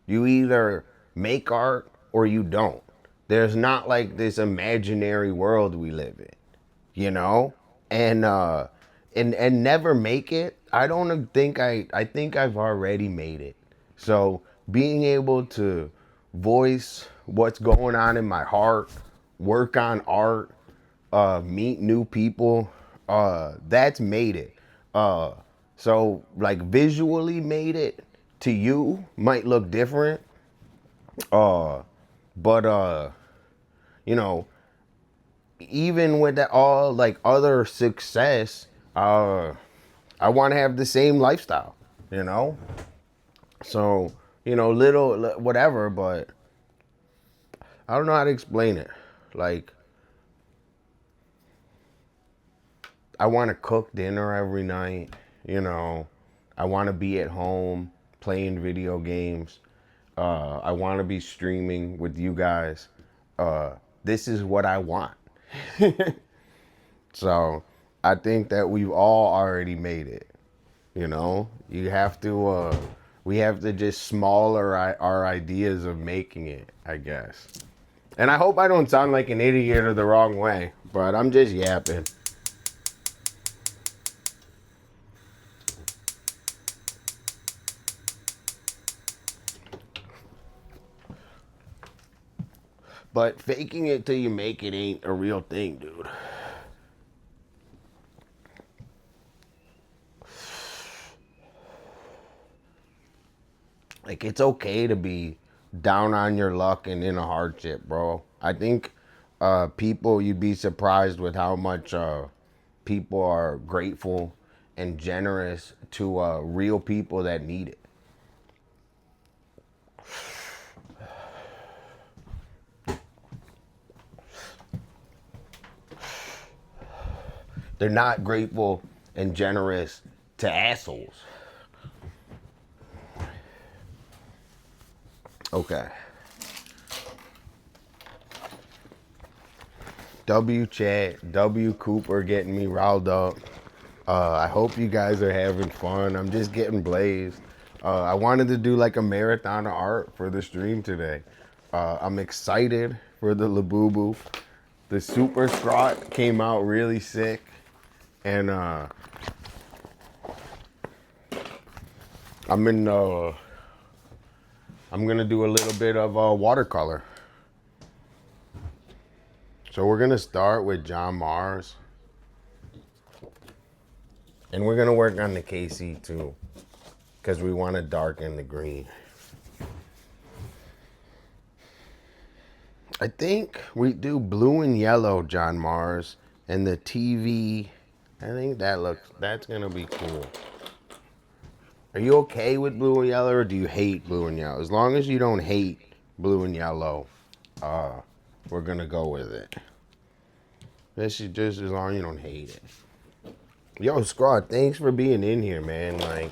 You either make art or you don't. There's not like this imaginary world we live in, you know? And never make it. I don't think I think I've already made it. So being able to voice what's going on in my heart, work on art, meet new people, that's made it. So like visually made it to you might look different. But you know, even with that all like other success, I want to have the same lifestyle, you know? So, you know, little whatever, but I don't know how to explain it. Like, I want to cook dinner every night, you know. I want to be at home playing video games. I want to be streaming with you guys. This is what I want. So I think that we've all already made it. You know, you have to, we have to just smaller our ideas of making it, I guess. And I hope I don't sound like an idiot or the wrong way, but I'm just yapping. But faking it till you make it ain't a real thing, dude. Like, it's okay to be down on your luck and in a hardship, bro. I think people, you'd be surprised with how much people are grateful and generous to real people that need it. They're not grateful and generous to assholes. Okay. W Chat, W Cooper getting me riled up. I hope you guys are having fun. I'm just getting blazed. I wanted to do like a marathon of art for the stream today. I'm excited for the Labubu. The Super Scrot came out really sick. And I'm gonna do a little bit of watercolor. So we're gonna start with John Mars, and we're gonna work on the KC too, because we want to darken the green. I think we do blue and yellow John Mars, and the TV. I think that's gonna be cool. Are you okay with blue and yellow, or do you hate blue and yellow? As long as you don't hate blue and yellow, we're gonna go with it. This is just as long as you don't hate it. Yo, Scrod, thanks for being in here, man. Like,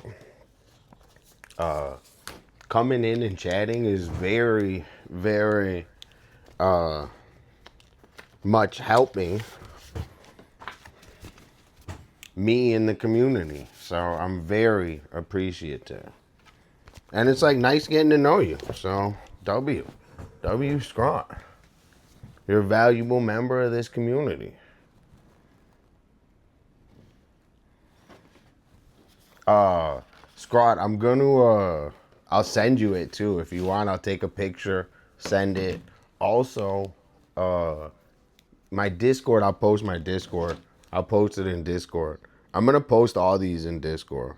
coming in and chatting is very, very much helping. me in the community. So I'm very appreciative. And it's like nice getting to know you. So W Scott. You're a valuable member of this community. Scott, I'm gonna I'll send you it too if you want. I'll take a picture, send it. Also, my Discord, I'll post my Discord. I'll post it in Discord. I'm gonna post all these in Discord.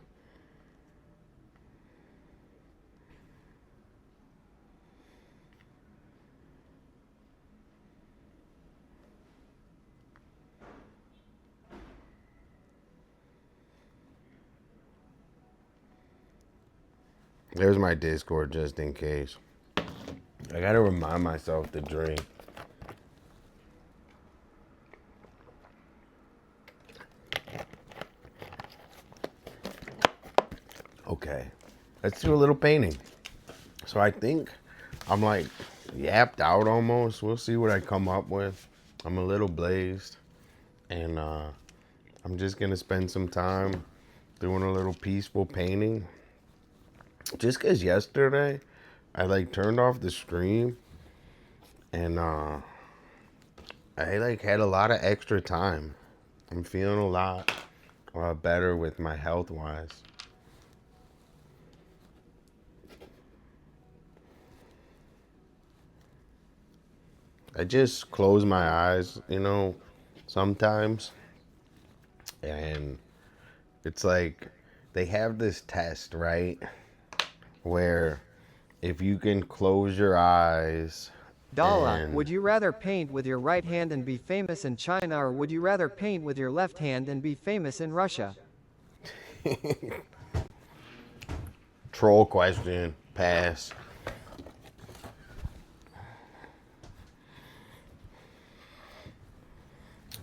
There's my Discord just in case. I gotta remind myself to drink. Okay, let's do a little painting. So I think I'm like yapped out almost. We'll see what I come up with. I'm a little blazed, and I'm just gonna spend some time doing a little peaceful painting. Just cause yesterday I like turned off the stream, and I like had a lot of extra time. I'm feeling a lot better with my health wise. I just close my eyes, you know, sometimes. And it's like they have this test, right? Where if you can close your eyes. Dolla, and would you rather paint with your right hand and be famous in China, or would you rather paint with your left hand and be famous in Russia? Troll question, pass.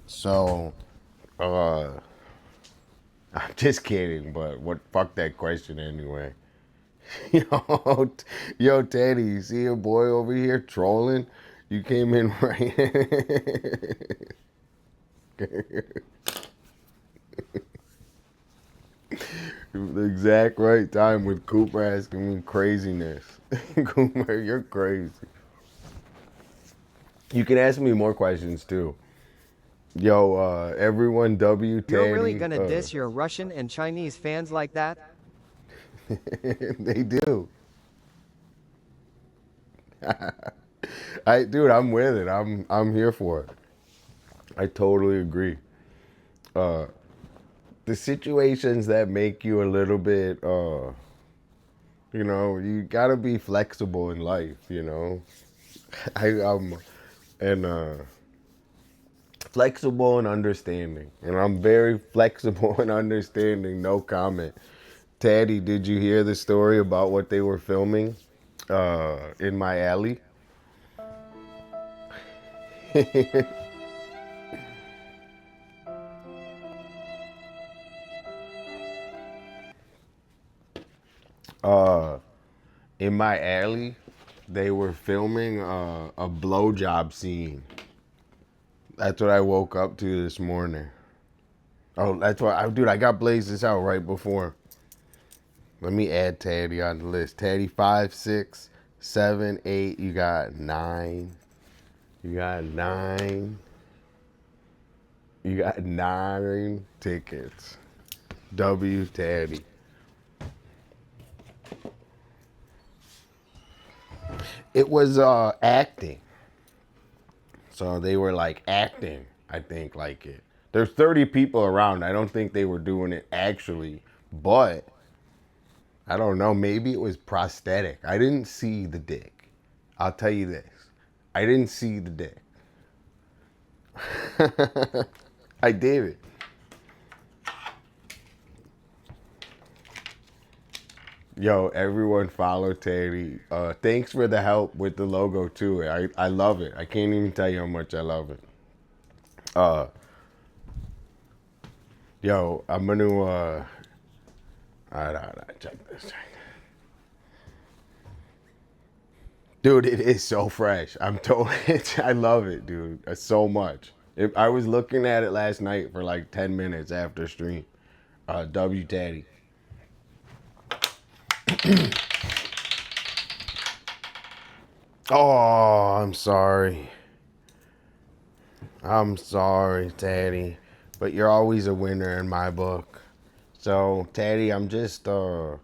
So, I'm just kidding, but fuck that question anyway. Yo, Teddy, you see a boy over here trolling? You came in right. The exact right time with Cooper asking me craziness. Cooper, you're crazy. You can ask me more questions too. Yo, everyone, W. Teddy. You're really gonna diss your Russian and Chinese fans like that? They do. Dude, I'm with it. I'm here for it. I totally agree. The situations that make you a little bit, you know, you gotta be flexible in life. You know, flexible and understanding, and I'm very flexible and understanding. No comment. Teddy, did you hear the story about what they were filming in my alley? In my alley, they were filming a blowjob scene. That's what I woke up to this morning. Oh, that's why, dude, I got blazed this out right before. Let me add Teddy on the list. Teddy 5, 6, 7, 8. You got 9. You got 9. You got 9 tickets. W Teddy. It was acting. So they were like acting, I think, like it. There's 30 people around. I don't think they were doing it actually, but I don't know. Maybe it was prosthetic. I didn't see the dick. I'll tell you this. I didn't see the dick. I did it. Yo, everyone follow Teddy. Thanks for the help with the logo too. I love it. I can't even tell you how much I love it. Yo, I'm gonna all right, check this. Dude, it is so fresh. I'm totally, I love it, dude, so much. I was looking at it last night for like 10 minutes after stream. W Daddy. Oh, I'm sorry. I'm sorry, Taddy. But you're always a winner in my book. So, Taddy, I'm just, I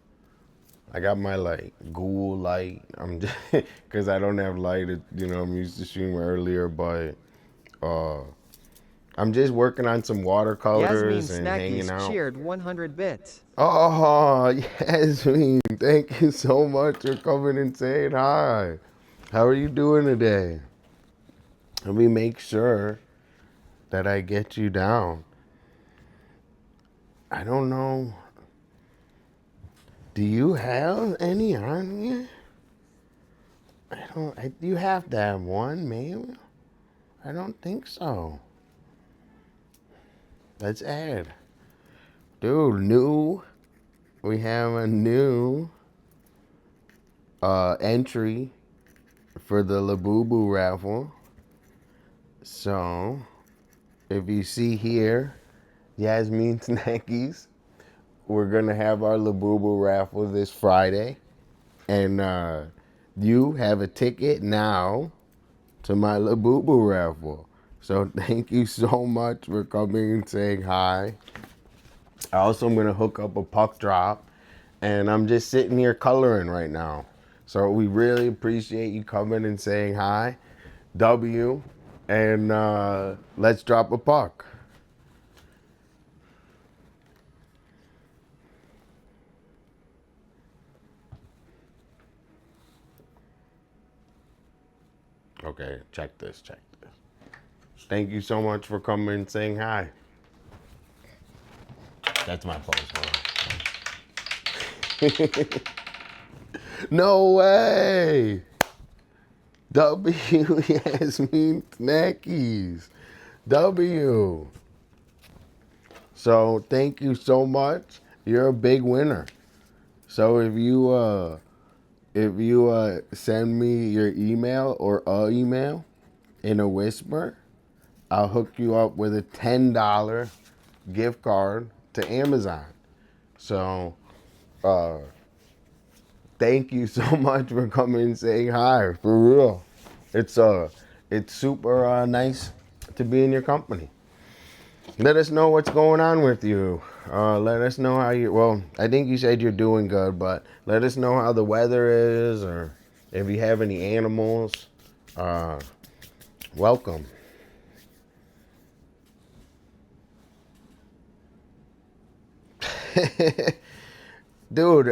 got my, like, ghoul light. I'm just, because I don't have light, I'm used to stream earlier, but, I'm just working on some Yasmin watercolors and hanging Snackies out. cheered 100 bits. Oh, Yasmin, thank you so much for coming and saying hi. How are you doing today? Let me make sure that I get you down. I don't know. Do you have any on here? You have to have one, maybe? I don't think so. Let's add. Dude, we have a new entry for the Labubu raffle. So, if you see here, Yasmin Snackies, we're gonna have our Labubu raffle this Friday. And you have a ticket now to my Labubu raffle. So thank you so much for coming and saying hi. I also am gonna hook up a puck drop, and I'm just sitting here coloring right now. So we really appreciate you coming and saying hi, W, and let's drop a puck. Okay, check this. Thank you so much for coming and saying hi. That's my post. No way. W Yasmin Snackies. W. So thank you so much. You're a big winner. So if you send me your email or a email in a whisper, I'll hook you up with a $10 gift card to Amazon. So thank you so much for coming and saying hi. For real. It's super nice to be in your company. Let us know what's going on with you. Let us know how well, I think you said you're doing good, but let us know how the weather is, or if you have any animals. Welcome. Dude,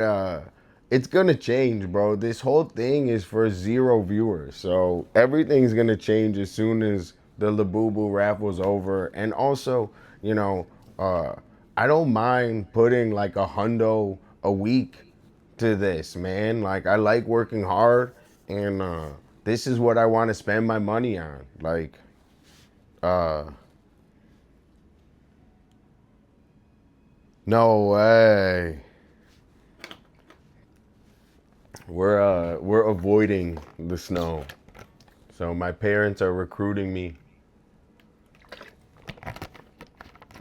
it's gonna change, bro. This whole thing is for 0 viewers. So everything's gonna change as soon as the Labubu raffle's over. And also, I don't mind putting like a hundo a week to this, man. Like, I like working hard, and this is what I want to spend my money on. Like, no way. We're avoiding the snow. So my parents are recruiting me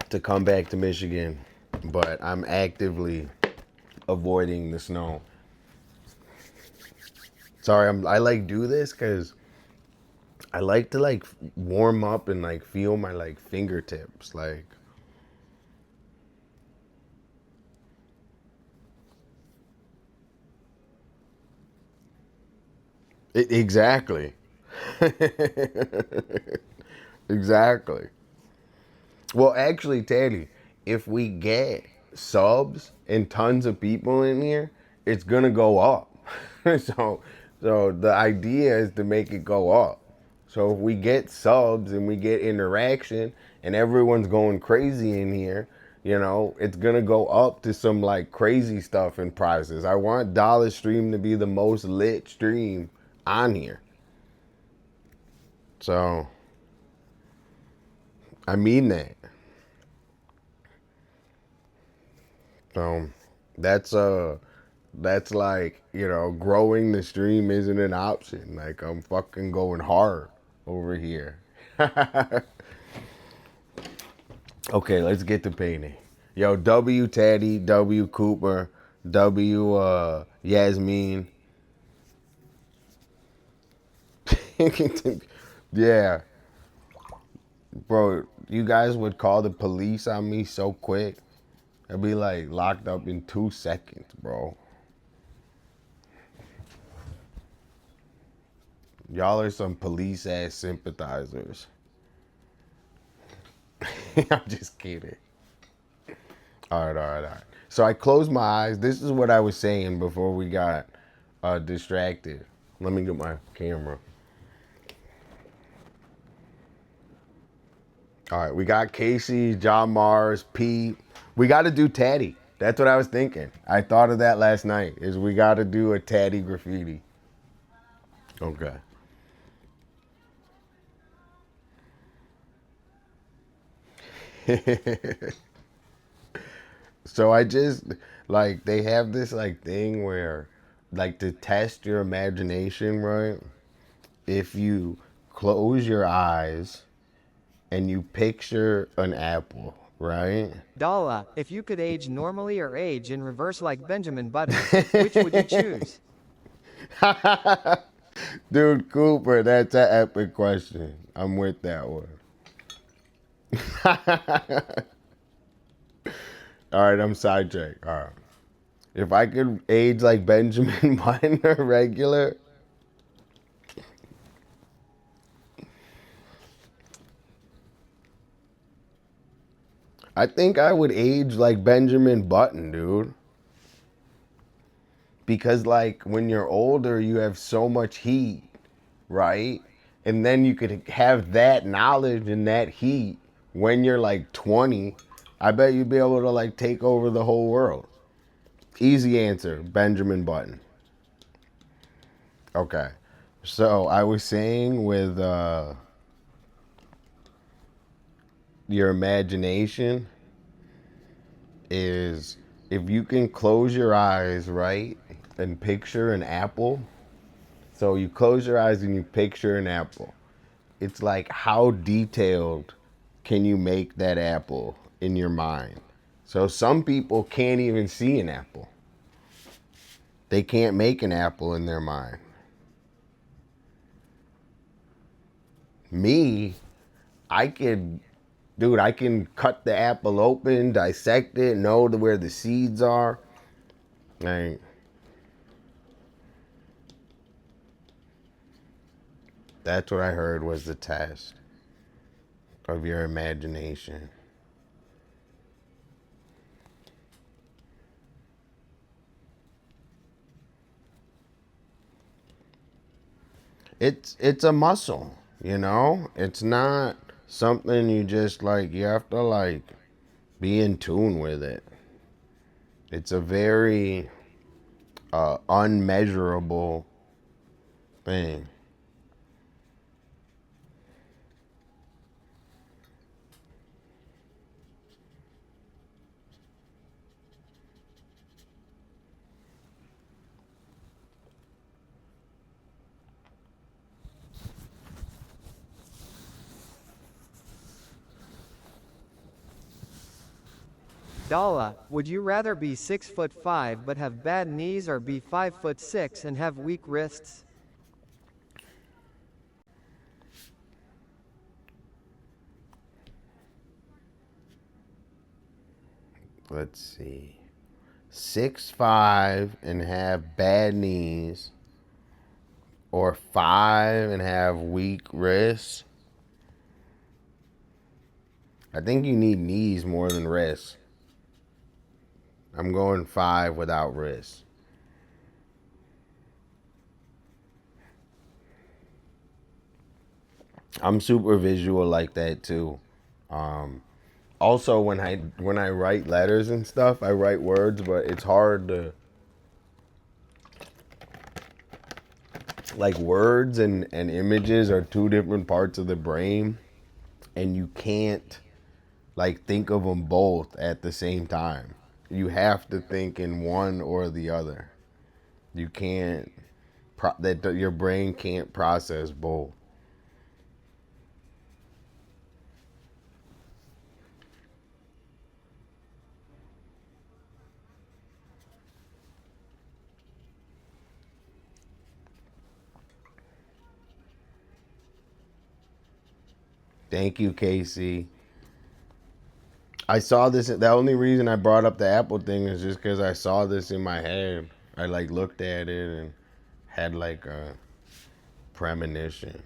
to come back to Michigan, but I'm actively avoiding the snow. Sorry, I like do this because I like to like warm up and like feel my like fingertips, like. Exactly. Exactly. Well, actually, Teddy, if we get subs and tons of people in here, it's gonna go up. So the idea is to make it go up. So if we get subs and we get interaction and everyone's going crazy in here, it's gonna go up to some like crazy stuff and prizes. I want Dolla's stream to be the most lit stream on here. So I mean that. So that's like, growing the stream isn't an option. Like, I'm fucking going hard over here. Okay, let's get to painting. Yo, W Teddy, W Cooper, W Yasmin. Yeah. Bro, you guys would call the police on me so quick. I'd be like locked up in 2 seconds, bro. Y'all are some police ass sympathizers. I'm just kidding. All right, all right, all right. So I closed my eyes. This is what I was saying before we got distracted. Let me get my camera. All right, we got Casey, John Mars, Pete. We got to do Tatty. That's what I was thinking. I thought of that last night. Is we got to do a Tatty graffiti. Okay. So I just like they have this like thing where like to test your imagination, right? If you close your eyes and you picture an apple, right? Dolla, if you could age normally or age in reverse like Benjamin Button, which would you choose? Dude, Cooper, that's an epic question. I'm with that one. All right, I'm sidetracked. All right. If I could age like Benjamin Button or regular, I think I would age like Benjamin Button, dude. Because like when you're older, you have so much heat, right? And then you could have that knowledge and that heat when you're like 20. I bet you'd be able to like take over the whole world. Easy answer, Benjamin Button. Okay. So I was saying with your imagination is if you can close your eyes, right, and picture an apple. So you close your eyes and you picture an apple. It's like how detailed can you make that apple in your mind? So some people can't even see an apple. They can't make an apple in their mind. Me, I could, dude, I can cut the apple open, dissect it, know where the seeds are. Like, that's what I heard was the test of your imagination. It's a muscle, you know? It's not something you just like you have to like be in tune with it. It's a very unmeasurable thing. Dolla, would you rather be 6'5" but have bad knees or be 5'6" and have weak wrists? Let's see. 6'5" and have bad knees, or 5 and have weak wrists. I think you need knees more than wrists. I'm going 5 without wrists. I'm super visual like that too. Also, when I write letters and stuff, I write words, but it's hard to like words and images are 2 different parts of the brain, and you can't like think of them both at the same time. You have to think in one or the other. You can't your brain can't process both. Thank you, Casey. I saw this. The only reason I brought up the Apple thing is just because I saw this in my head. I like looked at it and had like a premonition.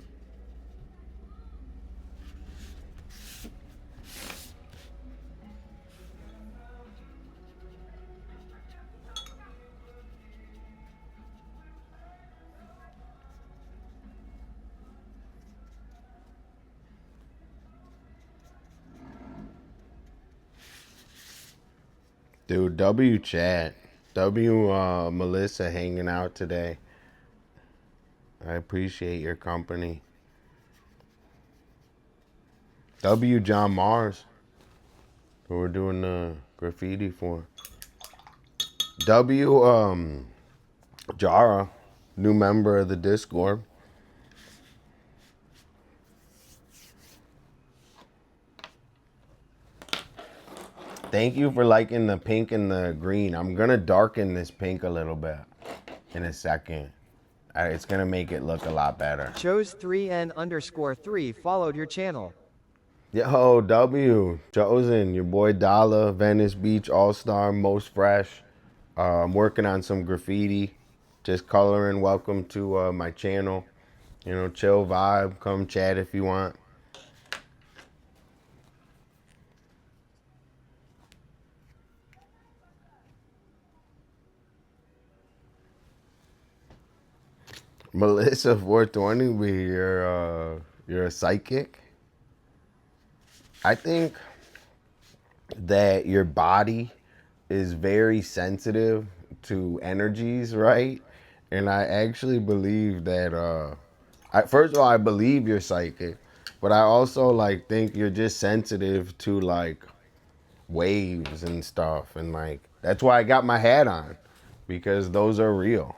Dude, W chat. W Melissa hanging out today. I appreciate your company. W John Mars, who we're doing the graffiti for. W Jara, new member of the Discord. Thank you for liking the pink and the green. I'm gonna darken this pink a little bit in a second. It's gonna make it look a lot better. Chose 3N_3 followed your channel. Yo, W, Chosen, your boy Dolla, Venice Beach All-Star, most fresh. I'm working on some graffiti, just coloring. Welcome to my channel. You know, chill vibe. Come chat if you want. Melissa 420, you're a psychic. I think that your body is very sensitive to energies, right? And I actually believe that first of all, I believe you're psychic, but I also like think you're just sensitive to like waves and stuff, and like that's why I got my hat on, because those are real.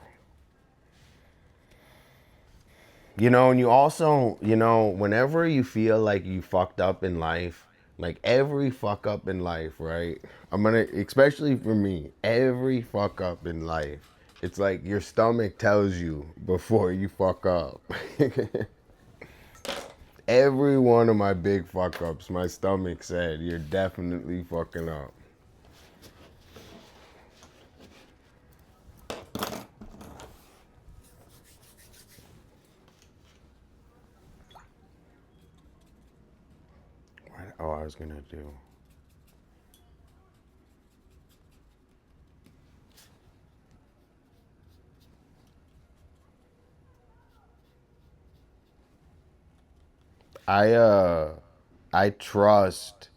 You know, and you also, you know, whenever you feel like you fucked up in life, like every fuck up in life, right? Especially for me, every fuck up in life, it's like your stomach tells you before you fuck up. Every one of my big fuck ups, my stomach said, you're definitely fucking up. Oh, I was gonna do. I trust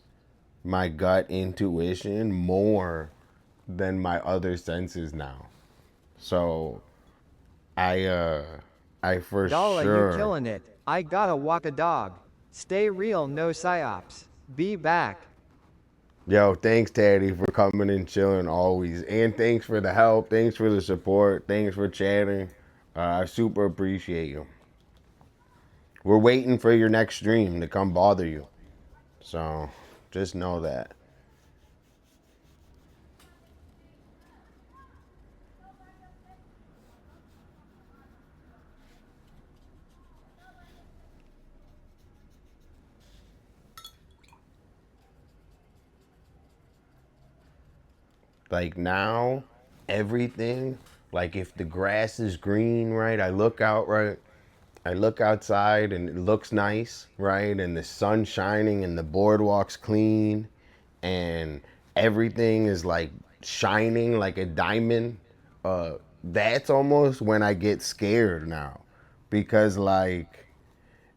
my gut intuition more than my other senses now. So I for Dolla, sure. you killing it. I gotta walk a dog. Stay real, no psyops. Be back. Yo, thanks, Taddy, for coming and chilling always. And thanks for the help. Thanks for the support. Thanks for chatting. I super appreciate you. We're waiting for your next stream to come bother you. So just know that. Like now, everything, like if the grass is green, right? I look out, right? I look outside and it looks nice, right? And the sun's shining and the boardwalk's clean and everything is like shining like a diamond. That's almost when I get scared now, because like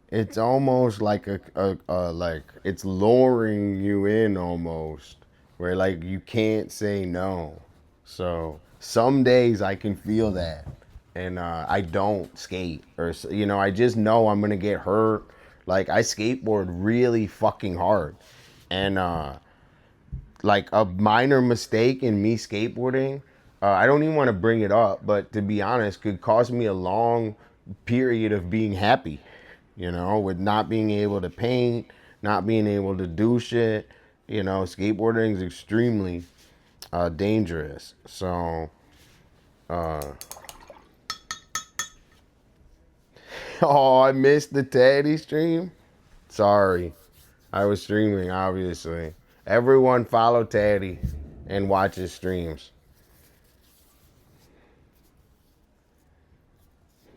it's almost like a like it's luring you in almost, where like you can't say no. So some days I can feel that, and I don't skate, or you know, I just know I'm gonna get hurt. Like I skateboard really fucking hard, and like a minor mistake in me skateboarding, I don't even want to bring it up, but to be honest, could cause me a long period of being happy, you know, with not being able to paint, not being able to do shit. You know, skateboarding is extremely dangerous. So, oh, I missed the Teddy stream. Sorry. I was streaming, obviously. Everyone follow Taddy and watch his streams.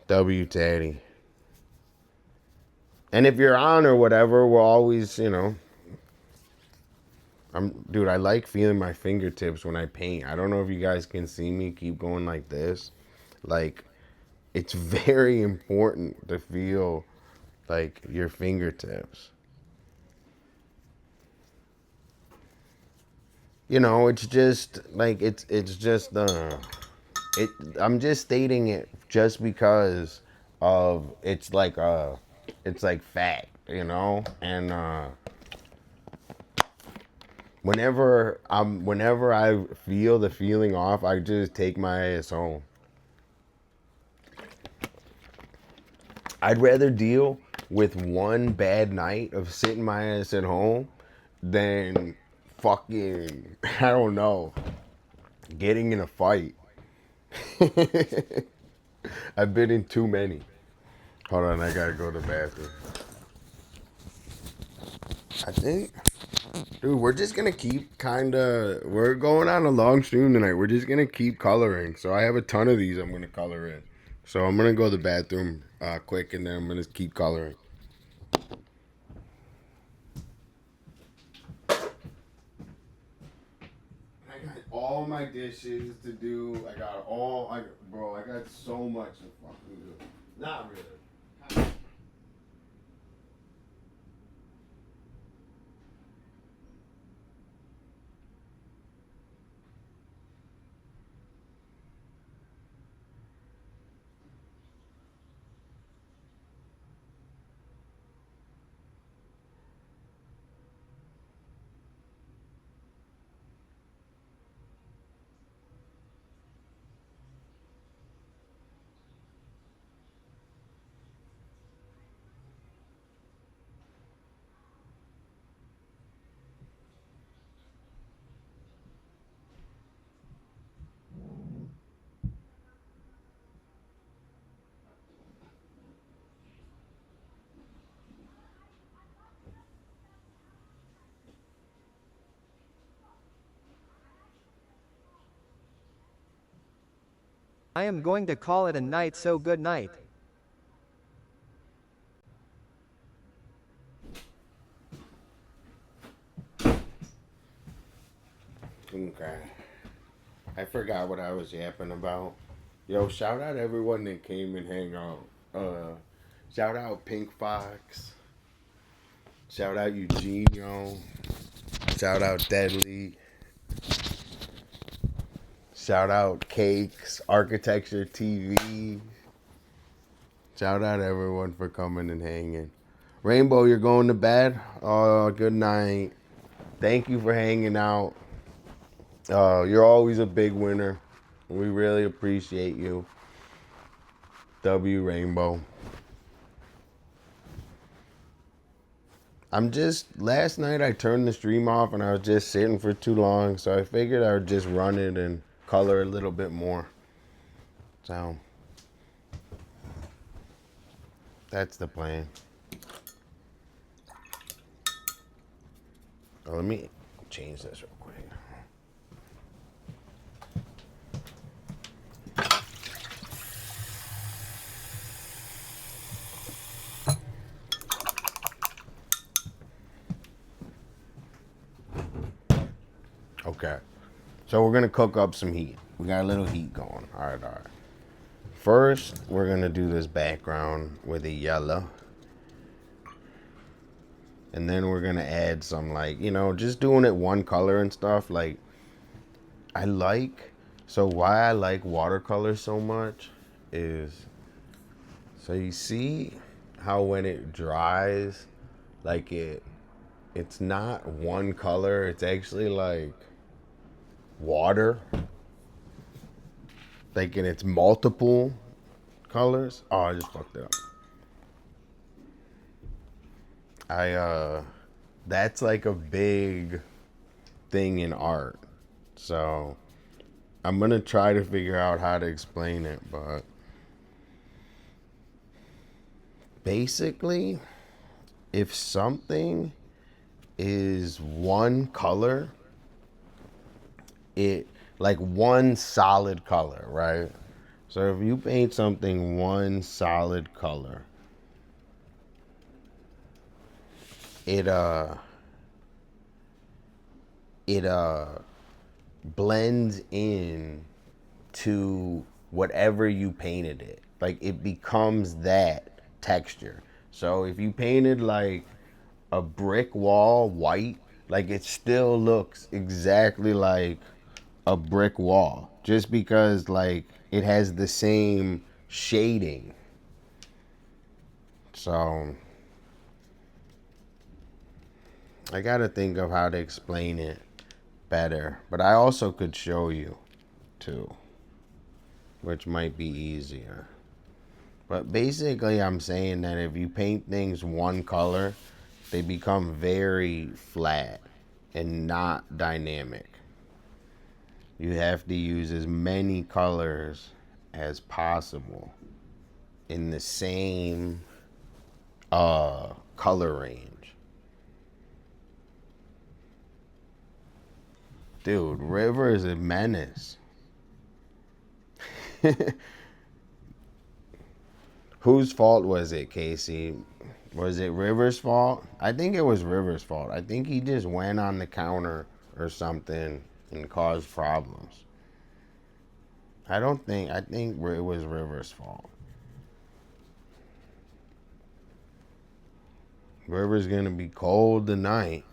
W Taddy. And if you're on or whatever, we'll always, you know. Dude, I like feeling my fingertips when I paint. I don't know if you guys can see me keep going like this. Like, it's very important to feel like your fingertips. You know, it's just like it's just I'm just stating it just because of it's like fact, you know? And whenever I feel the feeling off, I just take my ass home. I'd rather deal with one bad night of sitting my ass at home than fucking, I don't know, getting in a fight. I've been in too many. Hold on, I gotta go to the bathroom. I think, dude, we're just gonna keep we're going on a long stream tonight. We're just gonna keep coloring. So I have a ton of these I'm gonna color in. So I'm gonna go to the bathroom quick, and then I'm gonna keep coloring. I got all my dishes to do. I got so much to fucking do. Not really. I am going to call it a night, so good night. Okay. I forgot what I was yapping about. Yo, shout out everyone that came and hang out. Shout out Pink Fox. Shout out Eugenio. Shout out Deadly. Shout out Cakes, Architecture TV. Shout out everyone for coming and hanging. Rainbow, you're going to bed? Oh, good night. Thank you for hanging out. You're always a big winner. We really appreciate you. W Rainbow. Last night I turned the stream off and I was just sitting for too long, so I figured I would just run it and color a little bit more. So, that's the plan. Oh, let me change this real quick. Okay, so we're gonna cook up some heat. We got a little heat going. All right. First, we're gonna do this background with a yellow. And then we're gonna add some, like, you know, just doing it one color and stuff. Like, why I like watercolor so much is, so you see how when it dries, like it's not one color, it's actually like water. Like, and it's multiple colors. Oh, I just fucked it up. That's like a big thing in art. So I'm gonna try to figure out how to explain it, but basically, if something is one color, it like one solid color, right? So if you paint something one solid color, it blends in to whatever you painted it. Like it becomes that texture. So if you painted like a brick wall white, like it still looks exactly like a brick wall just because like it has the same shading. So I gotta think of how to explain it better, but I also could show you too, which might be easier. But basically I'm saying that if you paint things one color, they become very flat and not dynamic. You have to use as many colors as possible in the same color range. Dude, River is a menace. Whose fault was it, Casey? Was it River's fault? I think it was River's fault. I think he just went on the counter or something and caused problems. I think it was River's fault. River's gonna be cold tonight.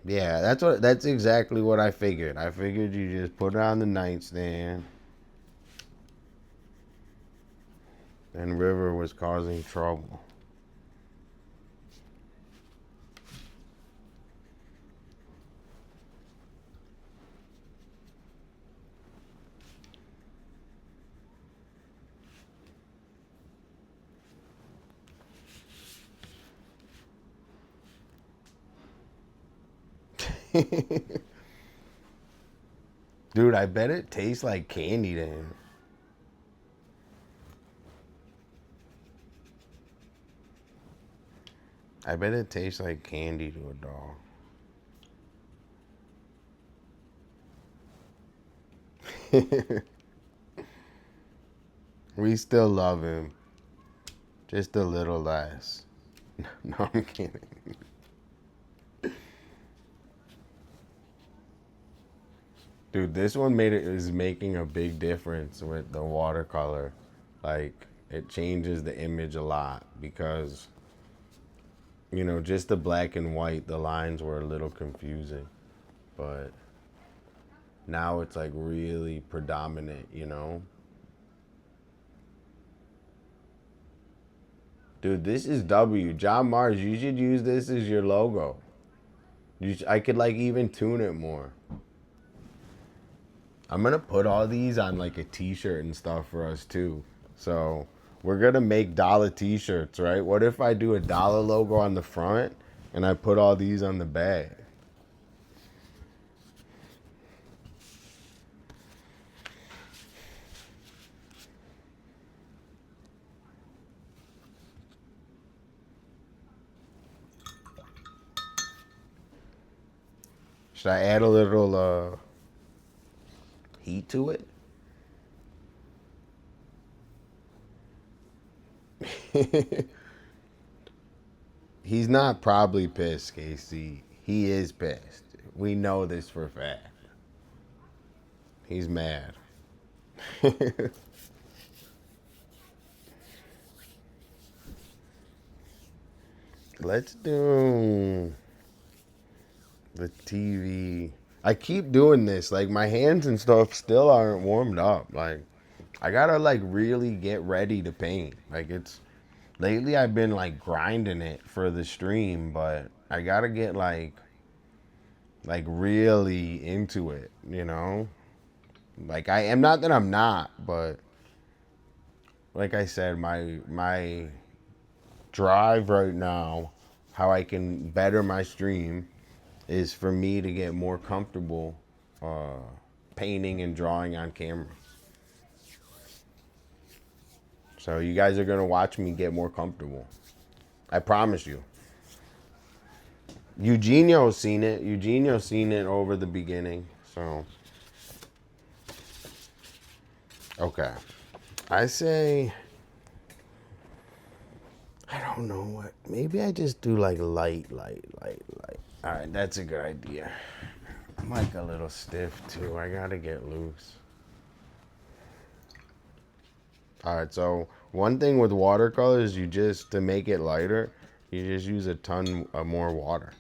Yeah, that's exactly what I figured. I figured you just put it on the nightstand. And River was causing trouble. Dude, I bet it tastes like candy to him. I bet it tastes like candy to a dog. We still love him. Just a little less. No, I'm kidding. Dude, this one is making a big difference with the watercolor. Like, it changes the image a lot because, you know, just the black and white, the lines were a little confusing. But now it's like really predominant, you know? Dude, this is W. John Mars, you should use this as your logo. I could like even tune it more. I'm gonna put all these on like a t-shirt and stuff for us too. So we're gonna make Dolla t-shirts, right? What if I do a Dolla logo on the front and I put all these on the back? Should I add a little heat to it? He's not probably pissed, Casey. He is pissed. We know this for a fact. He's mad. Let's do the TV. I keep doing this. Like, my hands and stuff still aren't warmed up. Like, I gotta, like, really get ready to paint. Like, lately I've been, like, grinding it for the stream, but I gotta get, like really into it, you know? Like, I am not that I'm not, but like I said, my drive right now, how I can better my stream, is for me to get more comfortable painting and drawing on camera. So you guys are gonna watch me get more comfortable. I promise you. Eugenio's seen it. Eugenio's seen it over the beginning. So, okay. I say, I don't know what. Maybe I just do like light. All right, that's a good idea. I'm like a little stiff too. I gotta get loose. All right, so one thing with watercolors, you just, to make it lighter, you just use a ton of more water.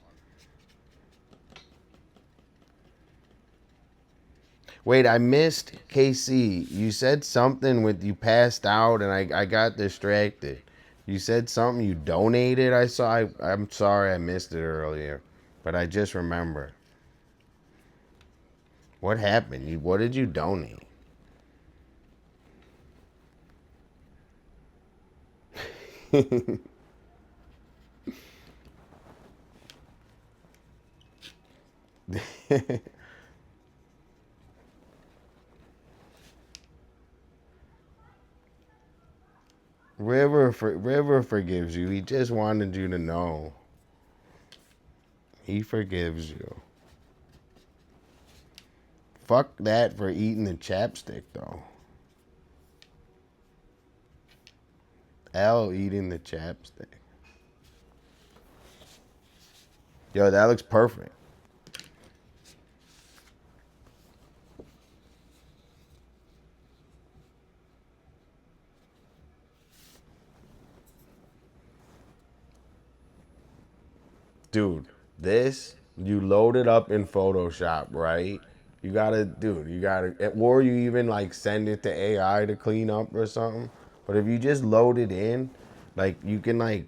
Wait, I missed KC. You said something with you passed out and I got distracted. You said something you donated. I saw. I'm sorry I missed it earlier, but I just remembered. What happened? What did you donate? River forgives you. He just wanted you to know. He forgives you. Fuck that for eating the chapstick though. L eating the chapstick. Yo, that looks perfect. Dude, this, you load it up in Photoshop, right? You gotta, or you even like send it to AI to clean up or something. But if you just load it in, like you can like,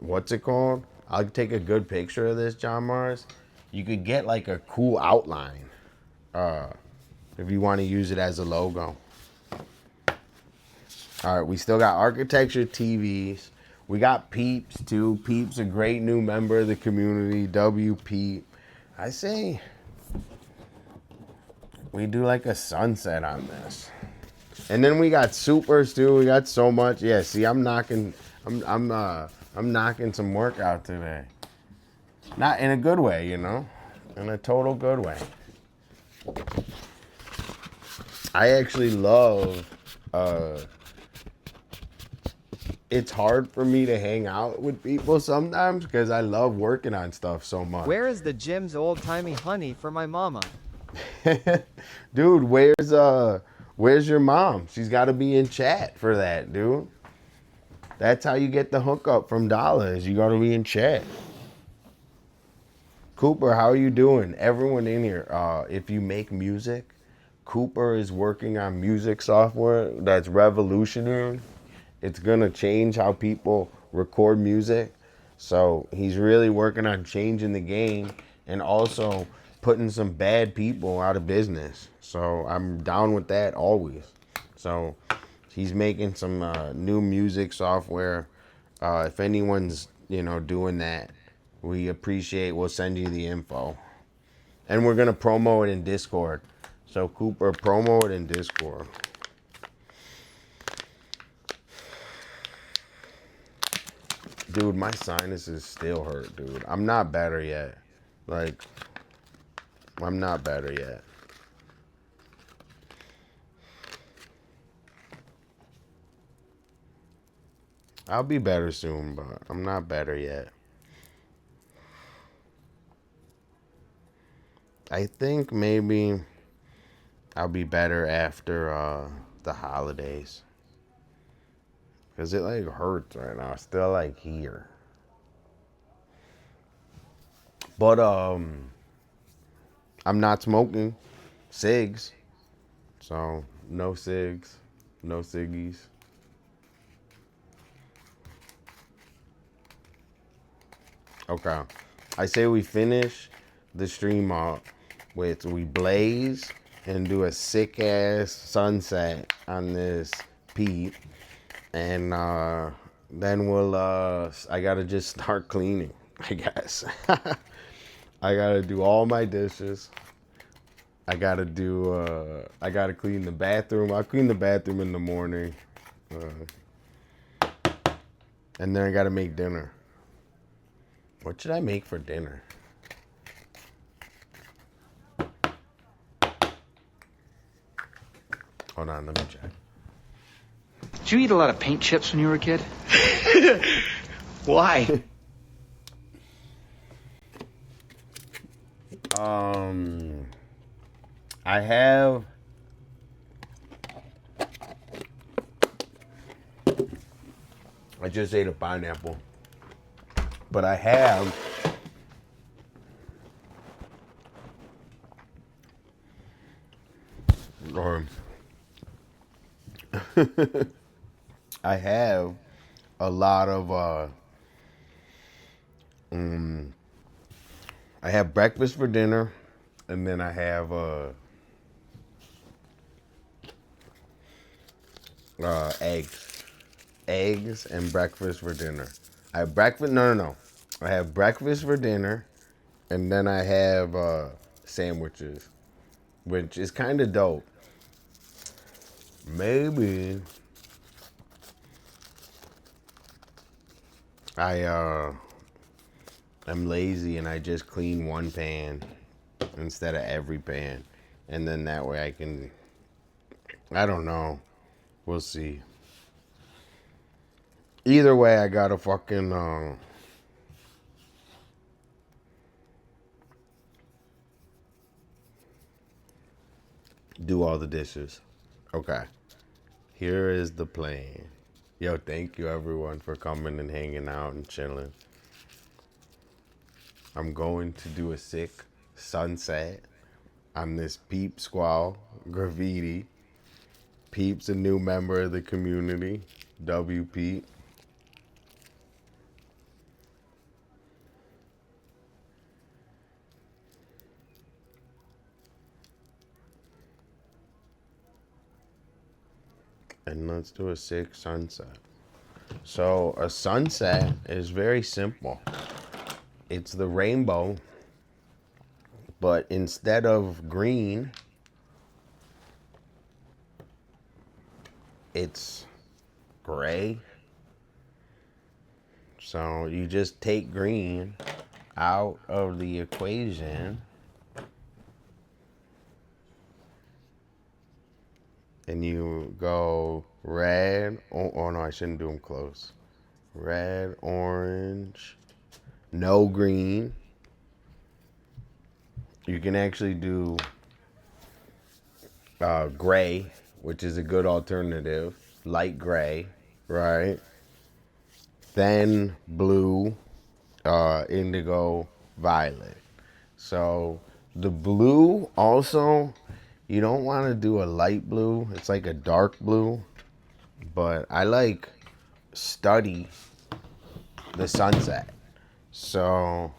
what's it called? I'll take a good picture of this, John Mars. You could get like a cool outline if you want to use it as a logo. All right, we still got architecture TVs. We got Peeps too. Peeps, a great new member of the community. WP. I say we do like a sunset on this. And then we got supers too. We got so much. Yeah, see, I'm knocking some work out today. Not in a good way, you know? In a total good way. I actually love it's hard for me to hang out with people sometimes because I love working on stuff so much. Where is the Jim's old-timey honey for my mama? Dude, where's your mom? She's got to be in chat for that, dude. That's how you get the hookup from Dolla, is you got to be in chat. Cooper, how are you doing? Everyone in here, if you make music, Cooper is working on music software that's revolutionary. It's gonna change how people record music. So he's really working on changing the game and also putting some bad people out of business. So I'm down with that always. So he's making some new music software. If anyone's doing that, we appreciate. We'll send you the info, and we're gonna promo it in Discord. So Cooper, promo it in Discord. Dude, my sinuses still hurt, dude. I'm not better yet. Like, I'm not better yet. I'll be better soon, but I'm not better yet. I think maybe I'll be better after the holidays. Because it like hurts right now. It's still like here. But I'm not smoking cigs. So no cigs. No ciggies. Okay. I say we finish the stream off with we blaze and do a sick ass sunset on this Pete. And then we'll, I gotta just start cleaning, I guess. I gotta do all my dishes. I gotta clean the bathroom. I'll clean the bathroom in the morning. And then I gotta make dinner. What should I make for dinner? Hold on, let me check. Did you eat a lot of paint chips when you were a kid? Why? I have I just ate a pineapple. But I have I have a lot of I have breakfast for dinner, and then I have eggs and breakfast for dinner. I have breakfast. No. I have breakfast for dinner, and then I have sandwiches, which is kind of dope. Maybe I'm lazy and I just clean one pan instead of every pan, and then that way I can. I don't know. We'll see. Either way, I gotta fucking do all the dishes. Okay. Here is the plan. Yo, thank you everyone for coming and hanging out and chilling. I'm going to do a sick sunset on this Peep Squall graffiti. Peep's a new member of the community. W Peep. And let's do a sick sunset. So a sunset is very simple. It's the rainbow, but instead of green, it's gray. So you just take green out of the equation, and you go red. Oh no, I shouldn't do them close. Red, orange, no green. You can actually do gray, which is a good alternative. Light gray, right? Then blue, indigo, violet. So the blue also, you don't want to do a light blue. It's like a dark blue. But I like study the sunset. So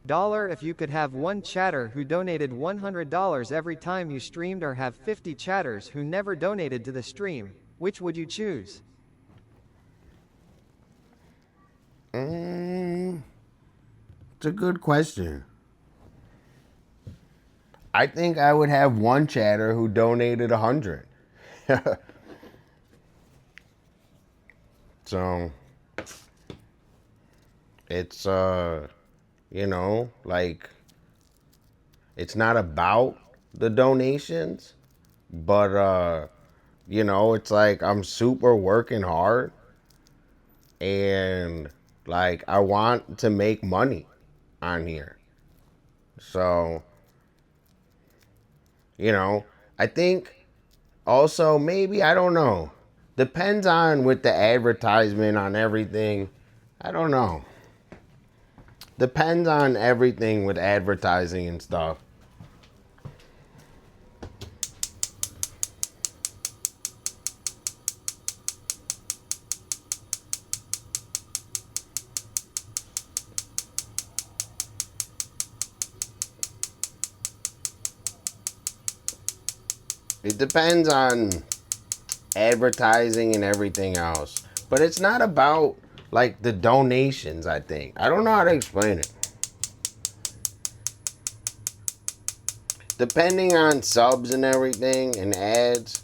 Dollar if you could have one chatter who donated $100 every time you streamed, or have 50 chatters who never donated to the stream, which would you choose? it's a good question. I think I would have one chatter who donated 100. So it's like, it's not about the donations, but it's like I'm super working hard, and like I want to make money on here. So I think also maybe, I don't know. Depends on with the advertisement on everything. I don't know. Depends on everything with advertising and stuff. It depends on advertising and everything else. But it's not about like the donations, I think. I don't know how to explain it. Depending on subs and everything and ads.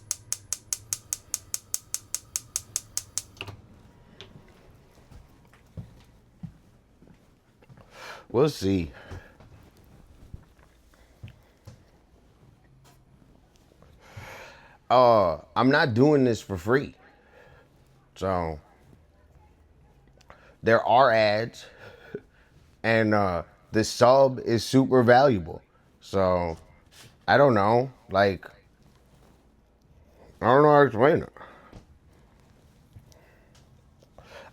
We'll see. I'm not doing this for free. So there are ads, and the sub is super valuable. So I don't know, like, I don't know how to explain it.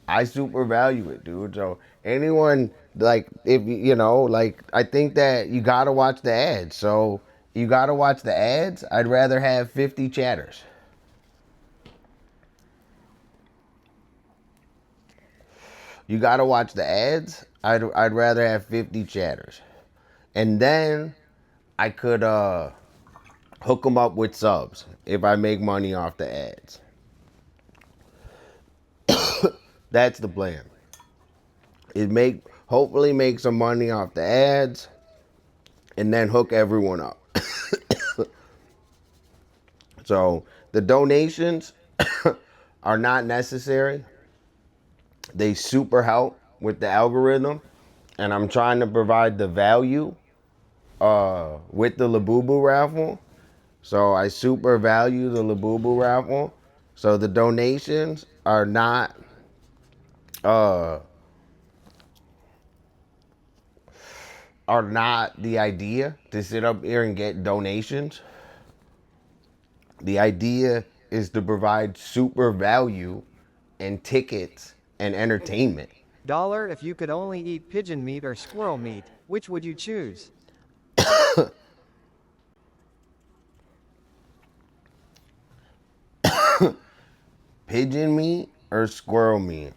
I super value it, dude. So anyone, like, if you know, like, I think that you gotta watch the ads. So you gotta watch the ads. I'd rather have 50 chatters. You gotta watch the ads. I'd rather have 50 chatters, and then I could hook them up with subs if I make money off the ads. That's the plan. Hopefully make some money off the ads, and then hook everyone up. So the donations are not necessary. They super help with the algorithm, and I'm trying to provide the value with the Labubu raffle. So I super value the Labubu raffle. So the donations are not the idea to sit up here and get donations. The idea is to provide super value and tickets and entertainment. Dollar, if you could only eat pigeon meat or squirrel meat, which would you choose? Pigeon meat or squirrel meat?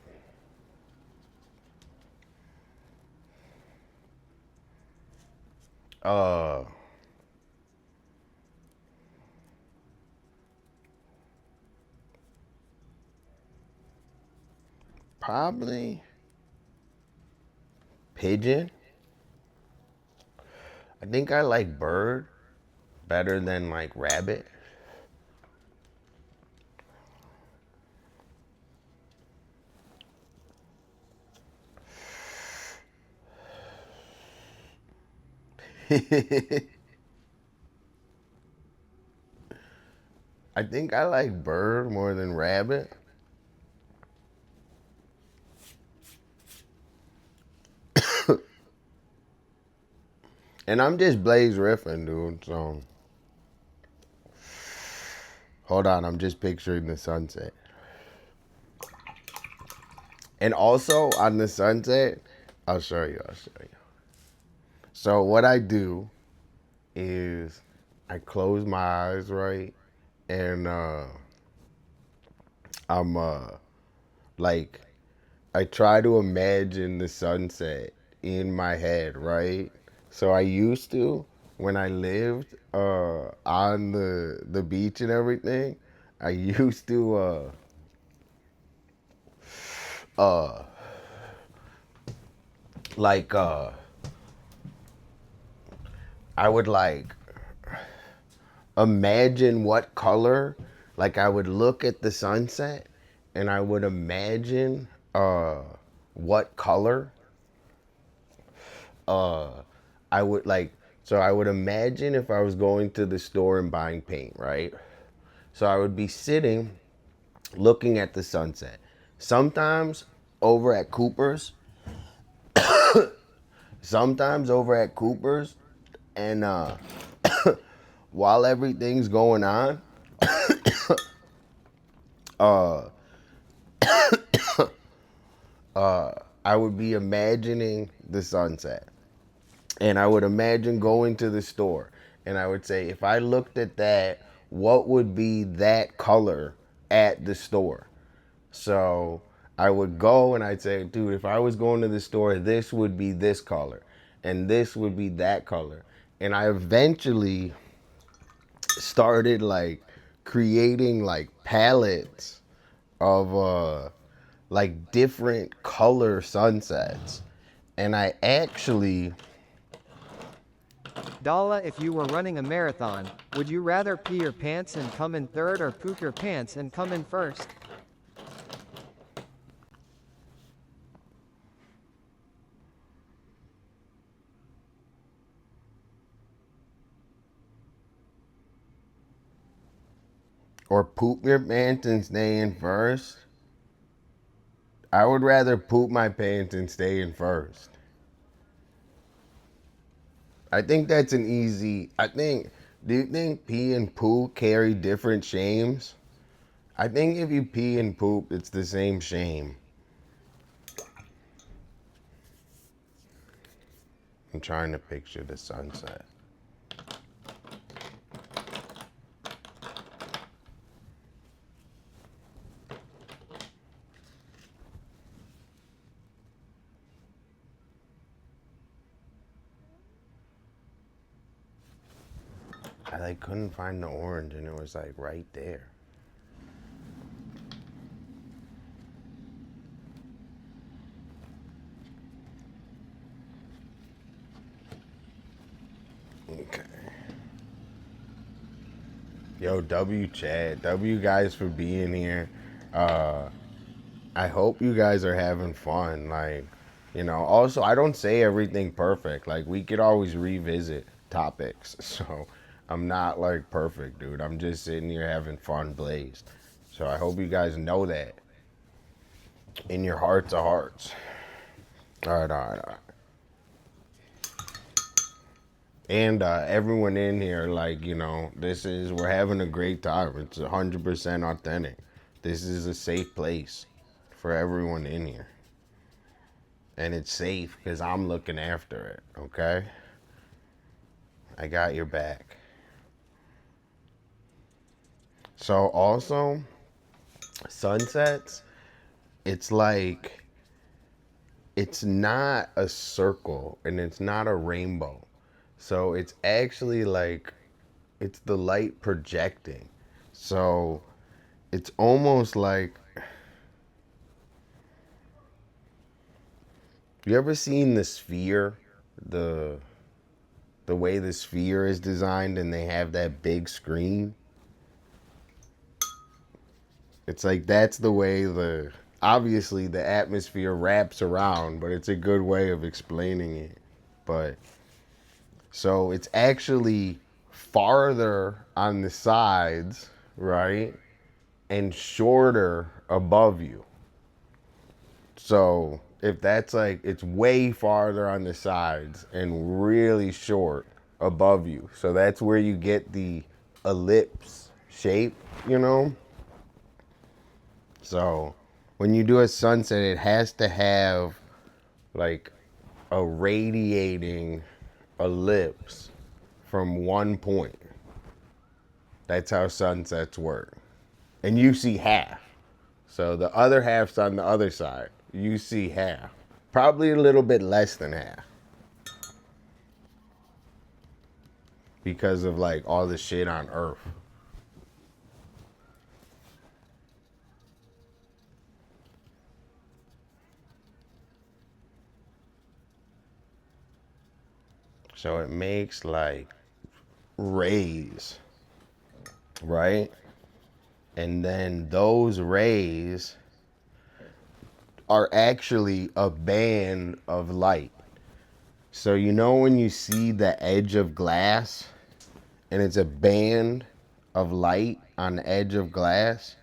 Probably pigeon. I think I like bird better than like rabbit. I think I like bird more than rabbit. And I'm just Blaze riffing, dude, so. Hold on, I'm just picturing the sunset. And also on the sunset, I'll show you. So what I do is I close my eyes, right? And I'm like, I try to imagine the sunset in my head, right? So I used to, when I lived on the beach and everything, I used to I would like imagine what color, like I would look at the sunset and I would imagine what color I would like. So I would imagine if I was going to the store and buying paint, right? So I would be sitting looking at the sunset. Sometimes over at Cooper's, and while everything's going on, I would be imagining the sunset. And I would imagine going to the store. And I would say, if I looked at that, what would be that color at the store? So I would go and I'd say, dude, if I was going to the store, this would be this color. And this would be that color. And I eventually started like creating like palettes of like different color sunsets. And I actually Dolla, if you were running a marathon, would you rather pee your pants and come in third or poop your pants and come in first? or poop your pants and stay in first. I would rather poop my pants and stay in first. I think that's an easy. Do you think pee and poo carry different shames? I think if you pee and poop, it's the same shame. I'm trying to picture the sunset. I like couldn't find the orange and it was like right there. Okay. Yo, W Chad. W guys for being here. I hope you guys are having fun. Like, you know, also I don't say everything perfect. Like we could always revisit topics. So I'm not like perfect, dude. I'm just sitting here having fun blazed. So I hope you guys know that. In your hearts of hearts. All right. And everyone in here, like, you know, we're having a great time. It's 100% authentic. This is a safe place for everyone in here. And it's safe because I'm looking after it, okay? I got your back. So also, sunsets, it's like, it's not a circle and it's not a rainbow. So it's actually like, it's the light projecting. So it's almost like, you ever seen the sphere? The way the sphere is designed and they have that big screen? It's like that's the way obviously the atmosphere wraps around, but it's a good way of explaining it. But so it's actually farther on the sides, right? And shorter above you. So if that's like, it's way farther on the sides and really short above you. So that's where you get the ellipse shape, you know? So when you do a sunset, it has to have like a radiating ellipse from one point. That's how sunsets work. And you see half. So the other half's on the other side. You see half. Probably a little bit less than half. Because of like all the shit on Earth. So it makes like rays, right? And then those rays are actually a band of light. So you know when you see the edge of glass and it's a band of light on the edge of glass?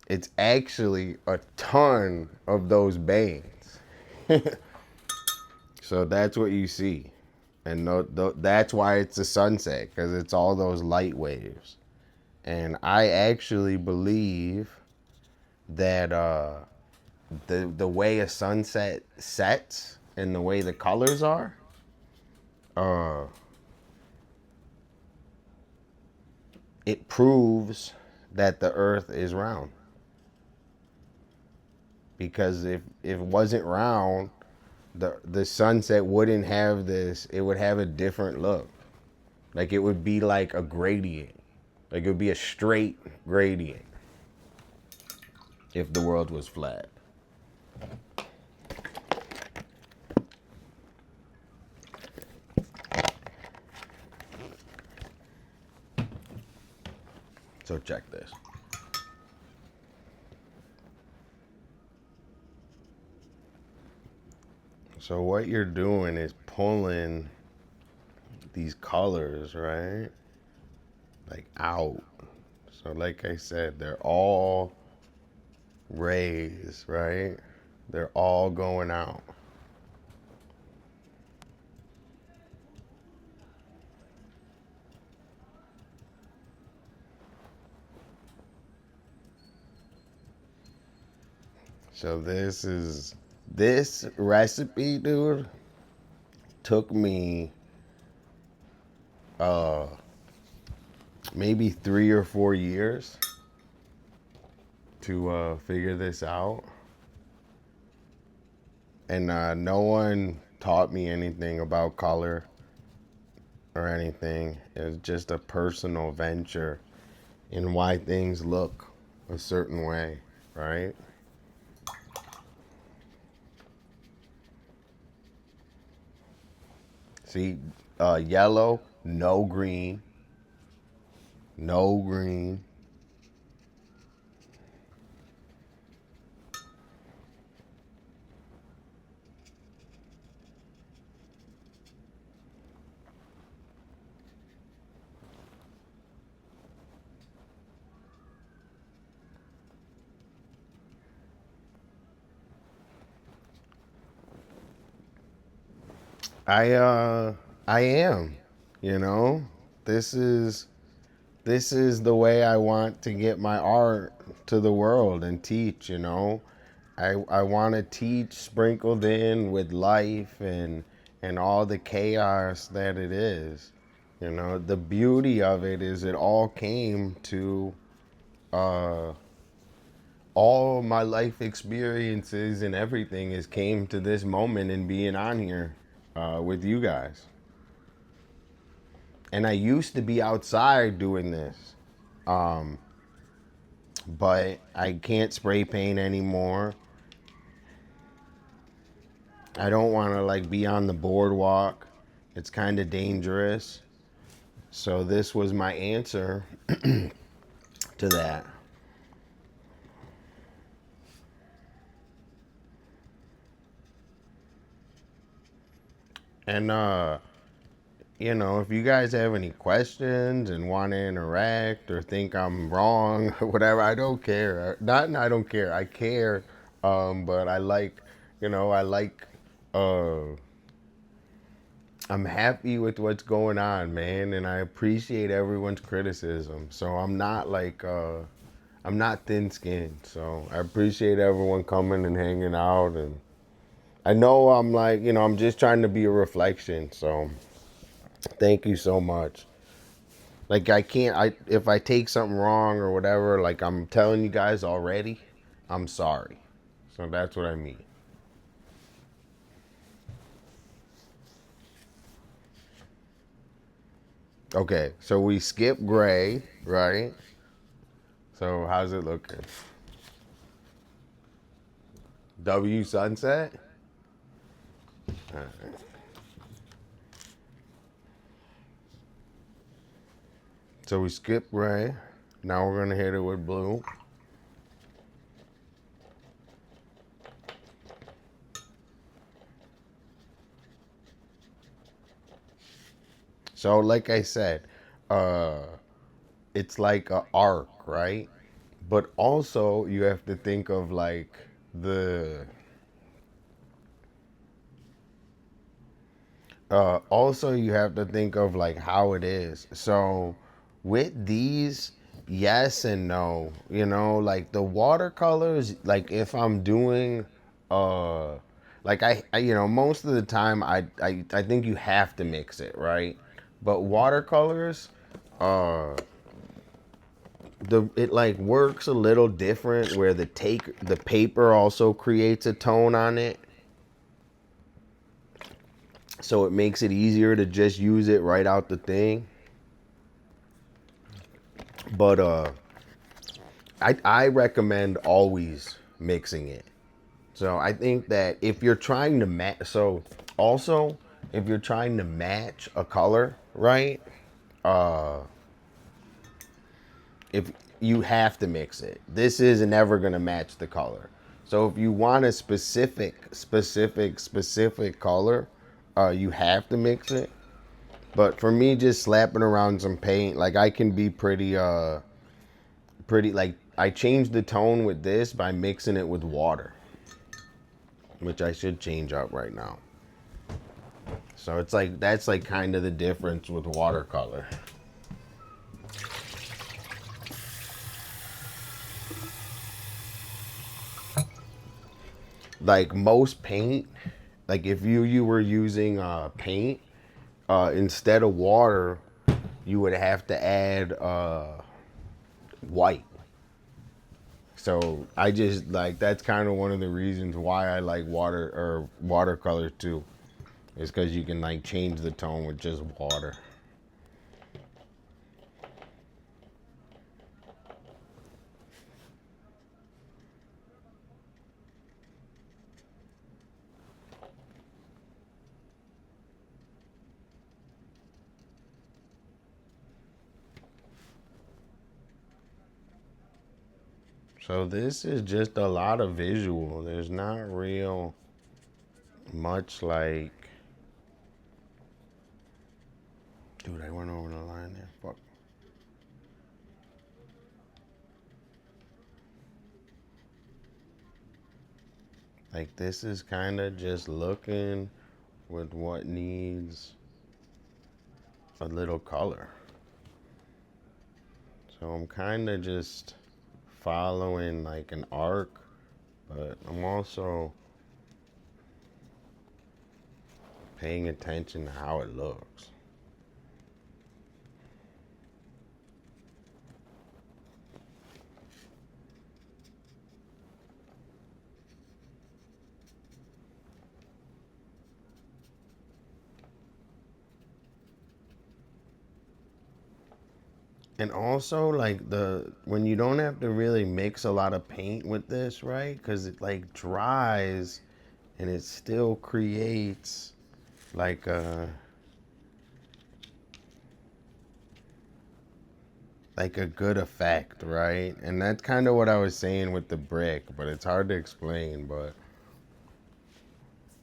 It's actually a ton of those bands. So that's what you see. And that's why it's a sunset, because it's all those light waves. And I actually believe that the way a sunset sets and the way the colors are, it proves that the earth is round. Because if it wasn't round, the sunset wouldn't have this, it would have a different look. Like it would be like a gradient. Like it would be a straight gradient if the world was flat. So check this. So what you're doing is pulling these colors, right? Like out. So like I said, they're all rays, right? They're all going out. So this recipe, dude, took me maybe 3 or 4 years to figure this out. And no one taught me anything about color or anything. It was just a personal venture in why things look a certain way, right? See, yellow, no green, no green. I am, you know. This is the way I want to get my art to the world and teach, you know. I want to teach sprinkled in with life and all the chaos that it is. You know, the beauty of it is it all came to all my life experiences and everything is came to this moment and being on here with you guys. And I used to be outside doing this, but I can't spray paint anymore. I don't want to like be on the boardwalk. It's kind of dangerous. So this was my answer to that. And you know, if you guys have any questions and want to interact or think I'm wrong or whatever, I don't care. I don't care. I care. But I like, you know, I'm happy with what's going on, man. And I appreciate everyone's criticism. So I'm not like, I'm not thin skinned. So I appreciate everyone coming and hanging out. And I know I'm like, you know, I'm just trying to be a reflection. So thank you so much. Like if I take something wrong or whatever, like I'm telling you guys already, I'm sorry. So that's what I mean. Okay, so we skip gray, right? So how's it looking? W sunset? All right. So we skip gray. Now we're gonna hit it with blue. So like I said, it's like a arc, right? But also you have to think of like also you have to think of like how it is. So with these, yes and no, you know, like the watercolors, like if I'm doing like I you know, most of the time I think you have to mix it, right? But watercolors, it like works a little different where the paper also creates a tone on it. So it makes it easier to just use it right out the thing. But I recommend always mixing it. So I think that if you're trying to match, if you're trying to match a color, right? If you have to mix it, this is never gonna match the color. So if you want a specific color, you have to mix it. But for me, just slapping around some paint, like I can be pretty pretty, like, I changed the tone with this by mixing it with water, which I should change up right now. So it's like, that's like kind of the difference with watercolor. Like most paint, like if you were using paint, instead of water, you would have to add white. So I just like, that's kind of one of the reasons why I like watercolor too, is because you can like change the tone with just water. So this is just a lot of visual. There's not real much like, dude, I went over the line there. Fuck. Like this is kind of just looking with what needs a little color. So I'm kind of just following like an arc, but I'm also paying attention to how it looks. And also like when you don't have to really mix a lot of paint with this, right? Because it like dries and it still creates like a good effect, right? And that's kind of what I was saying with the brick, but it's hard to explain. But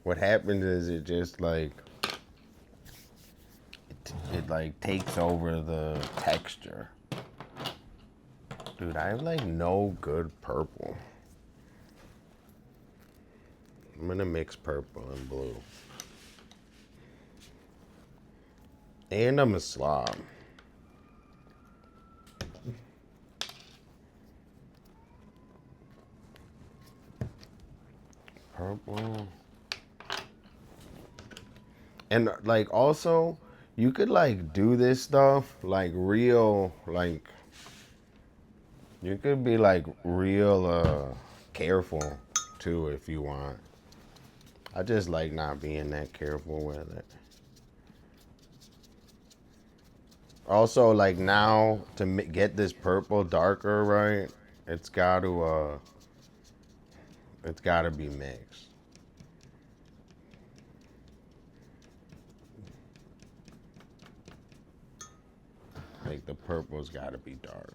what happens is it just like it like takes over the texture. Dude, I have like no good purple. I'm gonna mix purple and blue. And I'm a slob. Purple. And like also, you could like do this stuff like real, like you could be like real careful too if you want. I just like not being that careful with it. Also, like now to get this purple darker, right? It's got to be mixed. Like the purple's got to be dark.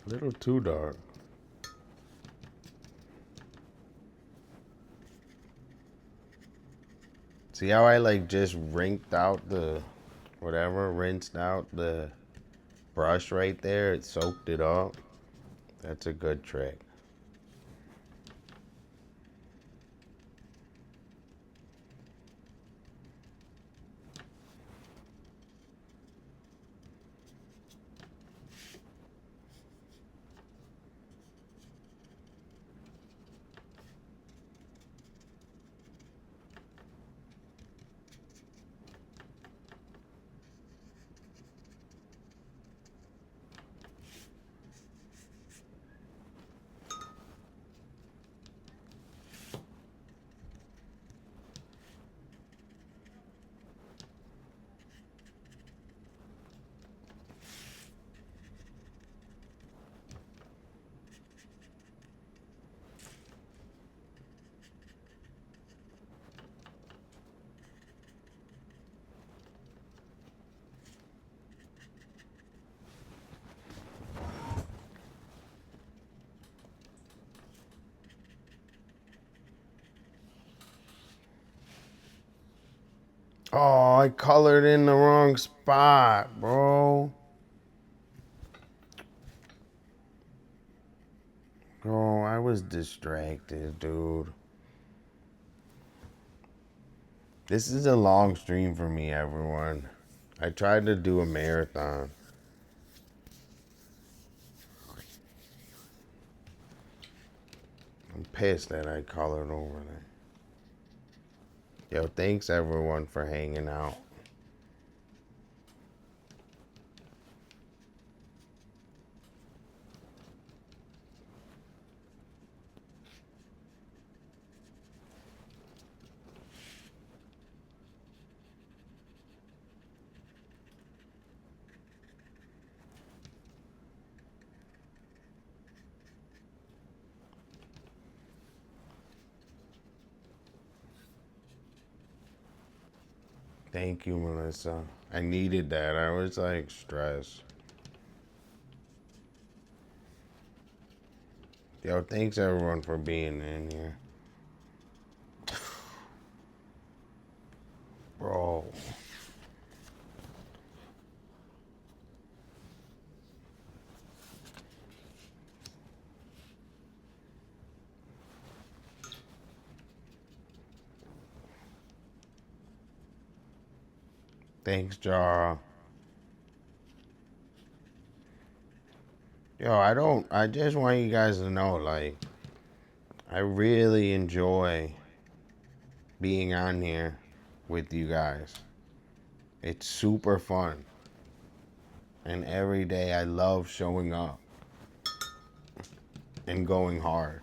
A little too dark. See how I like just rinsed out the brush right there? It soaked it up. That's a good trick. Oh, I colored in the wrong spot, bro. Oh, I was distracted, dude. This is a long stream for me, everyone. I tried to do a marathon. I'm pissed that I colored over there. Yo, thanks everyone for hanging out. Thank you, Melissa. I needed that. I was like stressed. Yo, thanks everyone for being in here. Bro. Thanks, Jara. Yo, I just want you guys to know, like, I really enjoy being on here with you guys. It's super fun. And every day I love showing up and going hard.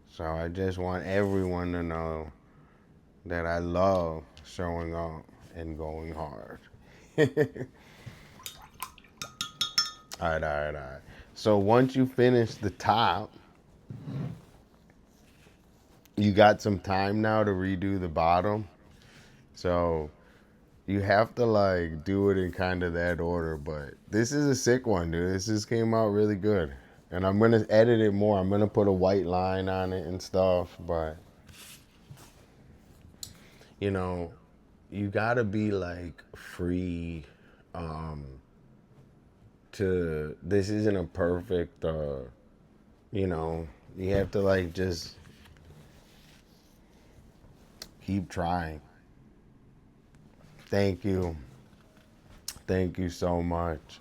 So I just want everyone to know that I love showing up and going hard. All right. So once you finish the top, you got some time now to redo the bottom. So you have to like do it in kind of that order, but this is a sick one, dude. This just came out really good. And I'm gonna edit it more. I'm gonna put a white line on it and stuff, but you know, you gotta be like free to this isn't a perfect you know, you have to like just keep trying. Thank you. Thank you so much.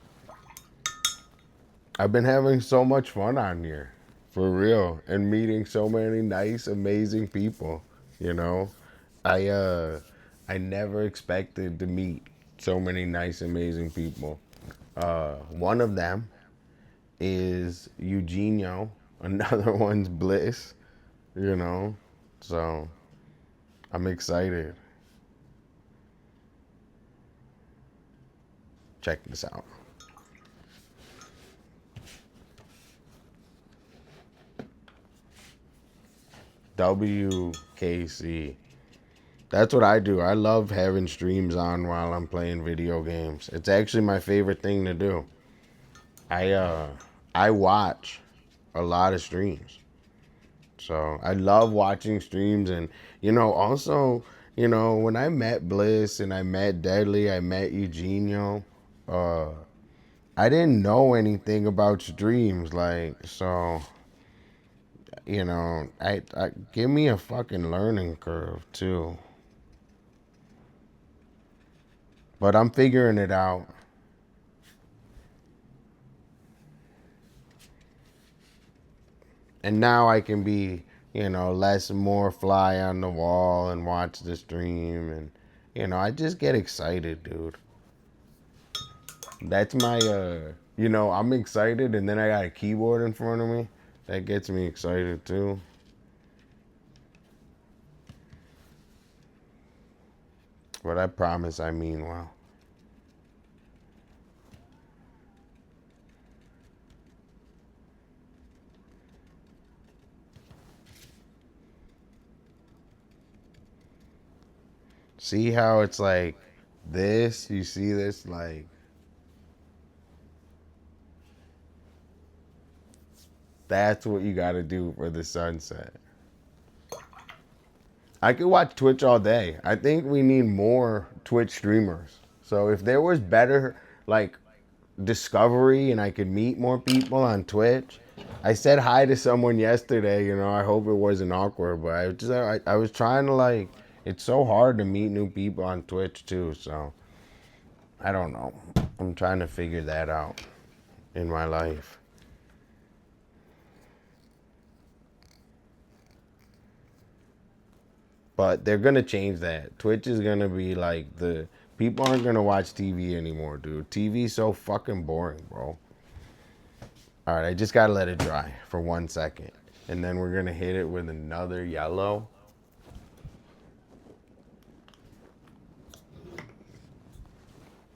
I've been having so much fun on here, for real, and meeting so many nice, amazing people, you know? I never expected to meet so many nice, amazing people. One of them is Eugenio. Another one's Bliss, you know? So I'm excited. Check this out. WKC. That's what I do. I love having streams on while I'm playing video games. It's actually my favorite thing to do. I watch a lot of streams. So I love watching streams, and you know, also, you know, when I met Bliss and I met Deadly, I met Eugenio, I didn't know anything about streams, like, so you know, I give me a fucking learning curve too. But I'm figuring it out. And now I can be, you know, less and more fly on the wall and watch the stream. And, you know, I just get excited, dude. That's my, you know, I'm excited and then I got a keyboard in front of me. That gets me excited too. But I promise I mean well. See how it's like this? You see this? Like, that's what you got to do for the sunset. I could watch Twitch all day. I think we need more Twitch streamers. So if there was better like discovery and I could meet more people on Twitch. I said hi to someone yesterday, you know, I hope it wasn't awkward, but I was trying to like, it's so hard to meet new people on Twitch too, so I don't know. I'm trying to figure that out in my life. But they're gonna change that. Twitch is gonna be like the people aren't gonna watch TV anymore, dude. TV's so fucking boring, bro. All right, I just gotta let it dry for 1 second, and then we're gonna hit it with another yellow.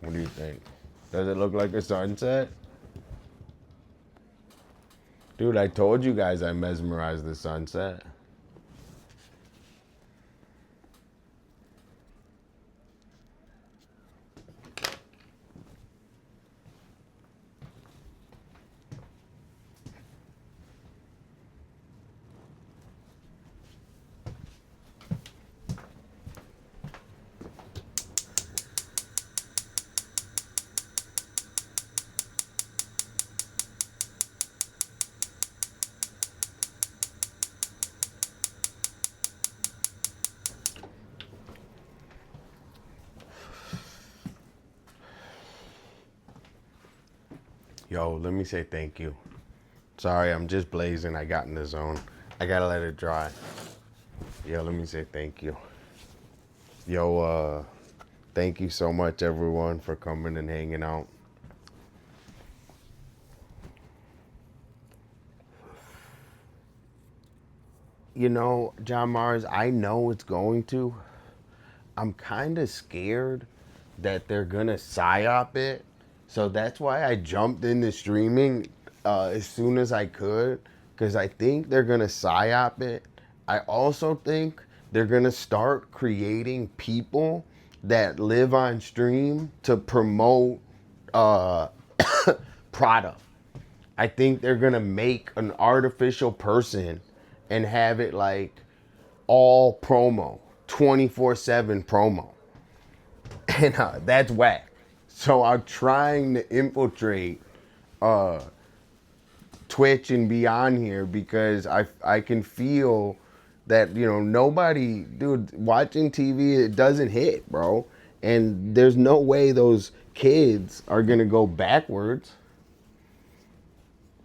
What do you think? Does it look like a sunset? Dude, I told you guys I mesmerized the sunset. Yo, let me say thank you. Sorry, I'm just blazing. I got in the zone. I gotta let it dry. Yo, let me say thank you. Yo, thank you so much, everyone, for coming and hanging out. You know, John Mars, I know it's going to. I'm kind of scared that they're gonna psyop it. So that's why I jumped into streaming as soon as I could, because I think they're gonna psyop it. I also think they're gonna start creating people that live on stream to promote product. I think they're gonna make an artificial person and have it like all promo, 24/7 promo. And that's whack. So I'm trying to infiltrate Twitch and be on here because I can feel that, you know, nobody, dude, watching TV, it doesn't hit, bro. And there's no way those kids are gonna go backwards.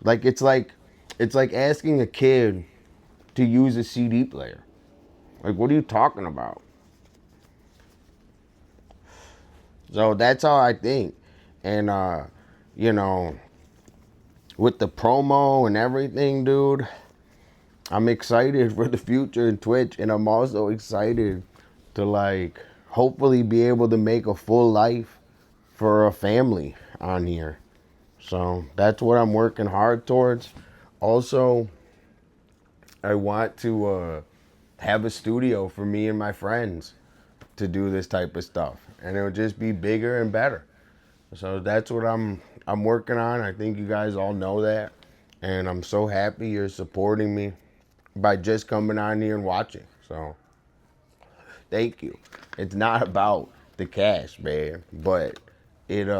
Like it's like asking a kid to use a CD player. Like, what are you talking about? So that's all I think. And, you know, with the promo and everything, dude, I'm excited for the future in Twitch. And I'm also excited to, like, hopefully be able to make a full life for a family on here. So that's what I'm working hard towards. Also, I want to have a studio for me and my friends to do this type of stuff, and it'll just be bigger and better. So that's what I'm working on. I think you guys all know that, and I'm so happy you're supporting me by just coming on here and watching. So thank you. It's not about the cash, man, but it's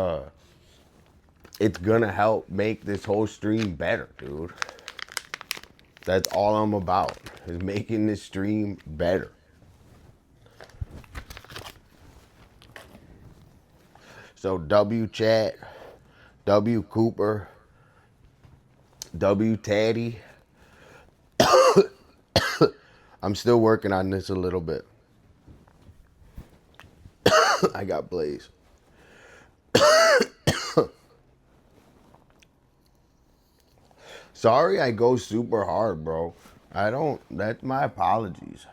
gonna help make this whole stream better, dude. That's all I'm about, is making this stream better. So W Chat, W Cooper, W Taddy. I'm still working on this a little bit. I got Blaze. Sorry I go super hard, bro. That's my apologies.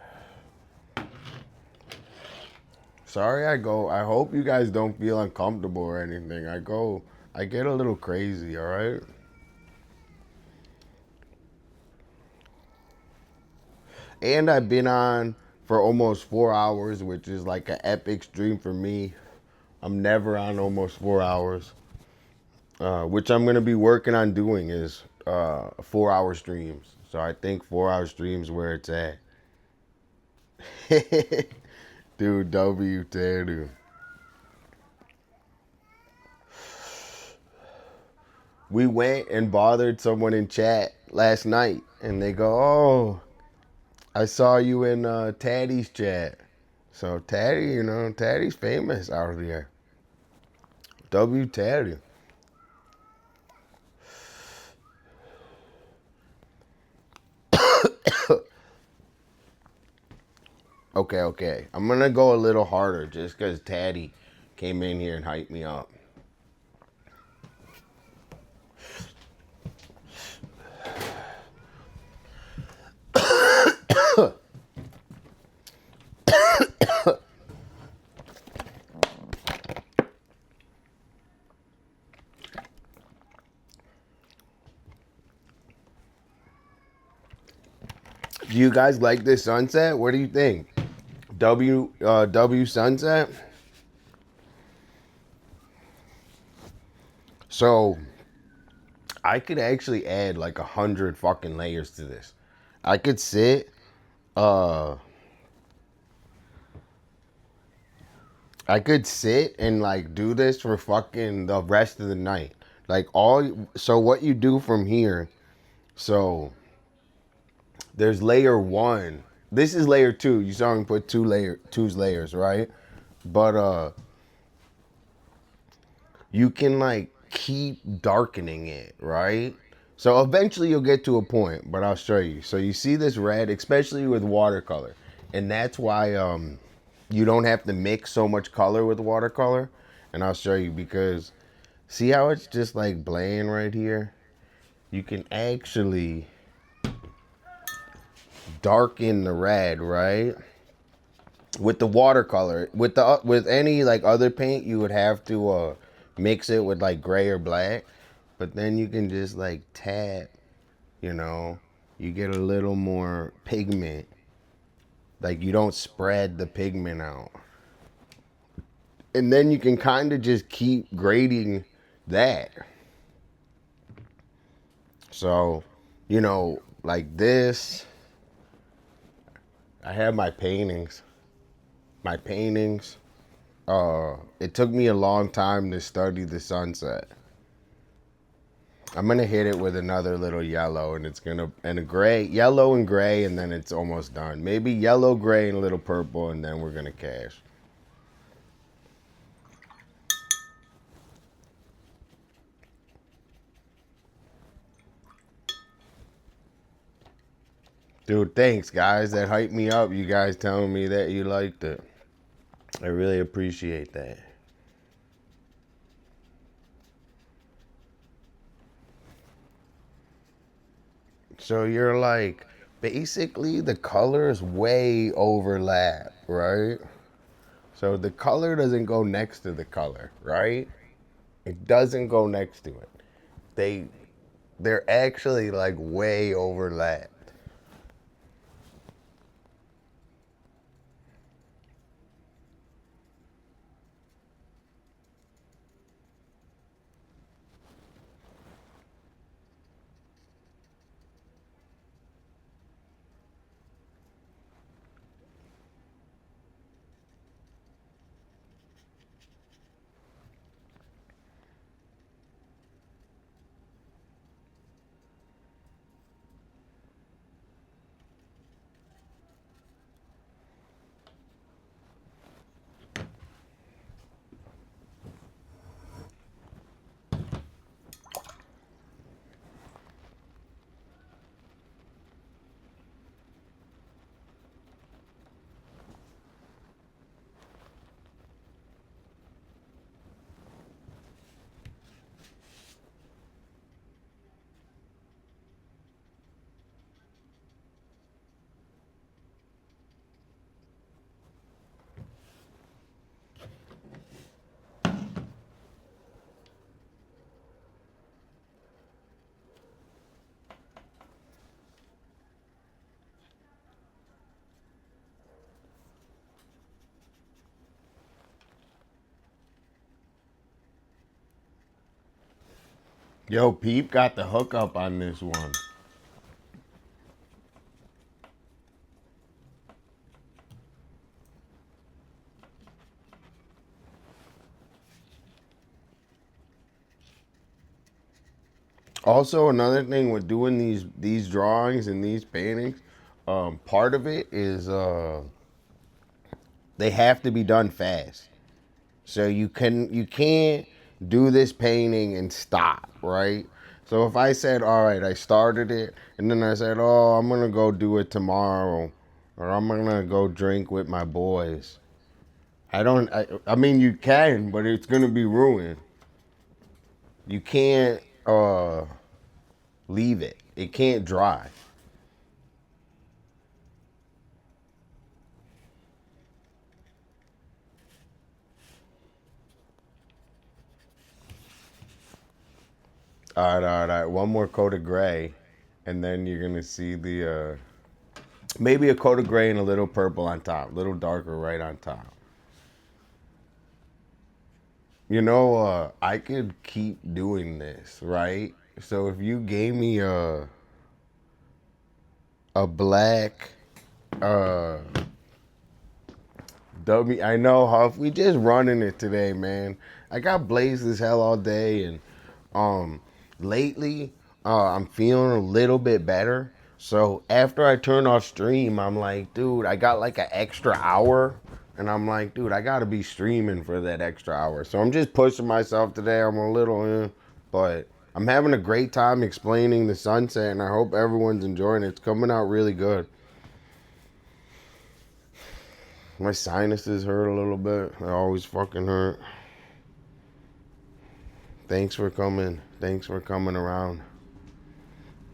Sorry I hope you guys don't feel uncomfortable or anything. I get a little crazy, all right? And I've been on for almost 4 hours, which is like an epic stream for me. I'm never on almost 4 hours, which I'm going to be working on doing is 4 hour streams. So I think 4 hour streams where it's at. Dude, W tattoo. We went and bothered someone in chat last night, and they go, "Oh, I saw you in Taddy's chat." So Taddy, you know, Taddy's famous out here. W Taddy. Okay. I'm gonna go a little harder just because Taddy came in here and hyped me up. Do you guys like this sunset? What do you think? W sunset? So I could actually add like 100 fucking layers to this. I could sit I could sit and like do this for fucking the rest of the night. Like so what you do from here, so there's layer 1. This is layer 2. You saw me put two's layers, right? But you can like keep darkening it, right? So eventually you'll get to a point, but I'll show you. So you see this red, especially with watercolor. And that's why you don't have to mix so much color with watercolor. And I'll show you because see how it's just like bland right here? You can actually darken the red, right? With the watercolor. With any like other paint, you would have to mix it with like gray or black. But then you can just like tap, you know, you get a little more pigment. Like you don't spread the pigment out. And then you can kind of just keep grading that. So, you know, like this, I have my paintings. It took me a long time to study the sunset. I'm gonna hit it with another little yellow and a gray, yellow and gray, and then it's almost done. Maybe yellow, gray, and a little purple, and then we're gonna cash. Dude, thanks guys. That hyped me up. You guys telling me that you liked it. I really appreciate that. So you're like, basically the colors way overlap, right? So the color doesn't go next to the color, right? It doesn't go next to it. They're actually like way overlapped. Yo, Peep got the hookup on this one. Also, another thing with doing these drawings and these paintings, part of it is they have to be done fast. So you can't do this painting and stop, right? So if I said, all right, I started it, and then I said, oh, I'm gonna go do it tomorrow, or I'm gonna go drink with my boys. I mean, you can, but it's gonna be ruined. You can't leave it. It can't dry. All right. One more coat of gray, and then you're gonna see the maybe a coat of gray and a little purple on top, a little darker right on top. You know, I could keep doing this, right? So if you gave me a black uh W, I know, Huff, we just running it today, man. I got blazed as hell all day, and lately I'm feeling a little bit better. So after I turn off stream, I'm like, dude, I got like an extra hour, and I'm like, dude, I gotta be streaming for that extra hour. So I'm just pushing myself today. I'm a little, but I'm having a great time explaining the sunset, and I hope everyone's enjoying it. It's coming out really good. My sinuses hurt a little bit. They always fucking hurt. Thanks for coming. Thanks for coming around.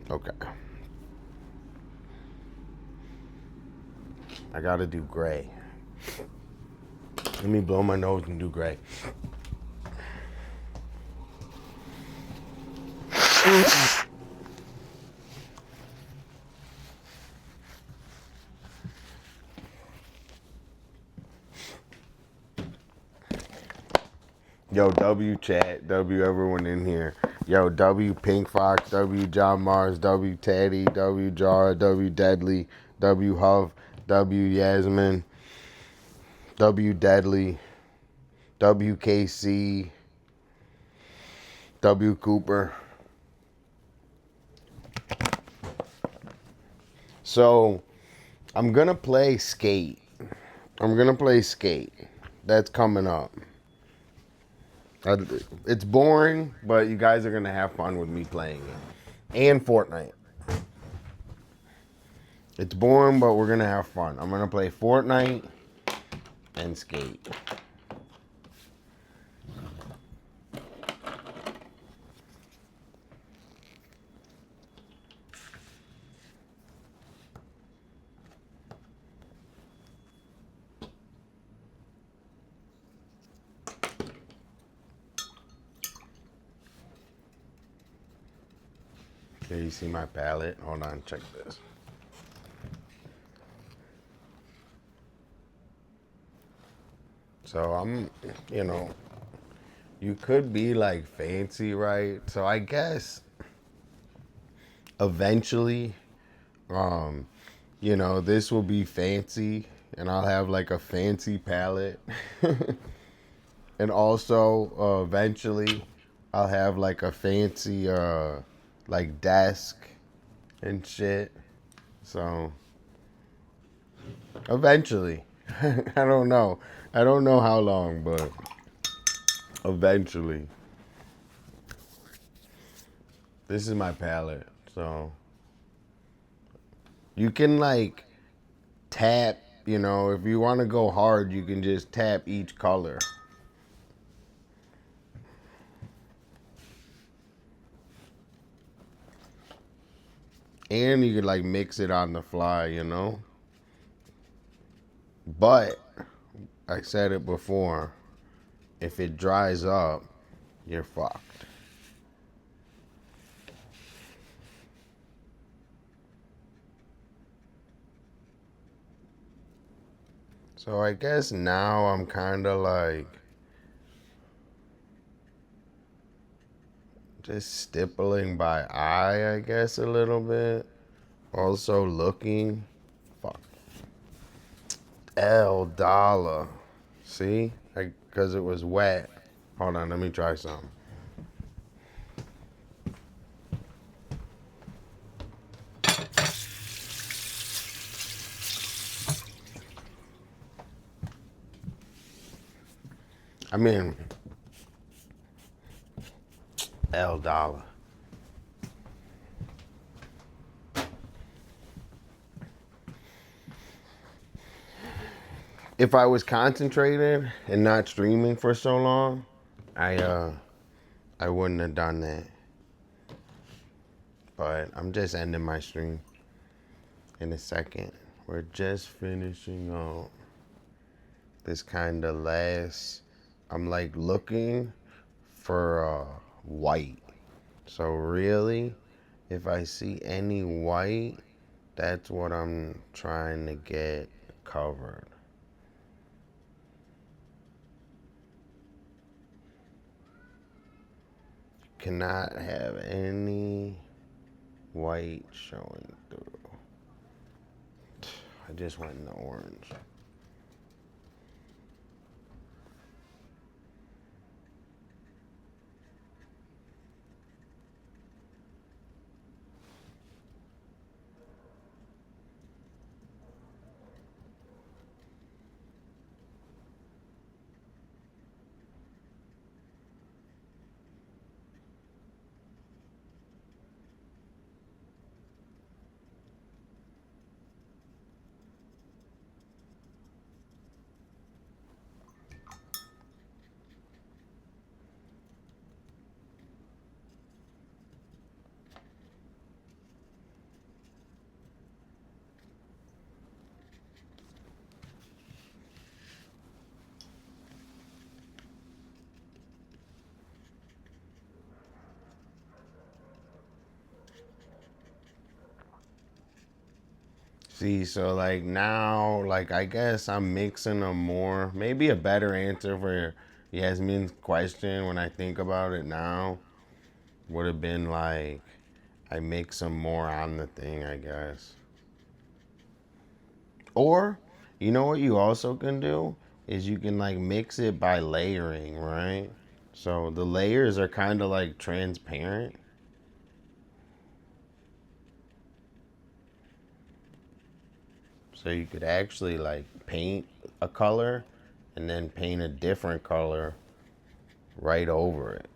Okay. I gotta do gray. Let me blow my nose and do gray. Yo, W chat, W everyone in here. Yo, W Pink Fox, W John Mars, W Teddy, W Jar, W Deadly, W Huff, W Yasmin, W Deadly, WKC, W Cooper. So, I'm gonna play Skate. That's coming up. It's boring, but you guys are gonna have fun with me playing it. And Fortnite. It's boring, but we're gonna have fun. I'm gonna play Fortnite and Skate. Here you see my palette. Hold on, check this. So I'm, you could be like fancy, right? So I guess eventually, this will be fancy, and I'll have like a fancy palette. And also, eventually, I'll have like a fancy, like desk and shit. So, eventually, I don't know. I don't know how long, but eventually. This is my palette, so you can like tap, if you want to go hard, you can just tap each color. And you could like mix it on the fly, But I said it before, if it dries up, you're fucked. So I guess now I'm kind of like just stippling by eye, I guess, a little bit. Also looking. Fuck. Dolla. See? Because it was wet. Hold on, let me try some. I mean, Dolla. If I was concentrated and not streaming for so long, I wouldn't have done that. But I'm just ending my stream in a second. We're just finishing up this kind of last. I'm like looking for white. So really, if I see any white, that's what I'm trying to get covered. Cannot have any white showing through. I just went in the orange. See, so like now, like I guess I'm mixing them more. Maybe a better answer for Yasmin's question when I think about it now would have been like I mix them more on the thing, I guess. Or, you know what you also can do is you can like mix it by layering, right? So the layers are kind of like transparent. So you could actually like paint a color and then paint a different color right over it.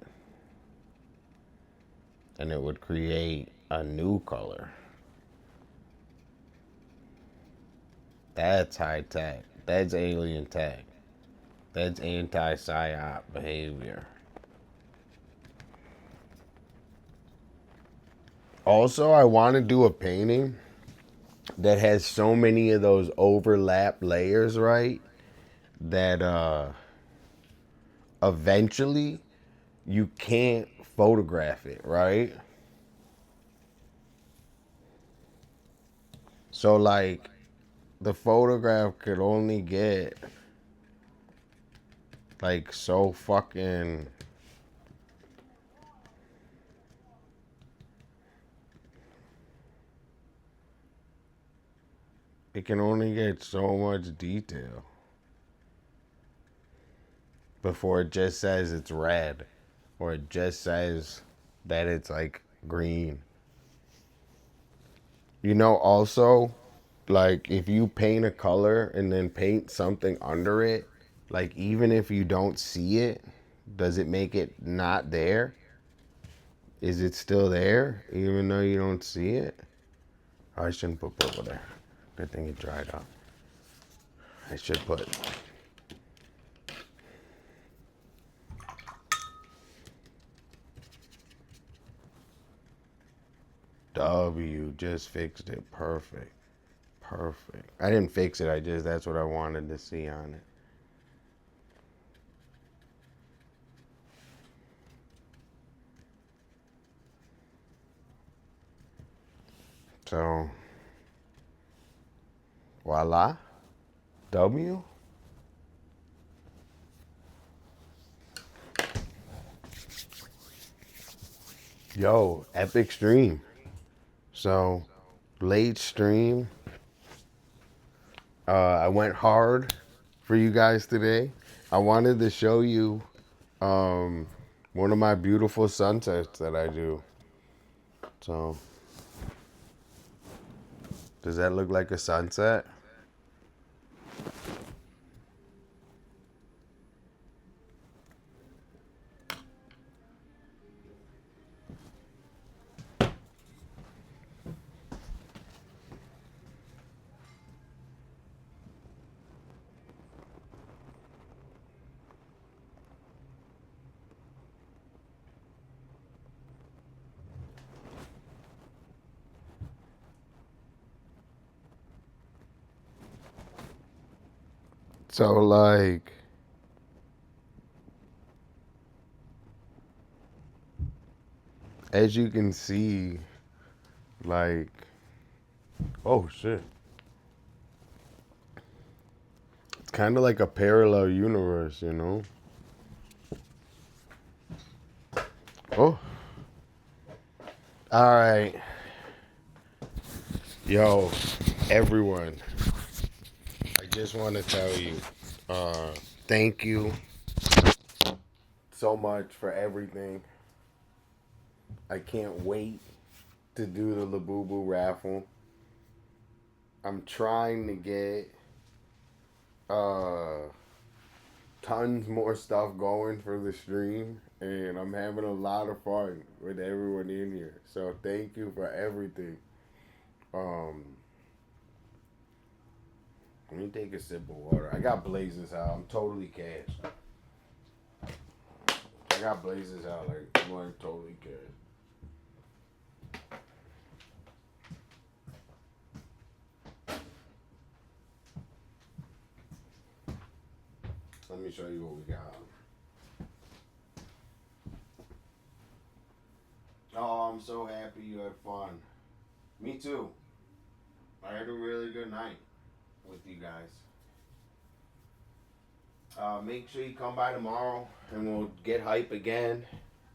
And it would create a new color. That's high tech. That's alien tech. That's anti-Psyop behavior. Also, I want to do a painting that has so many of those overlap layers, right? That eventually you can't photograph it, right? So like the photograph could only get like so fucking it can only get so much detail before it just says it's red or it just says that it's like green. You know, also, like if you paint a color and then paint something under it, like even if you don't see it, does it make it not there? Is it still there even though you don't see it? Oh, I shouldn't put purple there. Good thing it dried up. I should put W. Just fixed it. Perfect. Perfect. I didn't fix it. That's what I wanted to see on it. So, voila. W. Yo, epic stream. So, late stream. I went hard for you guys today. I wanted to show you one of my beautiful sunsets that I do. So, does that look like a sunset? So like, as you can see, like, oh shit. It's kind of like a parallel universe, you know? Oh. All right. Yo, everyone. I just want to tell you, thank you so much for everything. I can't wait to do the Labubu raffle. I'm trying to get tons more stuff going for the stream, and I'm having a lot of fun with everyone in here. So thank you for everything. Let me take a sip of water. I got blazes out. I'm totally cashed. I got blazes out like I'm totally cashed. Let me show you what we got. Oh, I'm so happy you had fun. Me too. I had a really good night with you guys. Make sure you come by tomorrow and we'll get hype again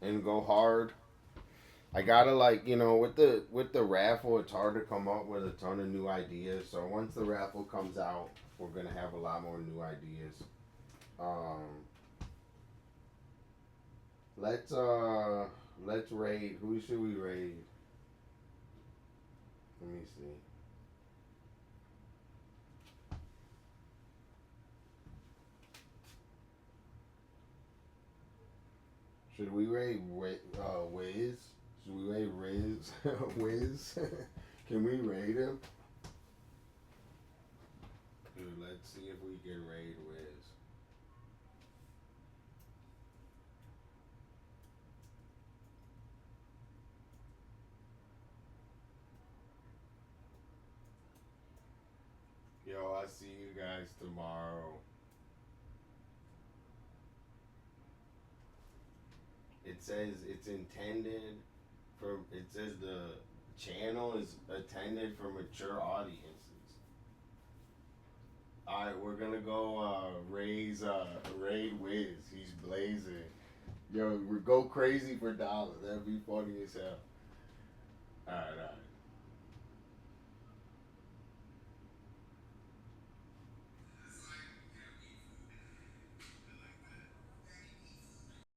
and go hard. I gotta with the raffle, it's hard to come up with a ton of new ideas. So once the raffle comes out, we're gonna have a lot more new ideas. Let's raid. Who should we raid? Let me see. Should we raid Wiz? Should we raid Riz? Wiz? Can we raid him? Dude, let's see if we can raid Wiz. Yo, I'll see you guys tomorrow. It says it's intended for, it says the channel is intended for mature audiences. Alright, we're gonna go raid Wiz. He's blazing. Yo, we go crazy for Dolla. That'd be funny as hell. Alright.